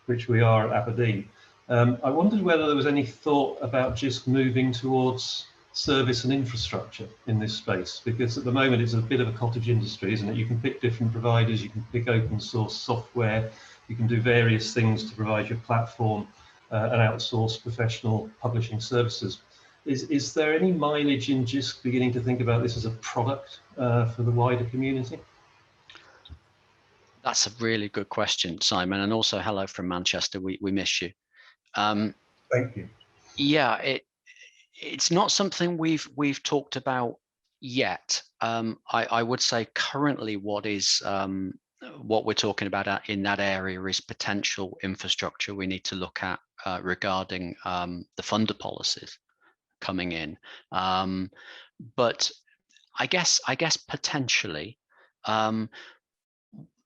which we are at Aberdeen. I wondered whether there was any thought about jisc moving towards service and infrastructure in this space, because at the moment it's a bit of a cottage industry, isn't it? You can pick different providers, you can pick open source software, you can do various things to provide your platform and outsource professional publishing services. Is there any mileage in jisc beginning to think about this as a product for the wider community? That's a really good question, Simon, and also hello from Manchester. We miss you. Thank you. Yeah, it's not something we've talked about yet. I would say currently what we're talking about in that area is potential infrastructure we need to look at regarding the funder policies coming in. But I guess potentially,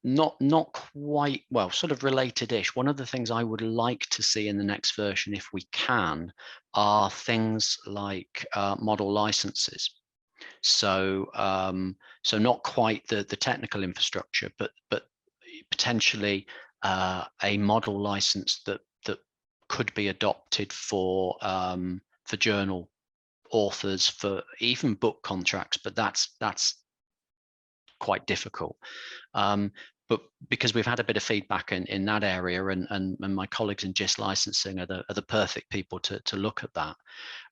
not quite, well, sort of related-ish. One of the things I would like to see in the next version, if we can, are things like model licenses. So so not quite the technical infrastructure, but potentially a model license that could be adopted for journal authors, for even book contracts, but that's quite difficult. But because we've had a bit of feedback in that area, and my colleagues in jisc licensing are the perfect people to look at that.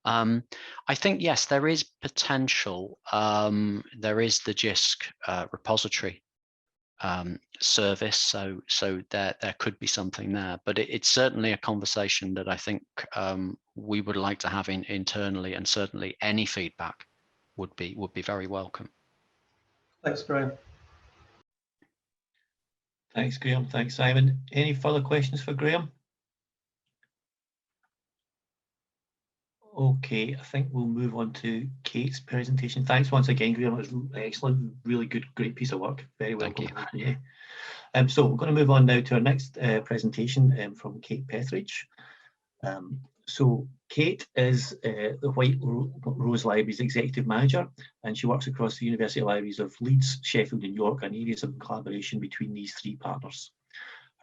I think, yes, there is potential. There is the jisc repository service, so there could be something there, but it's certainly a conversation that I think we would like to have internally, and certainly any feedback would be very welcome. Thanks, Graham. Thanks, Graham. Thanks, Simon. Any further questions for Graham? Okay, I think we'll move on to Kate's presentation. Thanks once again, Graham. It was excellent, really good, great piece of work. Very well done. So we're going to move on now to our next presentation from Kate Petheridge. So Kate is the White Rose Library's Executive Manager, and she works across the University Libraries of Leeds, Sheffield and York, and areas of collaboration between these three partners.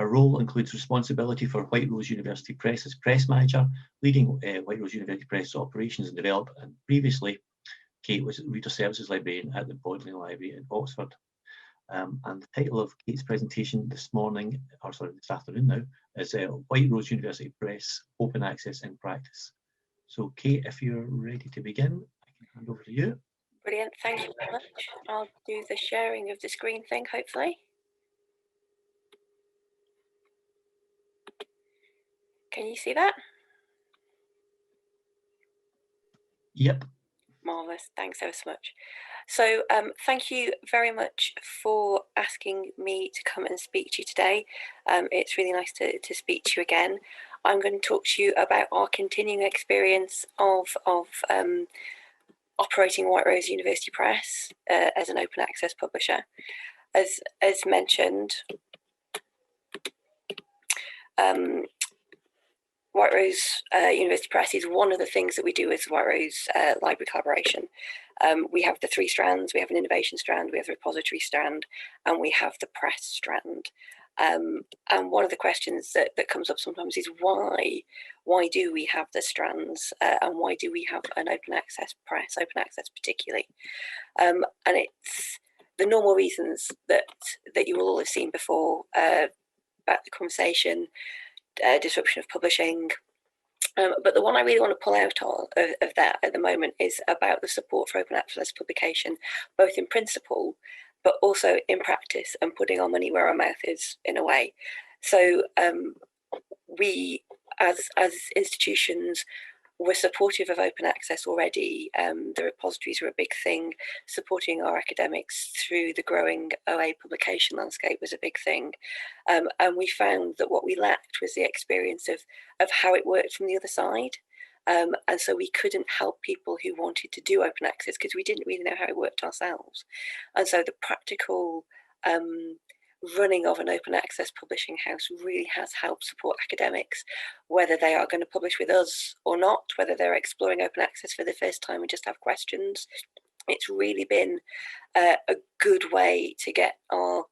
Her role includes responsibility for White Rose University Press as Press Manager, leading White Rose University Press operations and development, and previously Kate was Reader Services Librarian at the Bodleian Library in Oxford. And the title of Kate's presentation this morning, or sorry, this afternoon now, is White Rose University Press, Open Access in Practice. So Kate, if you're ready to begin, I can hand over to you. Brilliant, thank you very much. I'll do the sharing of the screen thing, hopefully. Can you see that? Yep. Marvellous, thanks ever so much. So thank you very much for asking me to come and speak to you today. It's really nice to speak to you again. I'm going to talk to you about our continuing experience of operating White Rose University Press as an open access publisher. As mentioned, White Rose University Press is one of the things that we do as White Rose Library Collaboration. We have the three strands. We have an innovation strand, we have the repository strand, and we have the press strand. And one of the questions that comes up sometimes is why do we have the strands, and why do we have an open access press, open access particularly? And it's the normal reasons that you will all have seen before about the conversation, disruption of publishing. But the one I really want to pull out of that at the moment is about the support for open access publication, both in principle, but also in practice, and putting our money where our mouth is in a way. So we, as institutions, we're supportive of open access already. The repositories are a big thing. Supporting our academics through the growing OA publication landscape was a big thing. And we found that what we lacked was the experience of how it worked from the other side. And so we couldn't help people who wanted to do open access because we didn't really know how it worked ourselves. And so the practical running of an open access publishing house really has helped support academics, whether they are going to publish with us or not, whether they're exploring open access for the first time and just have questions. It's really been a good way to get our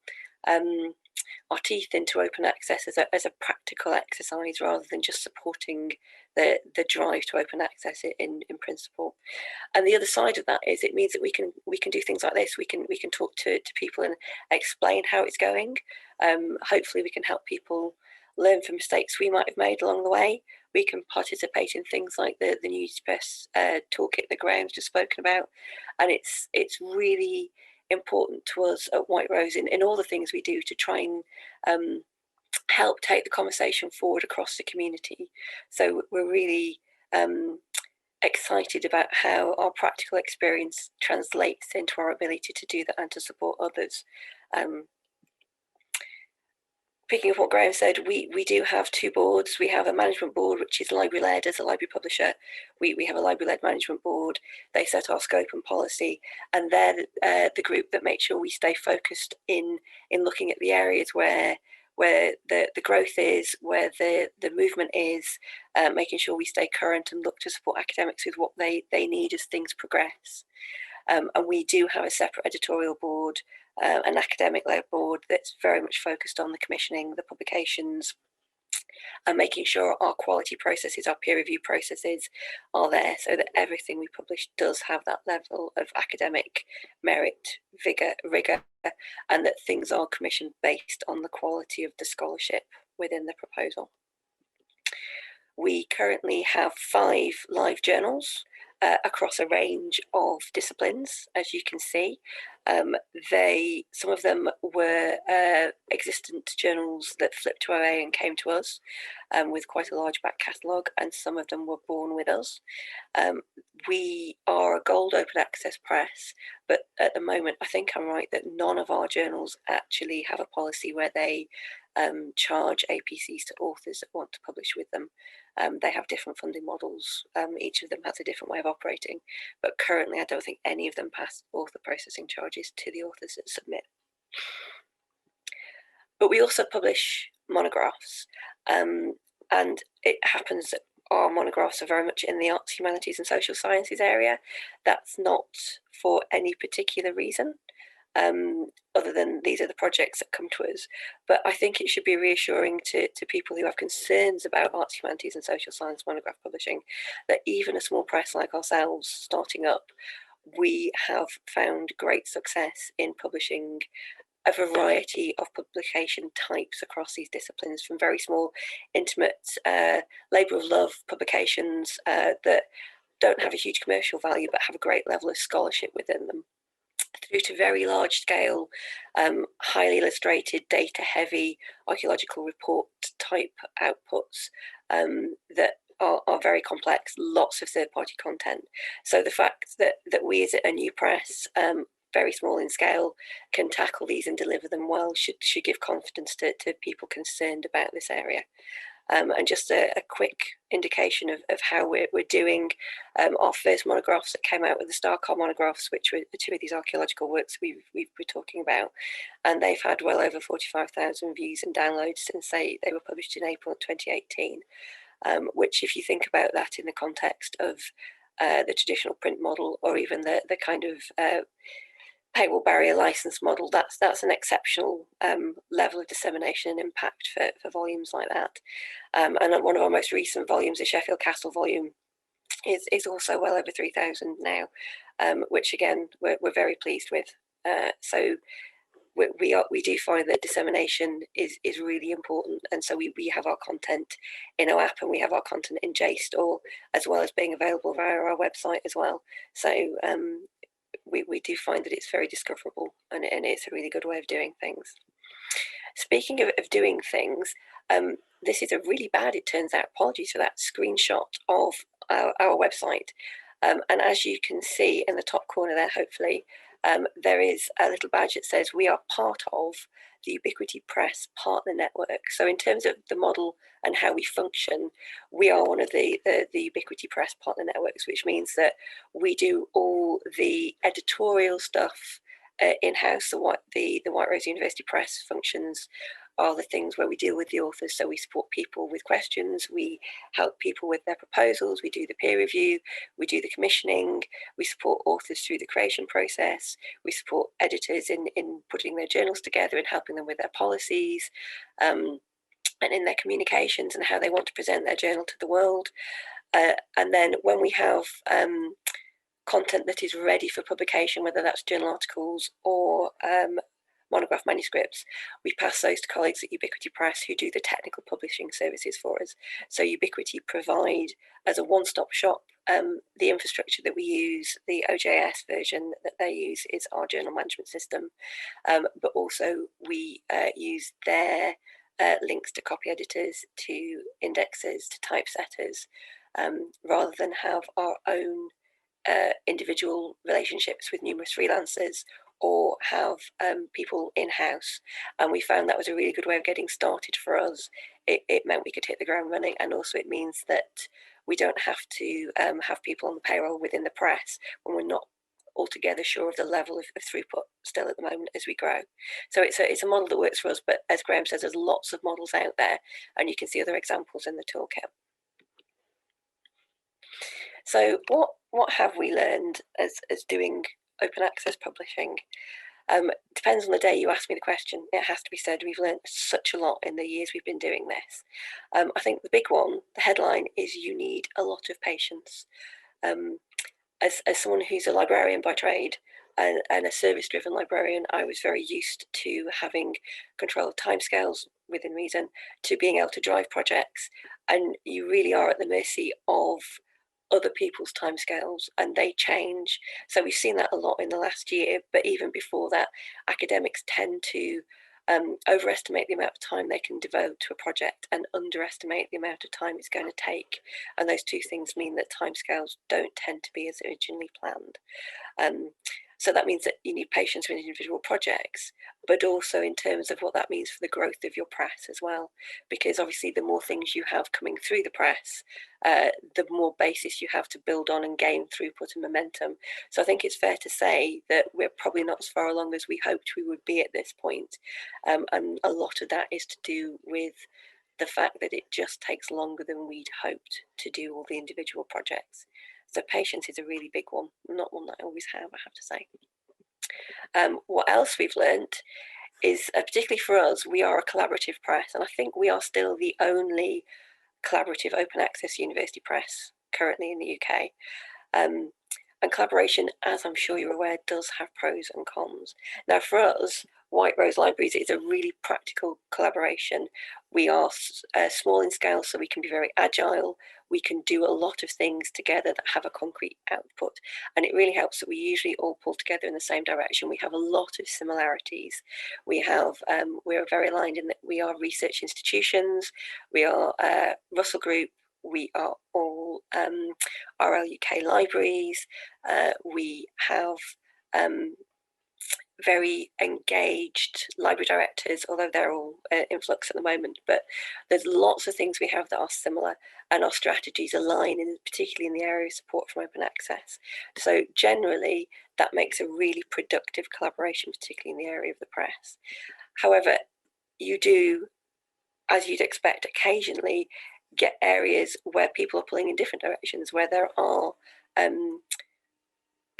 teeth into open access as a practical exercise rather than just supporting the drive to open access in principle. And the other side of that is it means that we can do things like this. We can talk to people and explain how it's going. Hopefully we can help people learn from mistakes we might have made along the way. We can participate in things like the new Press Toolkit that Graham's just spoken about, and it's really important to us at White Rose in all the things we do to try and help take the conversation forward across the community. So we're really excited about how our practical experience translates into our ability to do that and to support others. Picking up what Graham said, we do have two boards. We have a management board, which is library-led as a library publisher. We have a library-led management board. They set our scope and policy, and they're the group that makes sure we stay focused in looking at the areas where the growth is, where the movement is, making sure we stay current and look to support academics with what they need as things progress. And we do have a separate editorial board, an academic-led board that's very much focused on the commissioning, the publications, and making sure our quality processes, our peer review processes are there so that everything we publish does have that level of academic merit, rigor, and that things are commissioned based on the quality of the scholarship within the proposal. We currently have 5 live journals across a range of disciplines, as you can see. Some of them were existent journals that flipped to OA and came to us with quite a large back catalogue, and some of them were born with us. We are a gold open access press, but at the moment, I think I'm right that none of our journals actually have a policy where they charge APCs to authors that want to publish with them. They have different funding models. Each of them has a different way of operating, but currently I don't think any of them pass author processing charges to the authors that submit. But we also publish monographs, and it happens that our monographs are very much in the arts, humanities and social sciences area. That's not for any particular reason. Other than these are the projects that come to us. But I think it should be reassuring to people who have concerns about arts, humanities and social science monograph publishing that even a small press like ourselves starting up, we have found great success in publishing a variety of publication types across these disciplines, from very small, intimate, labour of love publications that don't have a huge commercial value but have a great level of scholarship within them, through to very large scale, highly illustrated, data heavy archaeological report type outputs that are very complex, lots of third party content. So the fact that we as a new press, very small in scale, can tackle these and deliver them well should give confidence to people concerned about this area. And just a quick indication of how we're doing. Our first monographs that came out with the StarCar monographs, which were 2 of these archaeological works we've been talking about, and they've had well over 45,000 views and downloads since they were published in April 2018, which, if you think about that in the context of the traditional print model, or even the kind of paywall barrier license model, that's an exceptional level of dissemination and impact for volumes like that. And one of our most recent volumes, the Sheffield Castle volume, is also well over 3,000 now, which again we're very pleased with. So we do find that dissemination is really important, and so we have our content in our app and we have our content in JSTOR, as well as being available via our website as well. So we do find that it's very discoverable, and it's a really good way of doing things. Speaking of doing things, this is a really bad, it turns out, apologies for that, screenshot of our website. And as you can see in the top corner there, hopefully, there is a little badge that says we are part of the Ubiquity Press Partner Network. So in terms of the model and how we function, we are one of the Ubiquity Press Partner Networks, which means that we do all the editorial stuff in-house. The White Rose University Press functions are the things where we deal with the authors. So we support people with questions, we help people with their proposals, we do the peer review, we do the commissioning, we support authors through the creation process, we support editors in putting their journals together and helping them with their policies and in their communications and how they want to present their journal to the world. And then when we have content that is ready for publication, whether that's journal articles or monograph manuscripts, we pass those to colleagues at Ubiquity Press who do the technical publishing services for us. So Ubiquity provide as a one-stop shop the infrastructure that we use. The OJS version that they use is our journal management system, but also we use their links to copy editors, to indexes, to typesetters, rather than have our own individual relationships with numerous freelancers or have people in-house. And we found that was a really good way of getting started for us. It meant we could hit the ground running, and also it means that we don't have to have people on the payroll within the press when we're not altogether sure of the level of throughput still at the moment as we grow. So it's a model that works for us, but as Graham says, there's lots of models out there, and you can see other examples in the toolkit. So what have we learned as doing open access publishing? Depends on the day you ask me the question. It has to be said, we've learned such a lot in the years we've been doing this. I think the big one, the headline, is you need a lot of patience. As someone who's a librarian by trade and a service-driven librarian, I was very used to having control of timescales within reason, to being able to drive projects, and you really are at the mercy of other people's timescales, and they change. So we've seen that a lot in the last year, but even before that, academics tend to overestimate the amount of time they can devote to a project and underestimate the amount of time it's going to take. And those two things mean that timescales don't tend to be as originally planned. So that means that you need patience with individual projects, but also in terms of what that means for the growth of your press as well. Because obviously the more things you have coming through the press, the more basis you have to build on and gain throughput and momentum. So I think it's fair to say that we're probably not as far along as we hoped we would be at this point. And a lot of that is to do with the fact that it just takes longer than we'd hoped to do all the individual projects. So patience is a really big one, not one that I always have, I have to say. What else we've learned is, particularly for us, we are a collaborative press, and I think we are still the only collaborative open access university press currently in the UK. And collaboration, as I'm sure you're aware, does have pros and cons. Now for us, White Rose Libraries is a really practical collaboration. We are small in scale, so we can be very agile. We can do a lot of things together that have a concrete output. And it really helps that we usually all pull together in the same direction. We have a lot of similarities. We're very aligned in that we are research institutions. We are Russell Group. We are all RL UK libraries. We have very engaged library directors, although they're all in flux at the moment, but there's lots of things we have that are similar, and our strategies align, particularly in the area of support from open access. So generally that makes a really productive collaboration, particularly in the area of the press. However, you do, as you'd expect, occasionally get areas where people are pulling in different directions, where there are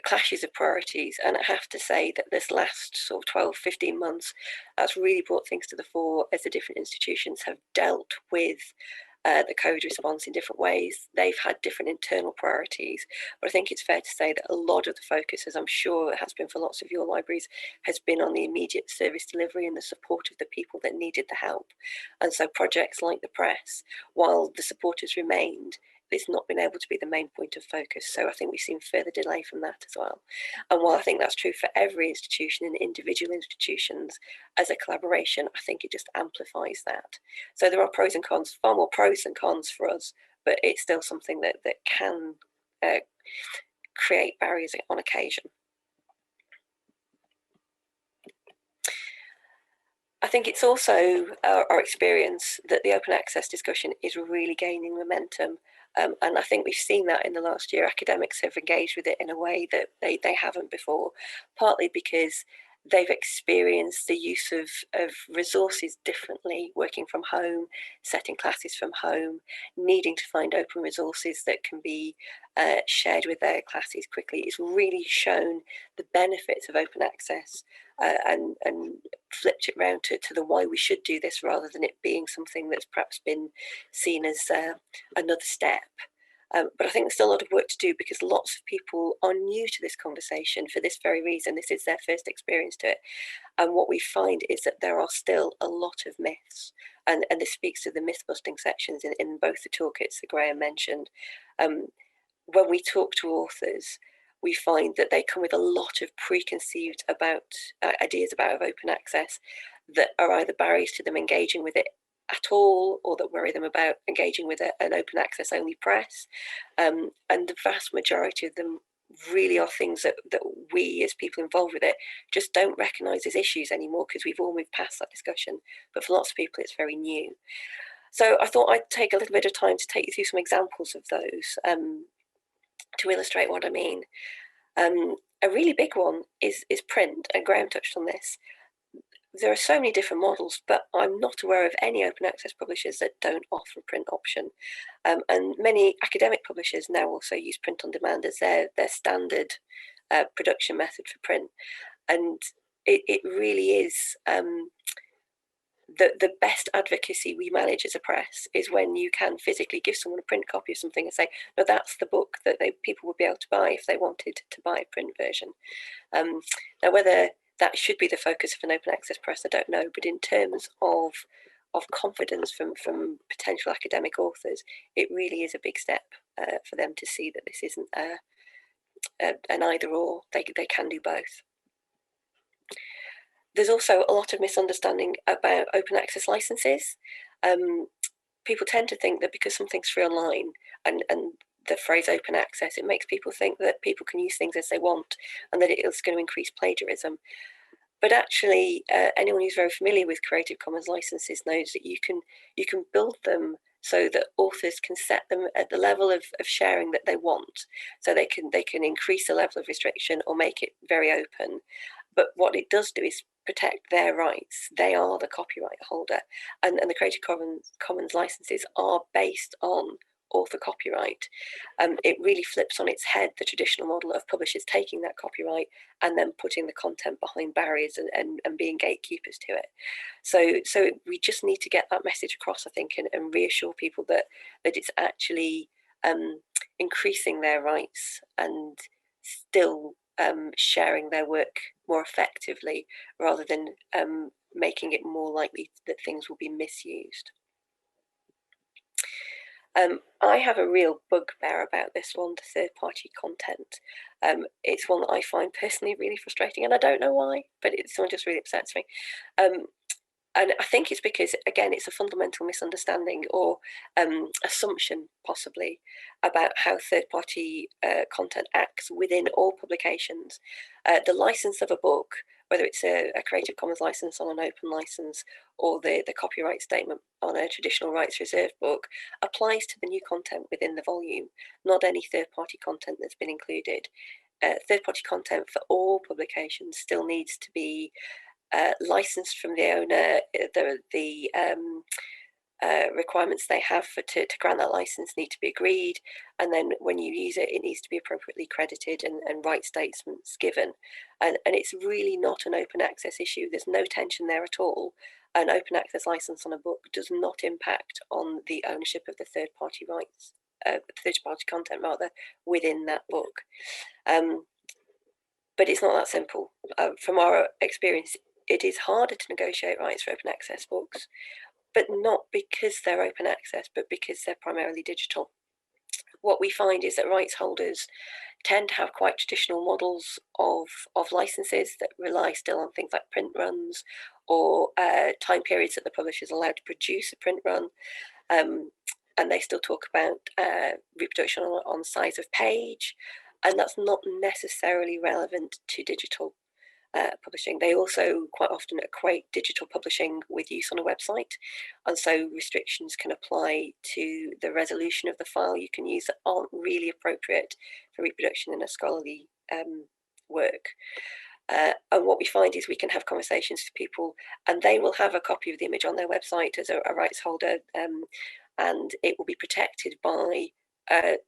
clashes of priorities. And I have to say that this last sort of 12-15 months, that's really brought things to the fore as the different institutions have dealt with the COVID response in different ways. They've had different internal priorities, but I think it's fair to say that a lot of the focus, as I'm sure it has been for lots of your libraries, has been on the immediate service delivery and the support of the people that needed the help. And so projects like the press, while the support has remained, it's not been able to be the main point of focus. So I think we've seen further delay from that as well. And while I think that's true for every institution and individual institutions, as a collaboration, I think it just amplifies that. So there are pros and cons, far more pros than cons for us, but it's still something that can create barriers on occasion. I think it's also our experience that the open access discussion is really gaining momentum. And I think we've seen that in the last year. Academics have engaged with it in a way that they haven't before, partly because they've experienced the use of resources differently, working from home, setting classes from home, needing to find open resources that can be shared with their classes quickly. It's really shown the benefits of open access and flipped it around to the why we should do this, rather than it being something that's perhaps been seen as another step. But I think there's still a lot of work to do, because lots of people are new to this conversation for this very reason. This is their first experience to it. And what we find is that there are still a lot of myths. And this speaks to the myth-busting sections in both the toolkits that Graham mentioned. When we talk to authors, we find that they come with a lot of preconceived ideas about open access that are either barriers to them engaging with it at all, or that worry them about engaging with an open access only press. And the vast majority of them really are things that we as people involved with it just don't recognise as issues anymore, because we've all moved past that discussion. But for lots of people, it's very new. So I thought I'd take a little bit of time to take you through some examples of those to illustrate what I mean. A really big one is print, and Graham touched on this. There are so many different models, but I'm not aware of any open access publishers that don't offer a print option. And many academic publishers now also use print on demand as their standard production method for print. And it really is the best advocacy we manage as a press is when you can physically give someone a print copy of something and say, no, that's the book that people would be able to buy if they wanted to buy a print version. Now, whether that should be the focus of an open access press, I don't know, but in terms of confidence from potential academic authors, it really is a big step for them to see that this isn't an either or. They can do both. There's also a lot of misunderstanding about open access licenses. People tend to think that because something's free online and the phrase open access, it makes people think that people can use things as they want and that it's going to increase plagiarism. But actually, anyone who's very familiar with Creative Commons licenses knows that you can build them so that authors can set them at the level of sharing that they want. So they can increase the level of restriction or make it very open. But what it does do is protect their rights. They are the copyright holder, and the Creative Commons licenses are based on author copyright. It really flips on its head the traditional model of publishers taking that copyright and then putting the content behind barriers and being gatekeepers to it. So we just need to get that message across, I think, and reassure people that it's actually increasing their rights and still sharing their work more effectively, rather than making it more likely that things will be misused. I have a real bugbear about this one, the third-party content. It's one that I find personally really frustrating, and I don't know why, but it's one just really upsets me. And I think it's because, again, it's a fundamental misunderstanding or assumption, possibly, about how third-party content acts within all publications. The license of a book, whether it's a Creative Commons license on an open license or the copyright statement on a traditional rights reserved book, applies to the new content within the volume, not any third-party content that's been included. Third-party content for all publications still needs to be licensed from the owner. The requirements they have to grant that license need to be agreed, and then when you use it, it needs to be appropriately credited and right statements given. And it's really not an open access issue. There's no tension there at all. An open access license on a book does not impact on the ownership of the third-party rights, third-party content rather, within that book. But it's not that simple. From our experience, it is harder to negotiate rights for open access books, but not because they're open access, but because they're primarily digital. What we find is that rights holders tend to have quite traditional models of licenses that rely still on things like print runs or time periods that the publisher is allowed to produce a print run. And they still talk about reproduction on size of page, and that's not necessarily relevant to digital. publishing. They also quite often equate digital publishing with use on a website, and so restrictions can apply to the resolution of the file you can use that aren't really appropriate for reproduction in a scholarly work. And what we find is we can have conversations with people, and they will have a copy of the image on their website as a rights holder, and it will be protected by a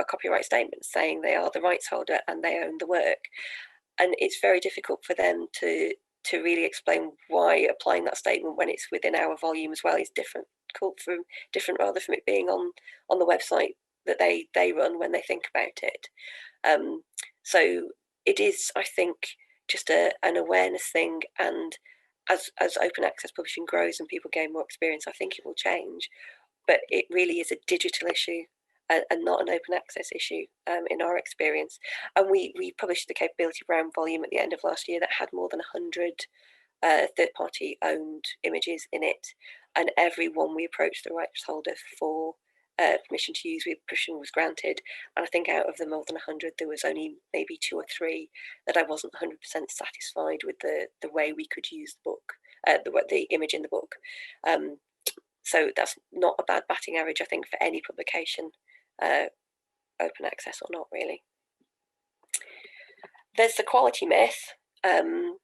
copyright statement saying they are the rights holder and they own the work. And it's very difficult for them to really explain why applying that statement when it's within our volume as well is different rather from it being on the website that they run when they think about it. So it is, I think, just an awareness thing, and as open access publishing grows and people gain more experience, I think it will change. But it really is a digital issue and not an open access issue in our experience. And we published the Capability Brown volume at the end of last year that had more than 100 third-party owned images in it, and every one we approached the rights holder for permission to use, permission was granted. And I think out of the more than 100, there was only maybe 2 or 3 that I wasn't 100% satisfied with the way we could use the book, the image in the book. So that's not a bad batting average, I think, for any publication, open access or not, really. There's the quality myth, and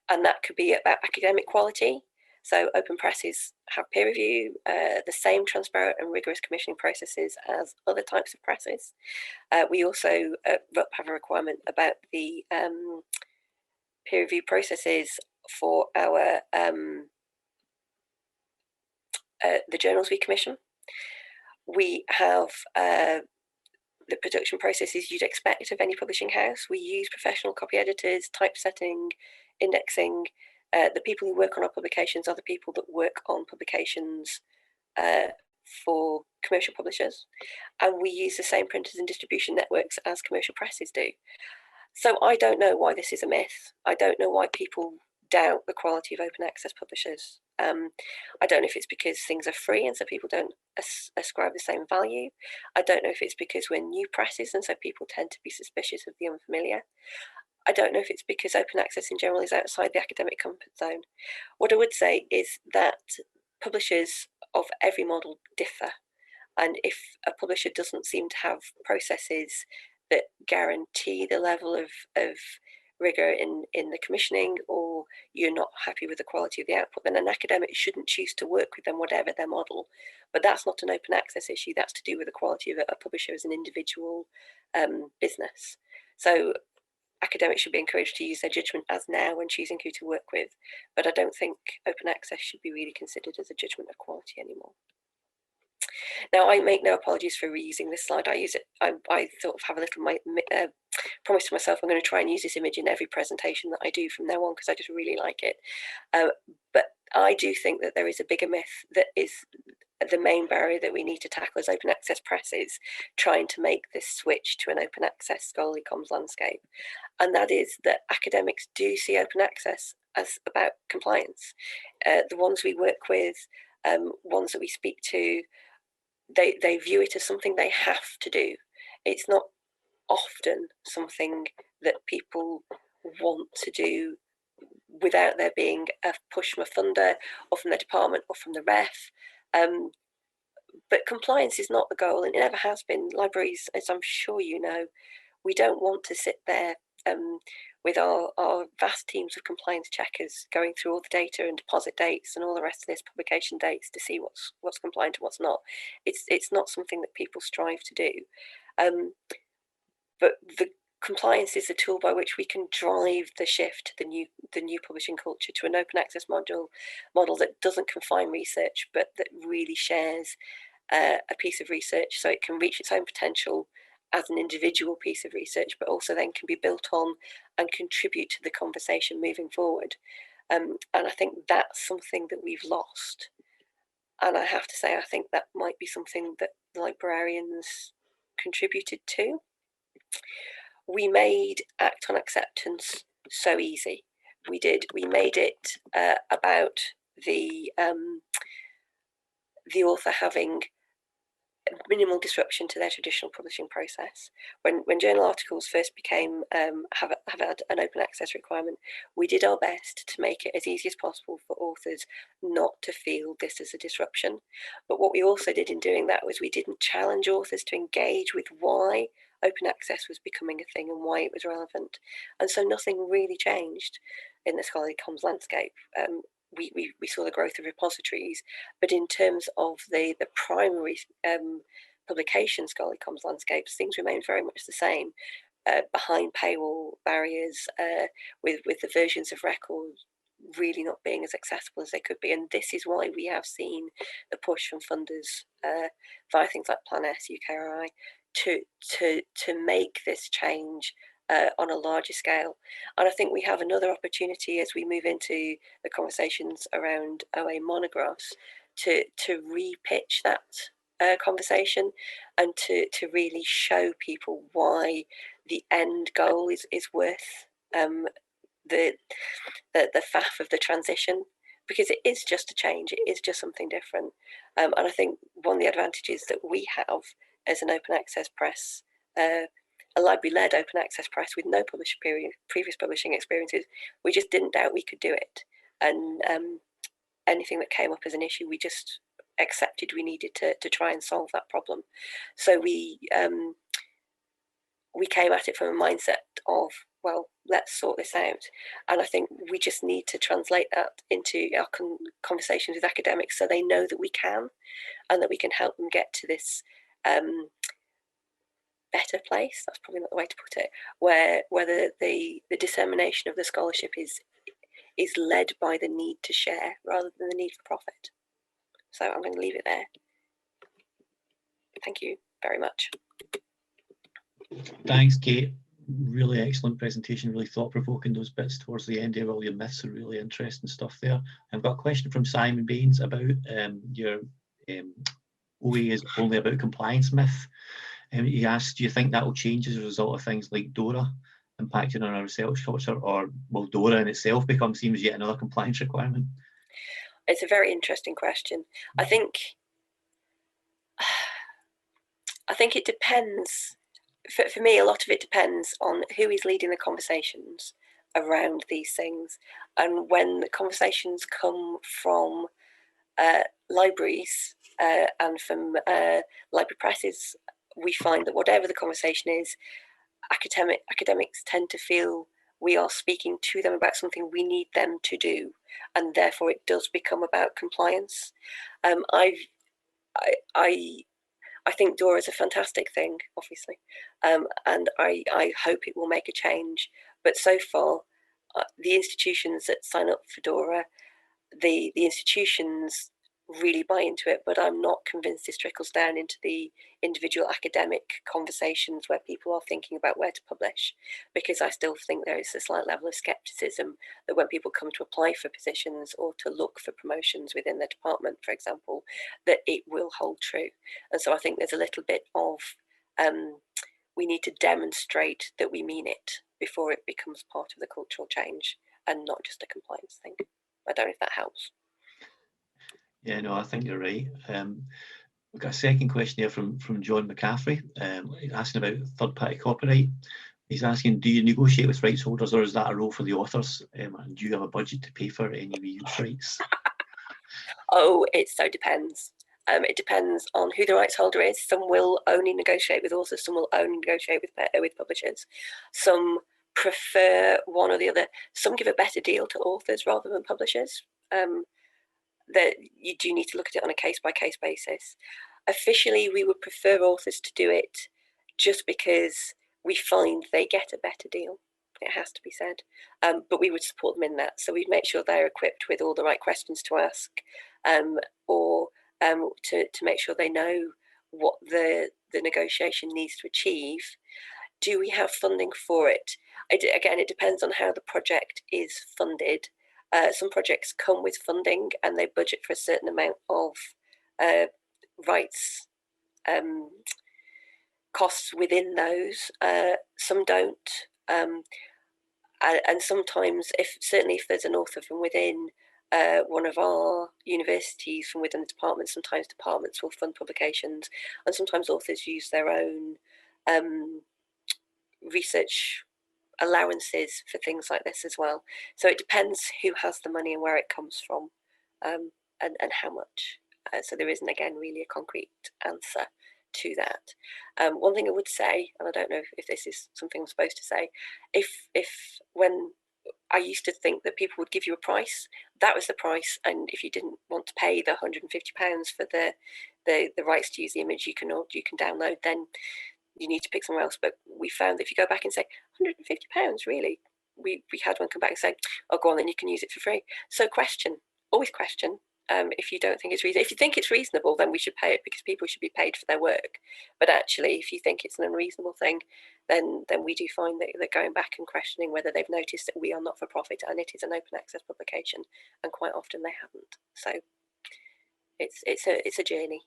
that could be about academic quality. So open presses have peer review, the same transparent and rigorous commissioning processes as other types of presses. We also have a requirement about the peer review processes for our the journals we commission. We have the production processes you'd expect of any publishing house. We use professional copy editors, typesetting, indexing. The people who work on our publications are the people that work on publications for commercial publishers. And we use the same printers and distribution networks as commercial presses do. So I don't know why this is a myth. I don't know why people doubt the quality of open access publishers. I don't know if it's because things are free and so people don't ascribe the same value. I don't know if it's because we're new presses and so people tend to be suspicious of the unfamiliar. I don't know if it's because open access in general is outside the academic comfort zone. What I would say is that publishers of every model differ. And if a publisher doesn't seem to have processes that guarantee the level of rigor in the commissioning, or you're not happy with the quality of the output, then an academic shouldn't choose to work with them, whatever their model. But that's not an open access issue. That's to do with the quality of a publisher as an individual business. So academics should be encouraged to use their judgment as now when choosing who to work with. But I don't think open access should be really considered as a judgment of quality anymore. Now, I make no apologies for reusing this slide. I use it, I sort of have a little promise to myself I'm going to try and use this image in every presentation that I do from now on because I just really like it. But I do think that there is a bigger myth that is the main barrier that we need to tackle as open access presses trying to make this switch to an open access scholarly comms landscape. And that is that academics do see open access as about compliance. The ones we work with, ones that we speak to, they view it as something they have to do. It's not often something that people want to do without there being a push from a funder or from the department or from the ref. But compliance is not the goal, and it never has been. Libraries, as I'm sure you know, we don't want to sit there with our vast teams of compliance checkers going through all the data and deposit dates and all the rest of this, publication dates, to see what's compliant and what's not. It's not something that people strive to do. But the compliance is the tool by which we can drive the shift to the new publishing culture, to an open access model that doesn't confine research, but that really shares a piece of research so it can reach its own potential as an individual piece of research, but also then can be built on and contribute to the conversation moving forward. And I think that's something that we've lost. And I have to say, I think that might be something that librarians contributed to. We made Act on Acceptance so easy. We made it about the author having minimal disruption to their traditional publishing process. When journal articles first became have had an open access requirement, we did our best to make it as easy as possible for authors not to feel this as a disruption. But what we also did in doing that was we didn't challenge authors to engage with why open access was becoming a thing and why it was relevant. And so nothing really changed in the scholarly comms landscape. We saw the growth of repositories, but in terms of the primary publication scholarly comms landscapes, things remain very much the same. Behind paywall barriers, with the versions of records really not being as accessible as they could be. And this is why we have seen the push from funders via things like Plan S, UKRI, to make this change on a larger scale. And I think we have another opportunity as we move into the conversations around OA monographs to re-pitch that conversation and to really show people why the end goal is worth the faff of the transition, because it is just a change, it is just something different. And I think one of the advantages that we have as an open access press, a library-led open access press with no previous publishing experiences, we just didn't doubt we could do it. And anything that came up as an issue, we just accepted we needed to try and solve that problem. So we came at it from a mindset of, well, let's sort this out. And I think we just need to translate that into our conversations with academics so they know that we can, and that we can help them get to this better place, that's probably not the way to put it, where the dissemination of the scholarship is led by the need to share rather than the need for profit. So I'm going to leave it there. Thank you very much. Thanks, Kate. Really excellent presentation, really thought-provoking. Those bits towards the end of all your myths are really interesting stuff there. I've got a question from Simon Baines about your OA is only about compliance myth. He asked, do you think that will change as a result of things like DORA impacting on our research culture, or will DORA in itself become seen as yet another compliance requirement? It's a very interesting question. I think it depends. For me, a lot of it depends on who is leading the conversations around these things. And when the conversations come from libraries and from library presses, we find that whatever the conversation is, academics tend to feel we are speaking to them about something we need them to do, and therefore it does become about compliance. I think DORA is a fantastic thing, obviously, and I hope it will make a change. But so far, the institutions that sign up for DORA, the institutions really buy into it, but I'm not convinced this trickles down into the individual academic conversations where people are thinking about where to publish, because I still think there is a slight level of skepticism that when people come to apply for positions or to look for promotions within their department, for example, that it will hold true. And so I think there's a little bit of we need to demonstrate that we mean it before it becomes part of the cultural change and not just a compliance thing. I don't know if that helps. Yeah, no, I think you're right. We've got a second question here from John McCaffrey, asking about third-party copyright. He's asking, do you negotiate with rights holders, or is that a role for the authors? And do you have a budget to pay for any reuse rights? Oh, it so depends. It depends on who the rights holder is. Some will only negotiate with authors, some will only negotiate with publishers. Some prefer one or the other. Some give a better deal to authors rather than publishers. That you do need to look at it on a case-by-case basis. Officially, we would prefer authors to do it just because we find they get a better deal. It has to be said. But we would support them in that. So we'd make sure they're equipped with all the right questions to ask, or to make sure they know what the negotiation needs to achieve. Do we have funding for it? Again, it depends on how the project is funded. Some projects come with funding and they budget for a certain amount of rights costs within those. Some don't. And sometimes, certainly if there's an author from within one of our universities from within the department. Sometimes departments will fund publications, and sometimes authors use their own research allowances for things like this as well. So it depends who has the money and where it comes from, and how much. So there isn't, again, really a concrete answer to that. One thing I would say, and I don't know if this is something I'm supposed to say, if when I used to think that people would give you a price, that was the price, and if you didn't want to pay the £150 for the rights to use the image you can download, then you need to pick somewhere else. But we found that if you go back and say £150, really, we had one come back and say, oh, go on, then you can use it for free. So always question. If you don't think it's reasonable, if you think it's reasonable, then we should pay it, because people should be paid for their work. But actually, if you think it's an unreasonable thing, then we do find that they're going back and questioning whether they've noticed that we are not for profit and it is an open access publication, and quite often they haven't. So it's a journey.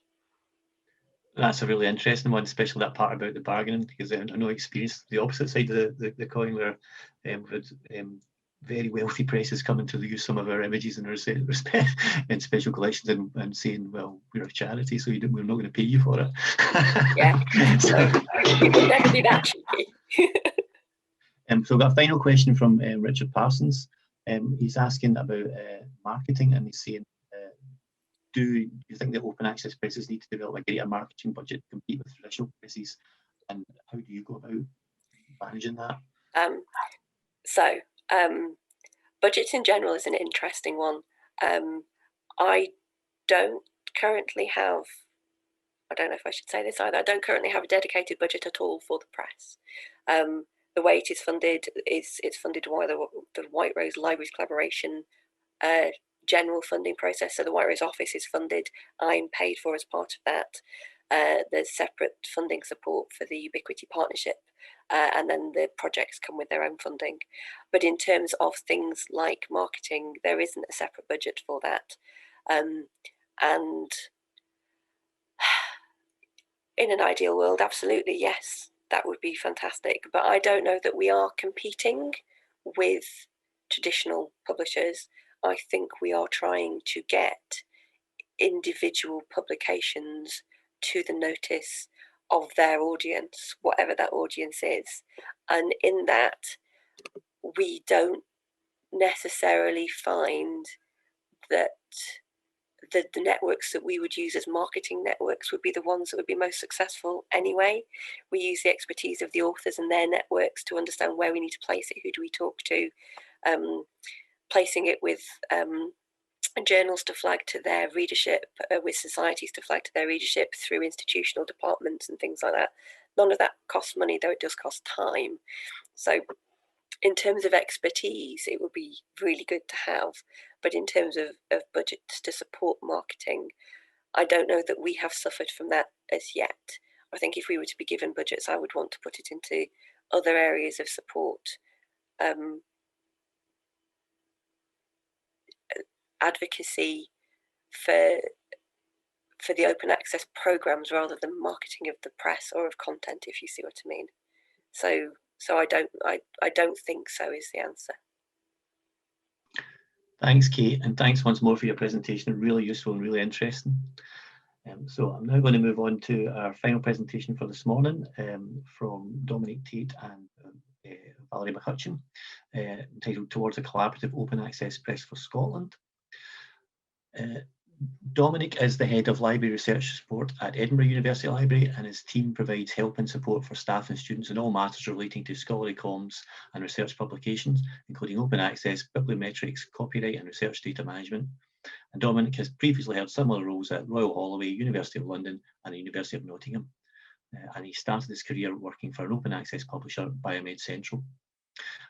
That's a really interesting one, especially that part about the bargaining, because I know I experienced the opposite side of the coin, where with very wealthy presses coming to use some of our images in our in special collections and saying, well, we're a charity, so we're not going to pay you for it. Yeah, so, we would never be that cheeky. So I've got a final question from Richard Parsons. He's asking about marketing, and he's saying, do you think that open access presses need to develop a greater marketing budget to compete with traditional presses, and how do you go about managing that? Budgets in general is an interesting one. I don't currently have, I don't know if I should say this either, I don't currently have a dedicated budget at all for the press. The way it is funded is it's funded via the White Rose Libraries Collaboration general funding process. So the White Rose office is funded, I'm paid for as part of that. There's separate funding support for the Ubiquity Partnership, and then the projects come with their own funding. But in terms of things like marketing, there isn't a separate budget for that. And in an ideal world, absolutely, yes, that would be fantastic. But I don't know that we are competing with traditional publishers. I think we are trying to get individual publications to the notice of their audience, whatever that audience is. And in that, we don't necessarily find that the networks that we would use as marketing networks would be the ones that would be most successful anyway. We use the expertise of the authors and their networks to understand where we need to place it, who do we talk to, placing it with journals to flag to their readership, with societies to flag to their readership, through institutional departments and things like that. None of that costs money, though it does cost time. So in terms of expertise, it would be really good to have. But in terms of budgets to support marketing, I don't know that we have suffered from that as yet. I think if we were to be given budgets, I would want to put it into other areas of support. Advocacy for the open access programs rather than marketing of the press or of content, if you see what I mean. So I don't think so is the answer. Thanks, Kate, and thanks once more for your presentation. Really useful and really interesting. So I'm now going to move on to our final presentation for this morning, from Dominic Tate and Valerie McCutcheon, entitled Towards a Collaborative Open Access Press for Scotland. Dominic is the head of library research support at Edinburgh University Library, and his team provides help and support for staff and students in all matters relating to scholarly comms and research publications, including open access, bibliometrics, copyright and research data management. And Dominic has previously held similar roles at Royal Holloway, University of London and the University of Nottingham. And he started his career working for an open access publisher, Biomed Central.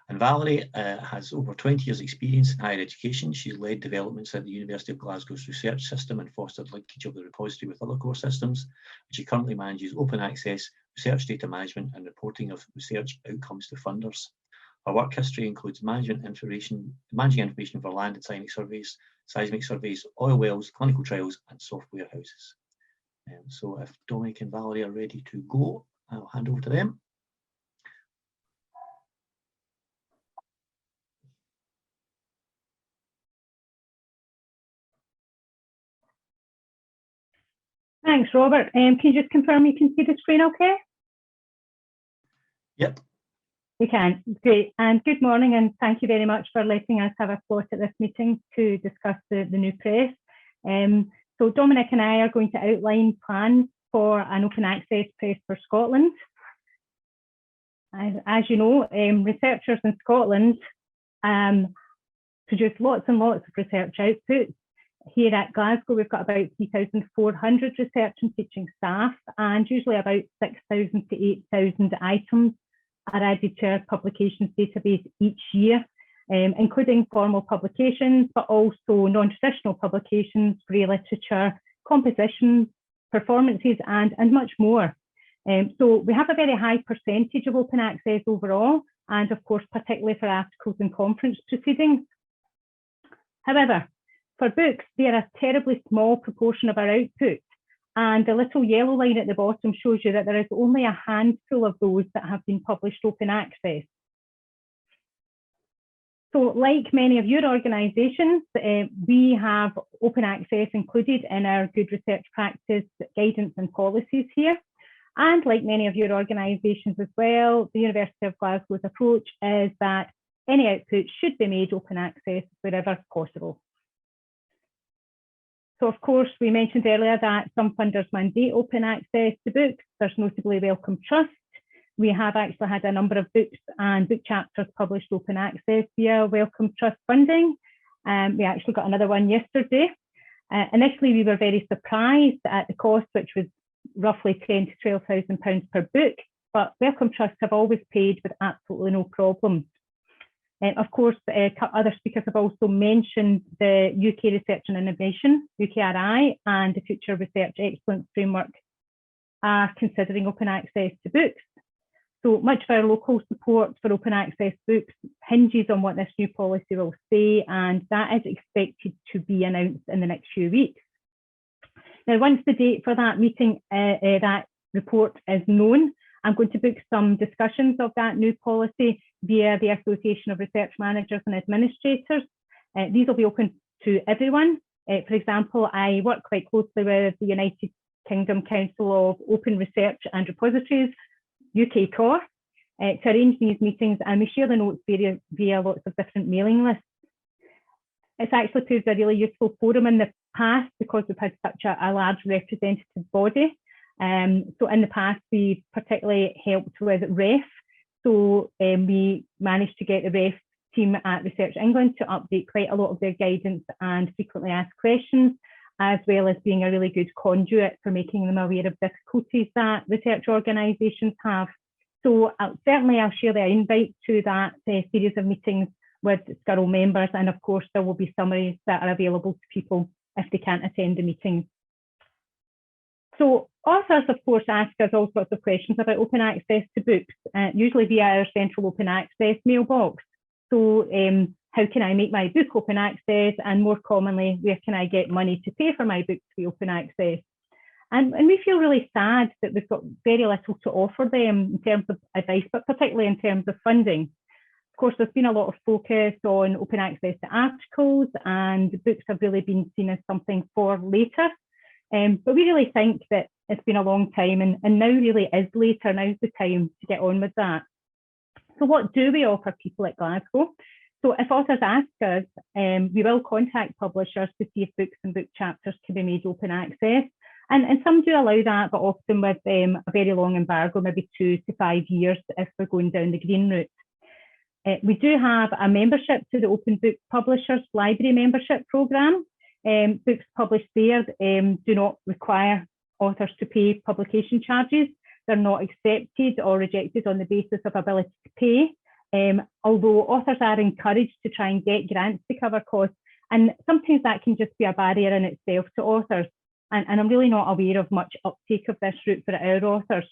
And Valerie has over 20 years experience in higher education. She's led developments at the University of Glasgow's research system and fostered linkage of the repository with other core systems. And she currently manages open access, research data management and reporting of research outcomes to funders. Her work history includes managing information for land and seismic surveys, oil wells, clinical trials and software houses. So if Dominic and Valerie are ready to go, I'll hand over to them. Thanks, Robert. Can you just confirm you can see the screen okay? Yep. You can, great. And good morning, and thank you very much for letting us have a slot at this meeting to discuss the new press. So Dominic and I are going to outline plans for an open access press for Scotland. As you know, researchers in Scotland produce lots and lots of research outputs. Here at Glasgow, we've got about 3,400 research and teaching staff, and usually about 6,000 to 8,000 items are added to our publications database each year, including formal publications, but also non-traditional publications, grey literature, compositions, performances, and much more. So we have a very high percentage of open access overall, and of course, particularly for articles and conference proceedings. However, for books, they are a terribly small proportion of our output, and the little yellow line at the bottom shows you that there is only a handful of those that have been published open access. So like many of your organisations, we have open access included in our good research practice guidance and policies here. And like many of your organisations as well, the University of Glasgow's approach is that any output should be made open access wherever possible. So of course, we mentioned earlier that some funders mandate open access to books. There's notably Wellcome Trust. We have actually had a number of books and book chapters published open access via Wellcome Trust funding. We actually got another one yesterday. Initially, we were very surprised at the cost, which was roughly £10,000 to £12,000 per book, but Wellcome Trust have always paid with absolutely no problem. Of course, other speakers have also mentioned the UK Research and Innovation, UKRI, and the Future Research Excellence Framework are considering open access to books. So much of our local support for open access books hinges on what this new policy will say, and that is expected to be announced in the next few weeks. Now, once the date for that meeting, that report is known, I'm going to book some discussions of that new policy via the Association of Research Managers and Administrators. These will be open to everyone. For example, I work quite closely with the United Kingdom Council of Open Research and Repositories, UK COR, to arrange these meetings, and we share the notes via lots of different mailing lists. It's actually proved a really useful forum in the past because we've had such a large representative body. So in the past, we've particularly helped with REF. So we managed to get the REF team at Research England to update quite a lot of their guidance and frequently asked questions, as well as being a really good conduit for making them aware of difficulties that research organisations have. So certainly I'll share the invite to that series of meetings with SCURL members, and of course there will be summaries that are available to people if they can't attend the meetings. So authors, of course, ask us all sorts of questions about open access to books, usually via our central open access mailbox. So how can I make my book open access? And more commonly, where can I get money to pay for my book to be open access? And we feel really sad that we've got very little to offer them in terms of advice, but particularly in terms of funding. Of course, there's been a lot of focus on open access to articles, and books have really been seen as something for later. But we really think that it's been a long time, and now really is later. Now's the time to get on with that. So what do we offer people at Glasgow? So if authors ask us, we will contact publishers to see if books and book chapters can be made open access. And some do allow that, but often with a very long embargo, maybe 2 to 5 years if we're going down the green route. We do have a membership to the Open Book Publishers Library Membership Programme. Books published there do not require authors to pay publication charges. They're not accepted or rejected on the basis of ability to pay, although authors are encouraged to try and get grants to cover costs, and sometimes that can just be a barrier in itself to authors. And I'm really not aware of much uptake of this route for our authors.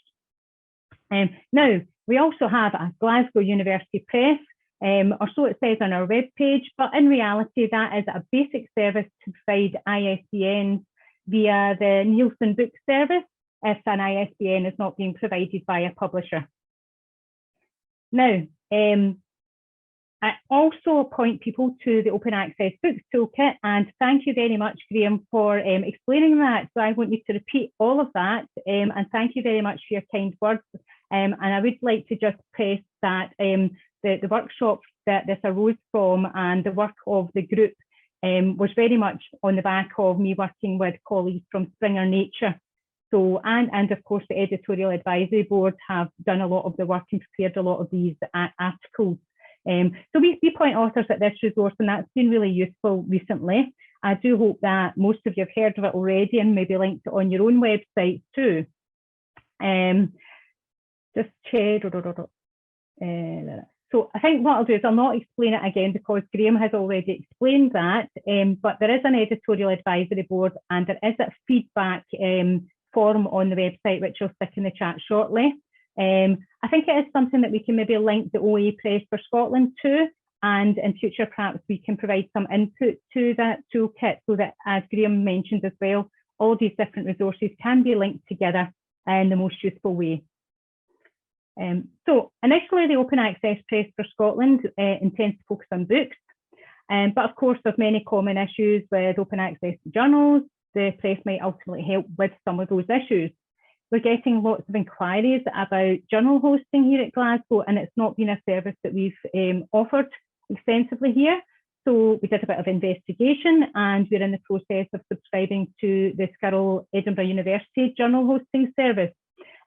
Now, we also have a Glasgow University Press, or so it says on our webpage, but in reality, that is a basic service to provide ISBNs via the Nielsen Book Service if an ISBN is not being provided by a publisher. Now, I also point people to the Open Access Books Toolkit, and thank you very much, Graham, for explaining that. So I want you to repeat all of that, and thank you very much for your kind words. And I would like to just press that the workshop that this arose from and the work of the group was very much on the back of me working with colleagues from Springer Nature. So, and of course, the Editorial Advisory Board have done a lot of the work and prepared a lot of these articles. So we point authors at this resource, and that's been really useful recently. I do hope that most of you have heard of it already and maybe linked it on your own website too. Just check. So I think what I'll do is I'll not explain it again because Graham has already explained that, but there is an editorial advisory board and there is a feedback form on the website, which I'll stick in the chat shortly. I think it is something that we can maybe link the OA Press for Scotland to, and in future perhaps we can provide some input to that toolkit so that, as Graham mentioned as well, all these different resources can be linked together in the most useful way. So initially the Open Access Press for Scotland intends to focus on books, but of course there's many common issues with open access to journals. The press might ultimately help with some of those issues. We're getting lots of inquiries about journal hosting here at Glasgow, and it's not been a service that we've offered extensively here. So we did a bit of investigation and we're in the process of subscribing to the SCURL Edinburgh University journal hosting service.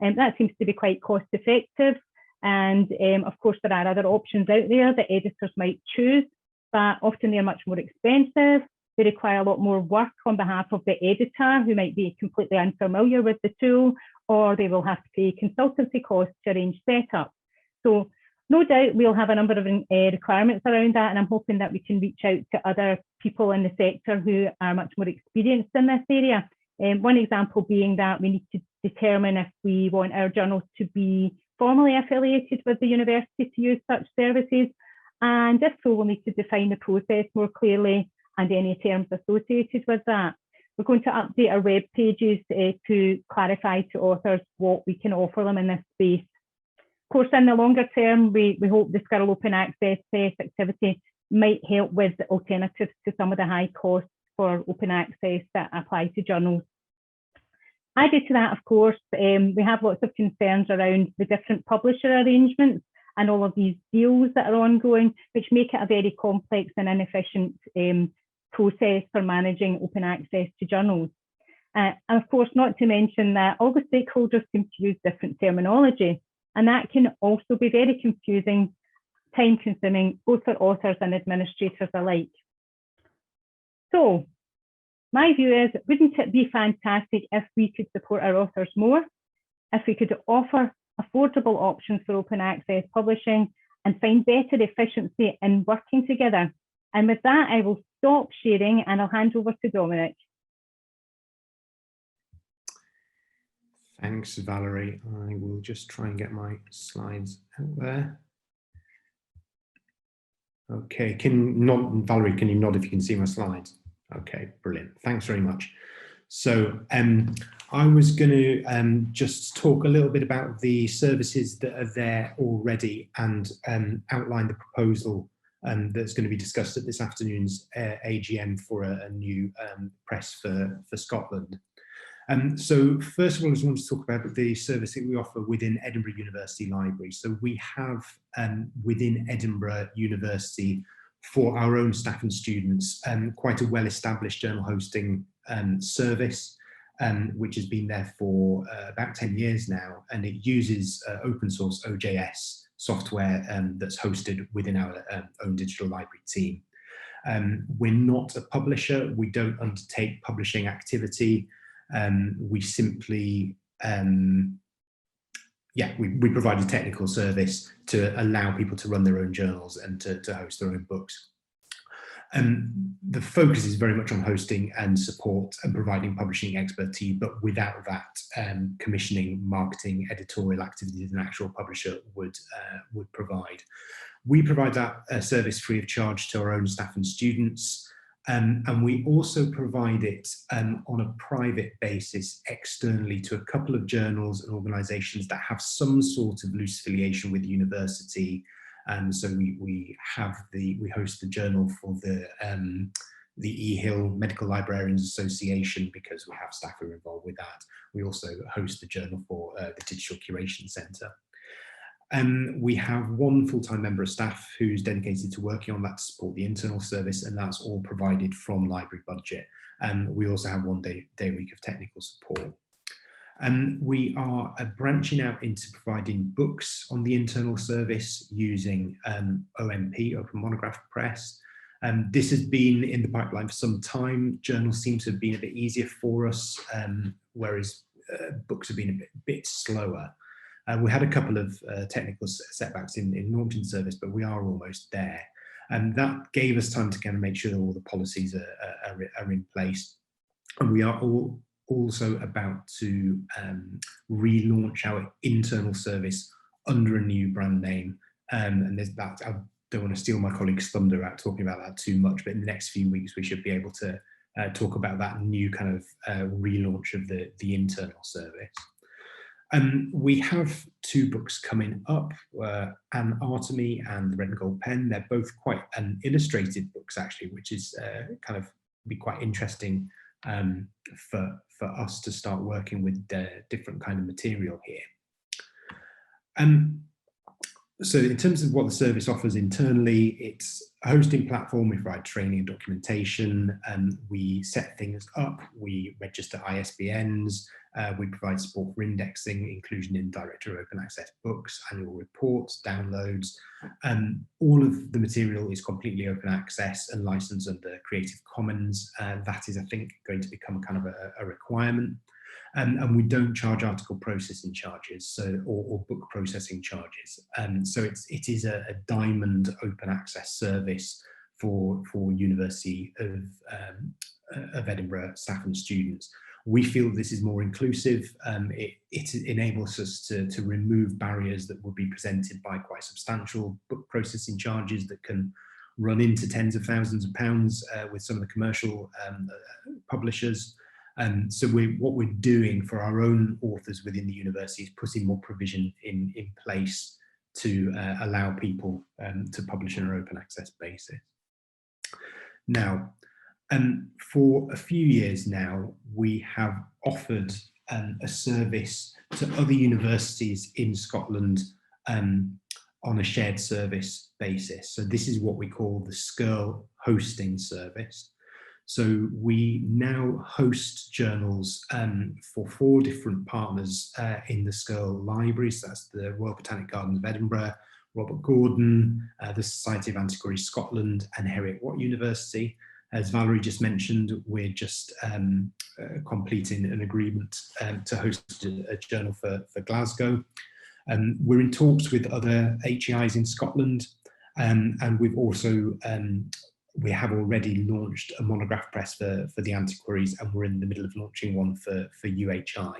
That seems to be quite cost effective. And of course, there are other options out there that editors might choose, but often they're much more expensive. They require a lot more work on behalf of the editor who might be completely unfamiliar with the tool, or they will have to pay consultancy costs to arrange setup. So no doubt we'll have a number of requirements around that, and I'm hoping that we can reach out to other people in the sector who are much more experienced in this area. One example being that we need to determine if we want our journals to be formally affiliated with the university to use such services, and if so, we'll need to define the process more clearly and any terms associated with that. We're going to update our web pages to clarify to authors what we can offer them in this space. Of course, in the longer term, we hope the SCURL Open Access Press activity might help with alternatives to some of the high costs for open access that apply to journals. Added to that, of course, we have lots of concerns around the different publisher arrangements and all of these deals that are ongoing, which make it a very complex and inefficient process for managing open access to journals. And of course, not to mention that all the stakeholders seem to use different terminology, and that can also be very confusing, time consuming, both for authors and administrators alike. So my view is, wouldn't it be fantastic if we could support our authors more, if we could offer affordable options for open access publishing and find better efficiency in working together? And with that, I will stop sharing and I'll hand over to Dominic. Thanks, Valerie. I will just try and get my slides out there. Okay, Valerie, can you nod if you can see my slides? Okay, brilliant. Thanks very much. So I was going to just talk a little bit about the services that are there already and outline the proposal that's going to be discussed at this afternoon's AGM for a new press for Scotland. So first of all, I just want to talk about the service that we offer within Edinburgh University Library. So we have within Edinburgh University, for our own staff and students, quite a well-established journal hosting service, which has been there for about 10 years now, and it uses open source OJS software that's hosted within our own digital library team. We're not a publisher, we don't undertake publishing activity, we simply we provide a technical service to allow people to run their own journals and to host their own books. The focus is very much on hosting and support and providing publishing expertise, but without that, commissioning, marketing, editorial activities an actual publisher would provide. We provide that service free of charge to our own staff and students. And we also provide it on a private basis externally to a couple of journals and organisations that have some sort of loose affiliation with the university, So we host the journal for the eHill Medical Librarians Association because we have staff who are involved with that. We also host the journal for the Digital Curation Centre. We have one full-time member of staff who's dedicated to working on that to support the internal service, and that's all provided from library budget. We also have one day a week of technical support. We are branching out into providing books on the internal service using OMP, Open Monograph Press. This has been in the pipeline for some time. Journals seem to have been a bit easier for us, whereas books have been a bit slower. We had a couple of technical setbacks in launching service, but we are almost there. And that gave us time to kind of make sure that all the policies are in place. And we are also about to relaunch our internal service under a new brand name. And there's that, I don't want to steal my colleague's thunder out talking about that too much, but in the next few weeks, we should be able to talk about that new kind of relaunch of the internal service. We have two books coming up, Anatomy and The Red and Gold Pen. They're both quite illustrated books, actually, which is kind of be quite interesting for us to start working with different kind of material here. So in terms of what the service offers internally, it's a hosting platform. We provide training and documentation, and we set things up. We register ISBNs. We provide support for indexing, inclusion in Directory of Open Access books, annual reports, downloads. All of the material is completely open access and licensed under Creative Commons. That is, I think, going to become kind of a requirement. And we don't charge article processing charges or book processing charges. So it is a diamond open access service for University of Edinburgh staff and students. We feel this is more inclusive. It enables us to remove barriers that would be presented by quite substantial book processing charges that can run into tens of thousands of pounds with some of the commercial publishers. So what we're doing for our own authors within the university is putting more provision in place to allow people to publish on an open access basis. Now, for a few years now, we have offered a service to other universities in Scotland on a shared service basis. So this is what we call the SCURL hosting service. So we now host journals for 4 different partners in the SCURL libraries. That's the Royal Botanic Gardens of Edinburgh, Robert Gordon, the Society of Antiquaries Scotland, and Heriot-Watt University. As Valerie just mentioned, we're just completing an agreement to host a journal for Glasgow. We're in talks with other HEIs in Scotland, and we've also we have already launched a monograph press for the antiquaries, and we're in the middle of launching one for UHI.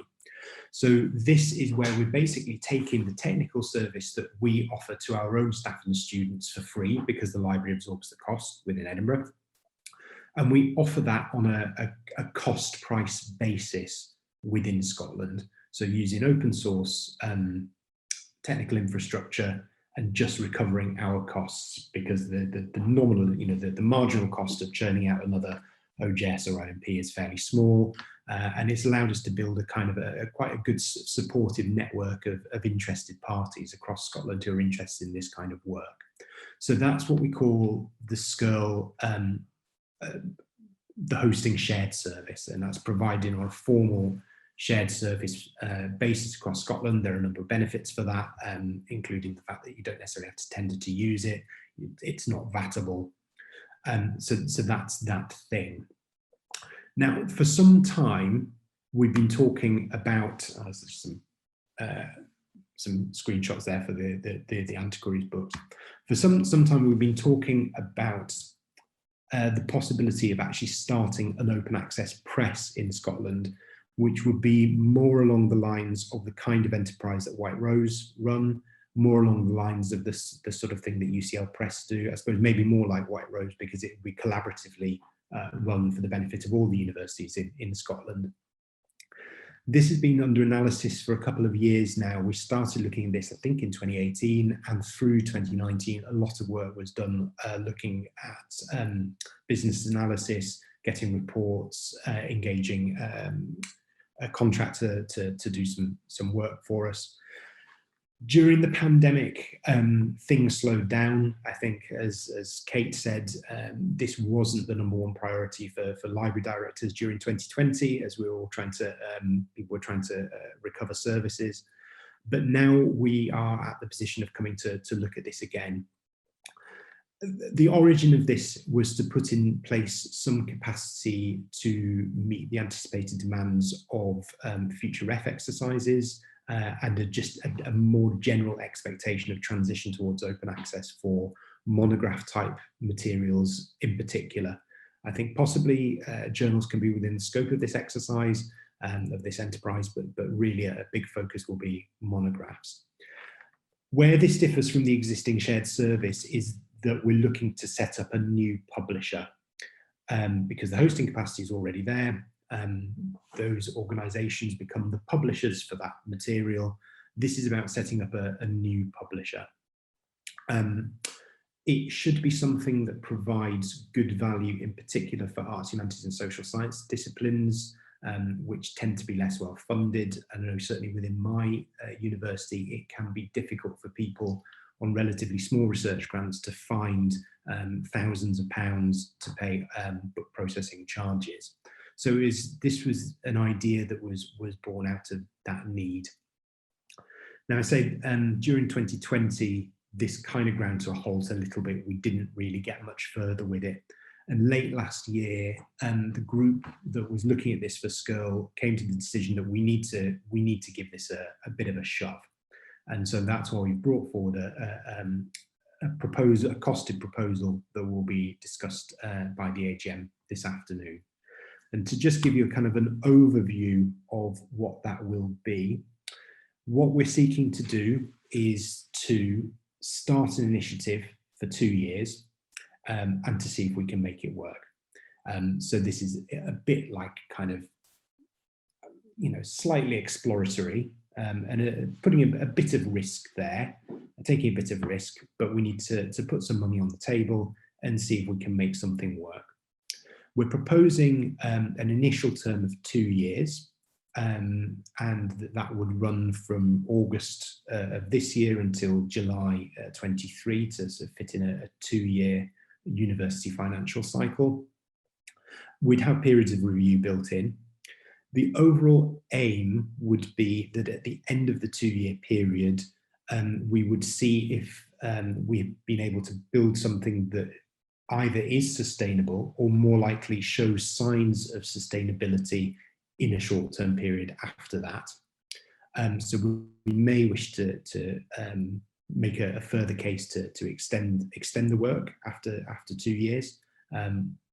So this is where we're basically taking the technical service that we offer to our own staff and students for free, because the library absorbs the cost within Edinburgh. And we offer that on a cost price basis within Scotland. So using open source technical infrastructure and just recovering our costs, because the nominal, the marginal cost of churning out another OJS or IMP is fairly small, and it's allowed us to build a kind of quite a good supportive network of interested parties across Scotland who are interested in this kind of work. So that's what we call the SCURL, the hosting shared service, and that's provided on a formal shared service basis across Scotland. There are a number of benefits for that, including the fact that you don't necessarily have to tender to use it. It's not VATable. So that's that thing. Now, for some time, we've been talking about some screenshots there for the antiquaries books. For some time, we've been talking about the possibility of actually starting an open access press in Scotland, which would be more along the lines of the kind of enterprise that White Rose run, more along the lines of the sort of thing that UCL Press do. I suppose maybe more like White Rose, because it would be collaboratively run for the benefit of all the universities in Scotland. This has been under analysis for a couple of years now. We started looking at this, I think, in 2018, and through 2019, a lot of work was done looking at business analysis, getting reports, engaging a contractor to do some work for us. During the pandemic, things slowed down. I think, as Kate said, this wasn't the #1 priority for library directors during 2020, as we were all trying to people were trying to recover services. But now we are at the position of coming to look at this again. The origin of this was to put in place some capacity to meet the anticipated demands of future ref exercises, and just a more general expectation of transition towards open access for monograph type materials in particular. I think possibly journals can be within the scope of this exercise, of this enterprise, but really a big focus will be monographs. Where this differs from the existing shared service is that we're looking to set up a new publisher, because the hosting capacity is already there. Those organisations become the publishers for that material. This is about setting up a new publisher. It should be something that provides good value, in particular for arts, humanities and social science disciplines, which tend to be less well funded. I know certainly within my university, it can be difficult for people on relatively small research grants to find thousands of pounds to pay book processing charges. So this was an idea that was born out of that need. Now I say during 2020, this kind of ground to a halt a little bit. We didn't really get much further with it. And late last year, the group that was looking at this for SCURL came to the decision that we need to give this a bit of a shove. And so that's why we brought forward a costed proposal that will be discussed by the AGM this afternoon. And to just give you a kind of an overview of what that will be, what we're seeking to do is to start an initiative for 2 years and to see if we can make it work. So this is a bit like kind of, slightly exploratory and putting a bit of risk there, taking a bit of risk, but we need to put some money on the table and see if we can make something work. We're proposing an initial term of 2 years, and that would run from August of this year until July 23 to sort of fit in a 2-year university financial cycle. We'd have periods of review built in. The overall aim would be that at the end of the 2-year period, we would see if we've been able to build something that either is sustainable or more likely shows signs of sustainability in a short-term period after that. So we may wish to make a further case to extend the work after 2 years.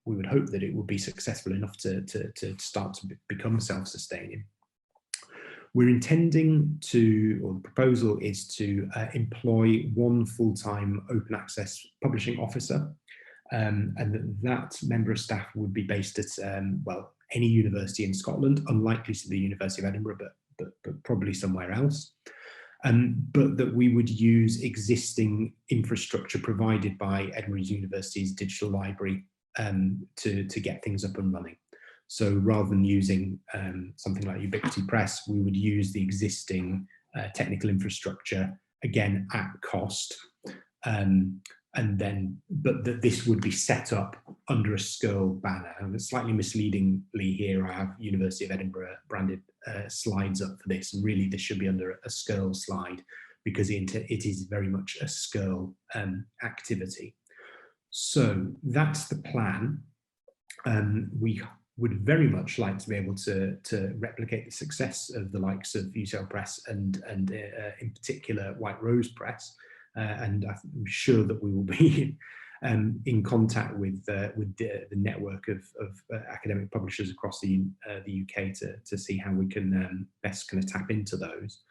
We would hope that it would be successful enough to start to become self-sustaining. We're intending to, or the proposal is to employ 1 full-time open access publishing officer, and that member of staff would be based at, well, any university in Scotland, unlikely to the University of Edinburgh, but probably somewhere else. But that we would use existing infrastructure provided by Edinburgh University's digital library to get things up and running. So rather than using something like Ubiquity Press, we would use the existing technical infrastructure, again at cost, but that this would be set up under a SCURL banner. And slightly misleadingly here, I have University of Edinburgh branded slides up for this, and really this should be under a SCURL slide because it is very much a SCURL activity. So that's the plan. We would very much like to be able to replicate the success of the likes of UCL Press and in particular White Rose Press. And I'm sure that we will be in contact with the network of academic publishers across the UK to see how we can best kind of tap into those.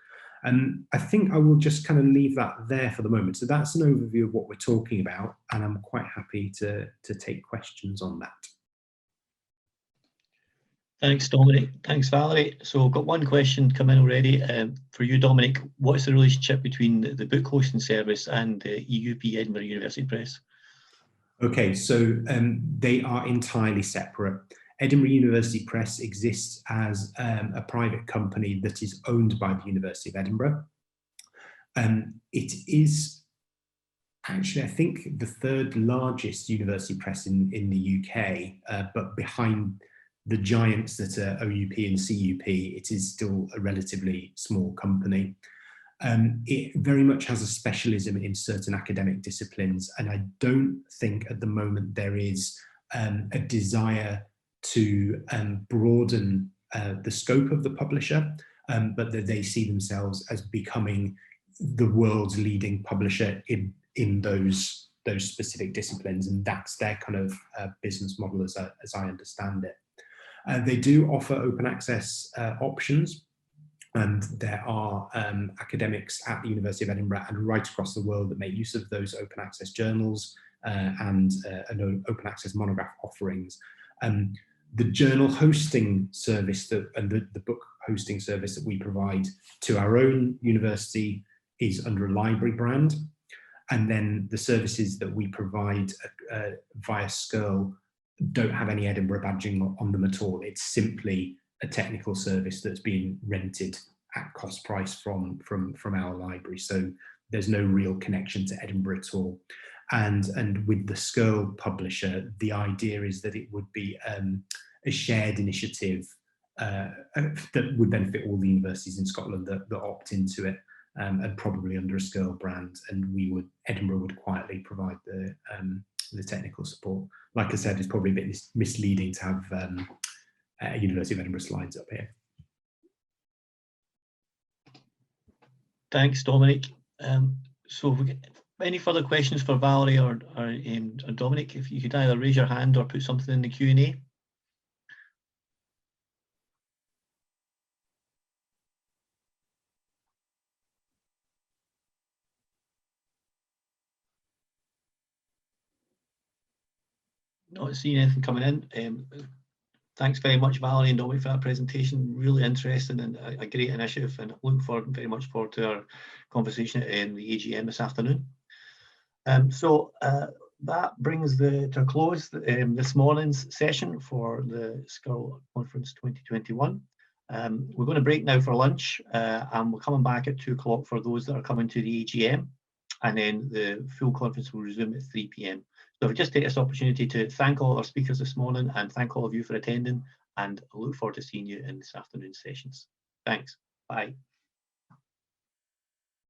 And I think I will just kind of leave that there for the moment. So that's an overview of what we're talking about, and I'm quite happy to take questions on that. Thanks, Dominic. Thanks, Valerie. So I've got one question come in already for you, Dominic. What is the relationship between the book hosting service and the EUP Edinburgh University Press? Okay, so they are entirely separate. Edinburgh University Press exists as a private company that is owned by the University of Edinburgh. It is actually, I think, the third largest university press in the UK, but behind the giants that are OUP and CUP, it is still a relatively small company. It very much has a specialism in certain academic disciplines, and I don't think at the moment there is a desire to broaden the scope of the publisher, but that they see themselves as becoming the world's leading publisher in those specific disciplines, and that's their kind of business model as I understand it. They do offer open access options, and there are academics at the University of Edinburgh and right across the world that make use of those open access journals and open access monograph offerings. The journal hosting service and the book hosting service that we provide to our own university is under a library brand. And then the services that we provide via SCURL don't have any Edinburgh badging on them at all. It's simply a technical service that's being rented at cost price from our library. So there's no real connection to Edinburgh at all. And with the SCURL publisher, the idea is that it would be a shared initiative that would benefit all the universities in Scotland that opt into it, and probably under a SCURL brand. And Edinburgh would quietly provide the technical support. Like I said, it's probably a bit misleading to have University of Edinburgh slides up here. Thanks, Dominic. So if we get any further questions for Valerie or Dominic, if you could either raise your hand or put something in the Q&A. Not seeing anything coming in. Thanks very much, Valerie and Dominic, for that presentation. Really interesting and a great initiative, and looking very much forward to our conversation in the AGM this afternoon. So that brings to a close this morning's session for the SCURL Conference 2021. We're going to break now for lunch, and we're coming back at 2 o'clock for those that are coming to the AGM, and then the full conference will resume at 3 p.m. So I'll just take this opportunity to thank all our speakers this morning and thank all of you for attending, and I look forward to seeing you in this afternoon's sessions. Thanks. Bye.